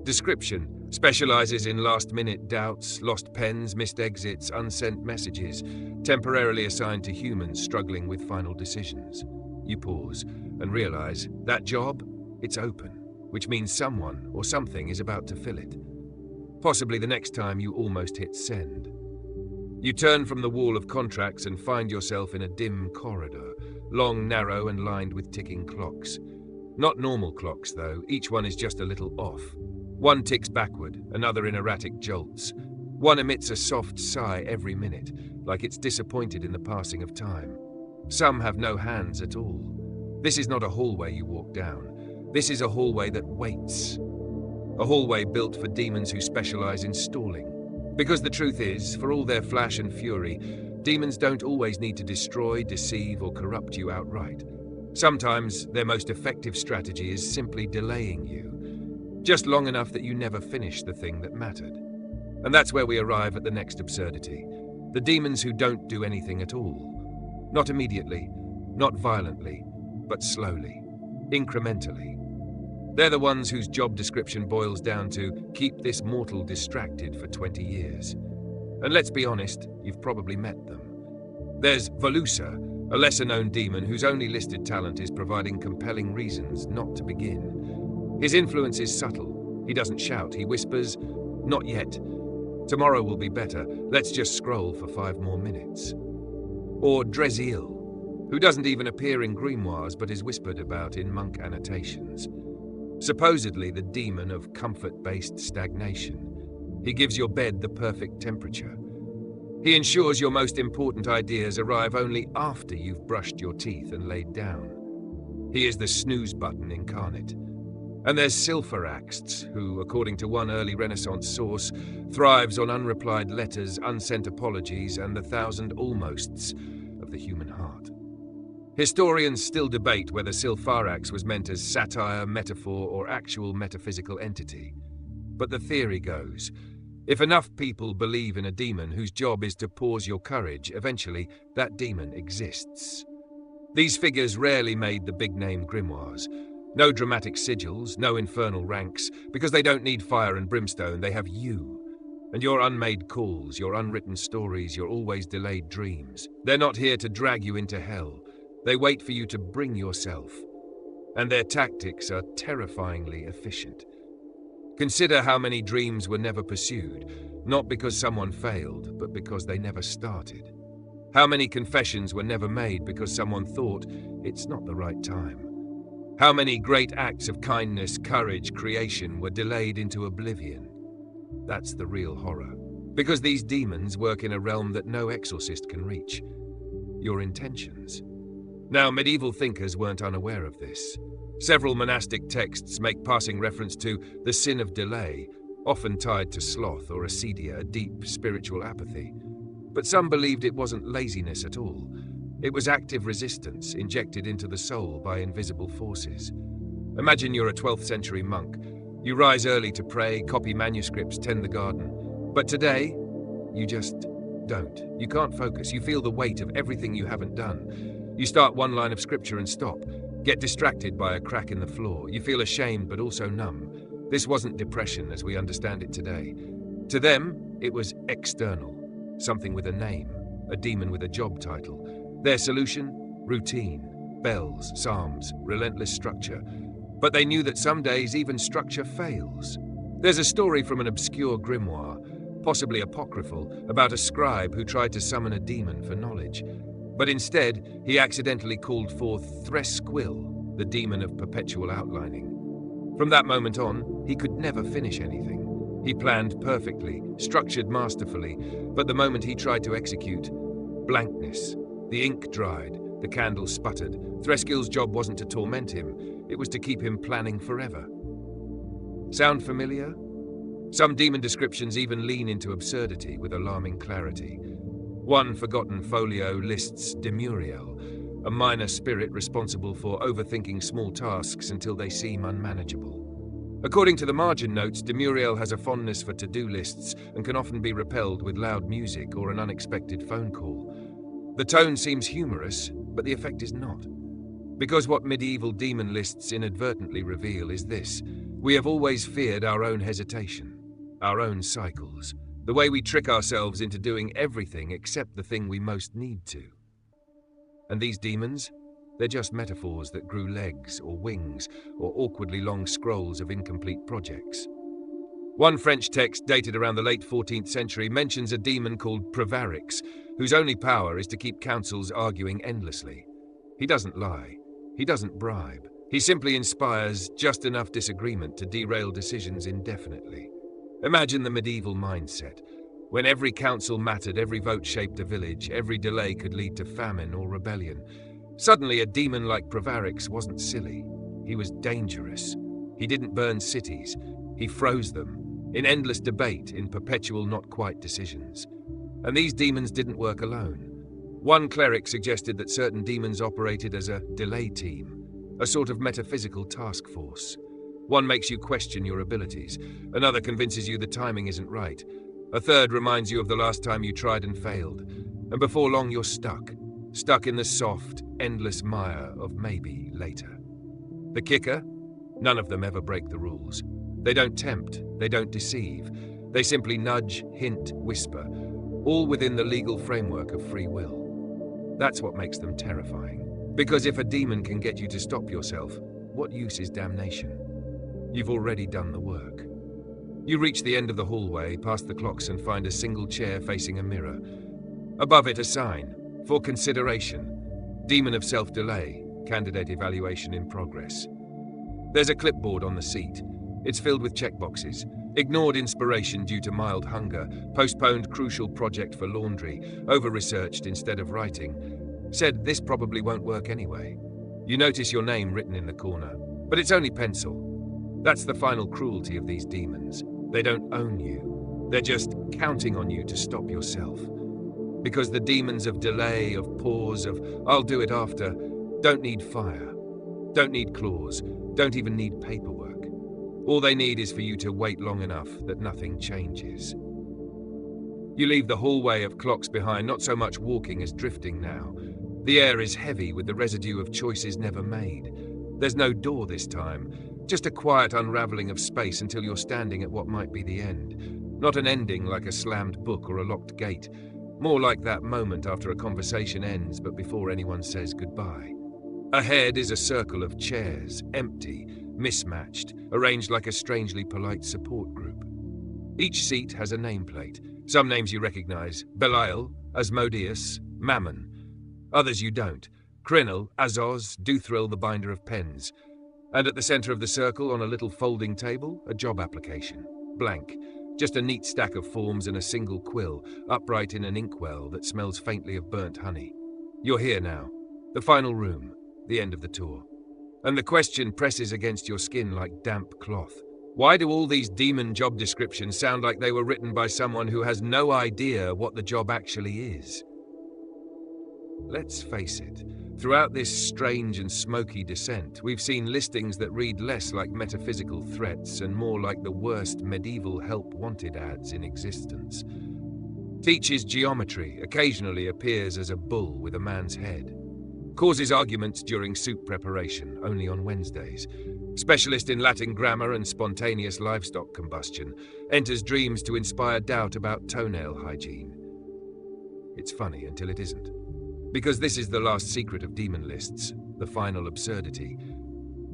Description: specializes in last-minute doubts, lost pens, missed exits, unsent messages, temporarily assigned to humans struggling with final decisions. You pause and realize that job, it's open, which means someone or something is about to fill it. Possibly the next time you almost hit send. You turn from the wall of contracts and find yourself in a dim corridor, long, narrow, and lined with ticking clocks. Not normal clocks, though. Each one is just a little off. One ticks backward, another in erratic jolts. One emits a soft sigh every minute, like it's disappointed in the passing of time. Some have no hands at all. This is not a hallway you walk down. This is a hallway that waits. A hallway built for demons who specialize in stalling. Because the truth is, for all their flash and fury, demons don't always need to destroy, deceive, or corrupt you outright. Sometimes their most effective strategy is simply delaying you, just long enough that you never finish the thing that mattered. And that's where we arrive at the next absurdity. The demons who don't do anything at all. Not immediately, not violently, but slowly, incrementally. They're the ones whose job description boils down to keep this mortal distracted for 20 years. And let's be honest, you've probably met them. There's Volusa, a lesser-known demon whose only listed talent is providing compelling reasons not to begin. His influence is subtle. He doesn't shout, he whispers, "Not yet. Tomorrow will be better. Let's just scroll for 5 more minutes." Or Dreziel, who doesn't even appear in grimoires but is whispered about in monk annotations. Supposedly the demon of comfort-based stagnation. He gives your bed the perfect temperature. He ensures your most important ideas arrive only after you've brushed your teeth and laid down. He is the snooze button incarnate. And there's Silpharaxts, who, according to one early Renaissance source, thrives on unreplied letters, unsent apologies, and the 1,000 almosts of the human heart. Historians still debate whether Silpharax was meant as satire, metaphor, or actual metaphysical entity. But the theory goes, if enough people believe in a demon whose job is to pause your courage, eventually that demon exists. These figures rarely made the big-name grimoires. No dramatic sigils, no infernal ranks, because they don't need fire and brimstone, they have you. And your unmade calls, your unwritten stories, your always delayed dreams. They're not here to drag you into hell. They wait for you to bring yourself. And their tactics are terrifyingly efficient. Consider how many dreams were never pursued, not because someone failed, but because they never started. How many confessions were never made because someone thought it's not the right time. How many great acts of kindness, courage, creation were delayed into oblivion. That's the real horror. Because these demons work in a realm that no exorcist can reach. Your intentions. Now, medieval thinkers weren't unaware of this. Several monastic texts make passing reference to the sin of delay, often tied to sloth or acedia, a deep spiritual apathy. But some believed it wasn't laziness at all. It was active resistance injected into the soul by invisible forces. Imagine you're a 12th century monk. You rise early to pray, copy manuscripts, tend the garden. But today, you just don't. You can't focus. You feel the weight of everything you haven't done. You start one line of scripture and stop. Get distracted by a crack in the floor. You feel ashamed but also numb. This wasn't depression as we understand it today. To them, it was external. Something with a name. A demon with a job title. Their solution? Routine. Bells, psalms, relentless structure. But they knew that some days even structure fails. There's a story from an obscure grimoire, possibly apocryphal, about a scribe who tried to summon a demon for knowledge. But instead, he accidentally called forth Thresquill, the demon of perpetual outlining. From that moment on, he could never finish anything. He planned perfectly, structured masterfully, but the moment he tried to execute, blankness. The ink dried, the candle sputtered. Thresquill's job wasn't to torment him, it was to keep him planning forever. Sound familiar? Some demon descriptions even lean into absurdity with alarming clarity. One forgotten folio lists Demuriel, a minor spirit responsible for overthinking small tasks until they seem unmanageable. According to the margin notes, Demuriel has a fondness for to-do lists and can often be repelled with loud music or an unexpected phone call. The tone seems humorous, but the effect is not. Because what medieval demon lists inadvertently reveal is this: We have always feared our own hesitation, our own cycles, the way we trick ourselves into doing everything except the thing we most need to. And these demons? They're just metaphors that grew legs or wings or awkwardly long scrolls of incomplete projects. One French text dated around the late 14th century mentions a demon called Provarix, whose only power is to keep councils arguing endlessly. He doesn't lie. He doesn't bribe. He simply inspires just enough disagreement to derail decisions indefinitely. Imagine the medieval mindset. When every council mattered, every vote shaped a village, every delay could lead to famine or rebellion. Suddenly, a demon like Provarix wasn't silly. He was dangerous. He didn't burn cities. He froze them, in endless debate, in perpetual not-quite decisions. And these demons didn't work alone. One cleric suggested that certain demons operated as a delay team, a sort of metaphysical task force. One makes you question your abilities. Another convinces you the timing isn't right. A third reminds you of the last time you tried and failed. And before long, you're stuck in the soft, endless mire of maybe later. The kicker? None of them ever break the rules. They don't tempt, they don't deceive. They simply nudge, hint, whisper, all within the legal framework of free will. That's what makes them terrifying. Because if a demon can get you to stop yourself, what use is damnation? You've already done the work. You reach the end of the hallway, past the clocks, and find a single chair facing a mirror. Above it, a sign, for consideration. Demon of self-delay, candidate evaluation in progress. There's a clipboard on the seat. It's filled with checkboxes. Ignored inspiration due to mild hunger, postponed crucial project for laundry, over-researched instead of writing. Said this probably won't work anyway. You notice your name written in the corner, but it's only pencil. That's the final cruelty of these demons. They don't own you. They're just counting on you to stop yourself. Because the demons of delay, of pause, of I'll do it after, don't need fire, don't need claws, don't even need paperwork. All they need is for you to wait long enough that nothing changes. You leave the hallway of clocks behind, not so much walking as drifting now. The air is heavy with the residue of choices never made. There's no door this time, just a quiet unraveling of space until you're standing at what might be the end. Not an ending like a slammed book or a locked gate. More like that moment after a conversation ends but before anyone says goodbye. Ahead is a circle of chairs, empty, mismatched, arranged like a strangely polite support group. Each seat has a nameplate. Some names you recognize: Belial, Asmodeus, Mammon. Others you don't: Crinal, Azoz, Duthril the binder of pens. And at the center of the circle, on a little folding table, a job application. Blank. Just a neat stack of forms and a single quill, upright in an inkwell that smells faintly of burnt honey. You're here now. The final room. The end of the tour. And the question presses against your skin like damp cloth. Why do all these demon job descriptions sound like they were written by someone who has no idea what the job actually is? Let's face it. Throughout this strange and smoky descent, we've seen listings that read less like metaphysical threats and more like the worst medieval help wanted ads in existence. Teaches geometry, occasionally appears as a bull with a man's head. Causes arguments during soup preparation, only on Wednesdays. Specialist in Latin grammar and spontaneous livestock combustion. Enters dreams to inspire doubt about toenail hygiene. It's funny until it isn't. Because this is the last secret of demon lists, the final absurdity.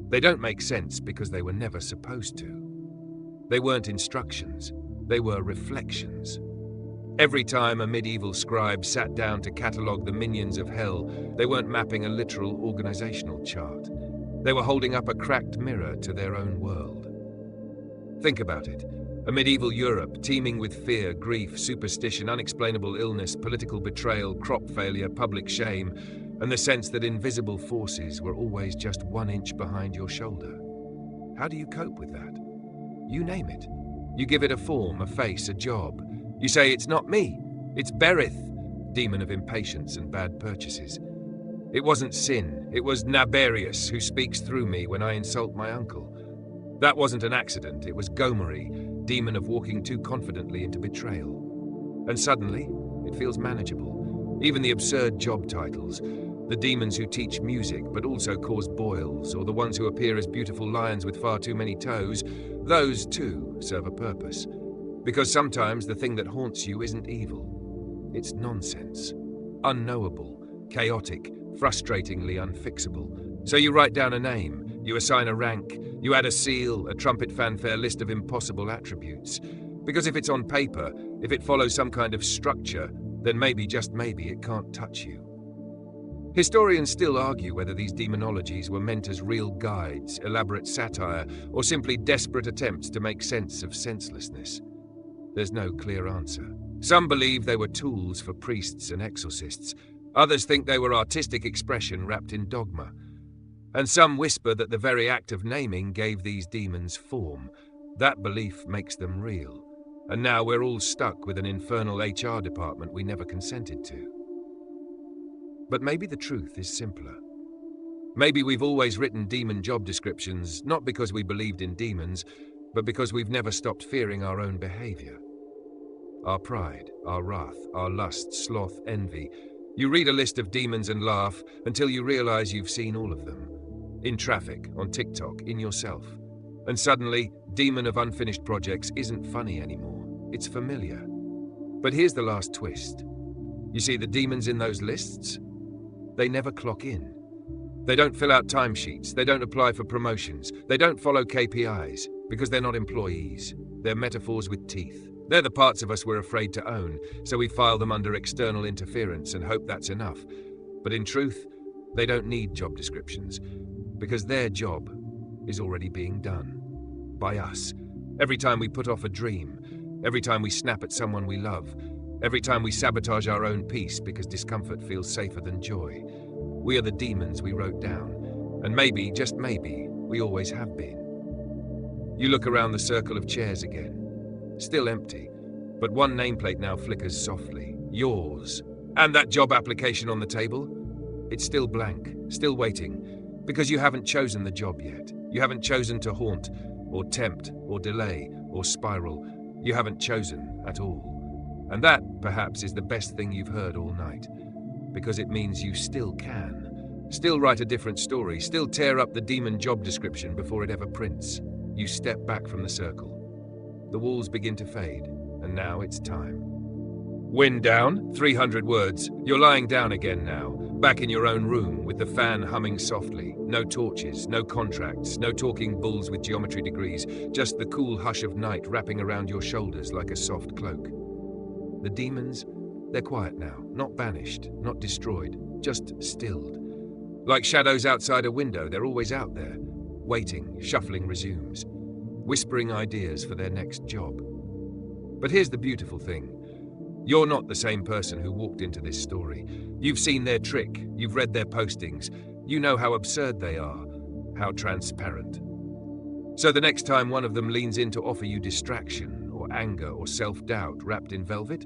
They don't make sense because they were never supposed to. They weren't instructions, they were reflections. Every time a medieval scribe sat down to catalogue the minions of hell, they weren't mapping a literal organizational chart. They were holding up a cracked mirror to their own world. Think about it. A medieval Europe teeming with fear, grief, superstition, unexplainable illness, political betrayal, crop failure, public shame, and the sense that invisible forces were always just 1 inch behind your shoulder. How do you cope with that? You name it. You give it a form, a face, a job. You say, it's not me, it's Berith, demon of impatience and bad purchases. It wasn't sin, it was Naberius who speaks through me when I insult my uncle. That wasn't an accident, it was Gomery, demon of walking too confidently into betrayal. And suddenly, it feels manageable. Even the absurd job titles. The demons who teach music but also cause boils, or the ones who appear as beautiful lions with far too many toes, those too serve a purpose. Because sometimes the thing that haunts you isn't evil. It's nonsense. Unknowable, chaotic, frustratingly unfixable. So you write down a name, you assign a rank, you add a seal, a trumpet fanfare list of impossible attributes. Because if it's on paper, if it follows some kind of structure, then maybe, just maybe, it can't touch you. Historians still argue whether these demonologies were meant as real guides, elaborate satire, or simply desperate attempts to make sense of senselessness. There's no clear answer. Some believe they were tools for priests and exorcists. Others think they were artistic expression wrapped in dogma. And some whisper that the very act of naming gave these demons form. That belief makes them real. And now we're all stuck with an infernal HR department we never consented to. But maybe the truth is simpler. Maybe we've always written demon job descriptions, not because we believed in demons, but because we've never stopped fearing our own behavior. Our pride, our wrath, our lust, sloth, envy. You read a list of demons and laugh until you realize you've seen all of them. In traffic, on TikTok, in yourself. And suddenly, demon of unfinished projects isn't funny anymore. It's familiar. But here's the last twist. You see the demons in those lists? They never clock in. They don't fill out timesheets. They don't apply for promotions. They don't follow KPIs because they're not employees. They're metaphors with teeth. They're the parts of us we're afraid to own, so we file them under external interference and hope that's enough. But in truth, they don't need job descriptions because their job is already being done. By us. Every time we put off a dream. Every time we snap at someone we love. Every time we sabotage our own peace because discomfort feels safer than joy. We are the demons we wrote down. And maybe, just maybe, we always have been. You look around the circle of chairs again. Still empty. But one nameplate now flickers softly. Yours. And that job application on the table? It's still blank. Still waiting. Because you haven't chosen the job yet. You haven't chosen to haunt, or tempt, or delay, or spiral. You haven't chosen at all. And that, perhaps, is the best thing you've heard all night. Because it means you still can. Still write a different story. Still tear up the demon job description before it ever prints. You step back from the circle. The walls begin to fade. And now it's time. Wind down, 300 words. You're lying down again now. Back in your own room, with the fan humming softly. No torches, no contracts, no talking bulls with geometry degrees. Just the cool hush of night wrapping around your shoulders like a soft cloak. The demons, they're quiet now, not banished, not destroyed, just stilled. Like shadows outside a window, they're always out there, waiting, shuffling resumes, whispering ideas for their next job. But here's the beautiful thing. You're not the same person who walked into this story. You've seen their trick, you've read their postings, you know how absurd they are, how transparent. So the next time one of them leans in to offer you distraction, or anger, or self-doubt wrapped in velvet,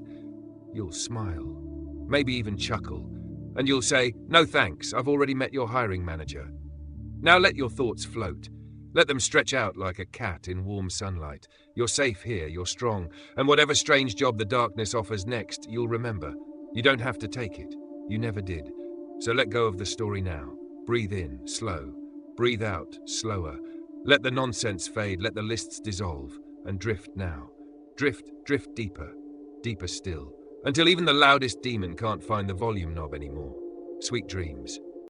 you'll smile, maybe even chuckle, and you'll say, "No thanks, I've already met your hiring manager." Now let your thoughts float. Let them stretch out like a cat in warm sunlight. You're safe here, you're strong, and whatever strange job the darkness offers next, you'll remember. You don't have to take it. You never did. So let go of the story now. Breathe in, slow. Breathe out, slower. Let the nonsense fade, let the lists dissolve, and drift now. Drift deeper, deeper still, until even the loudest demon can't find the volume knob anymore. Sweet dreams.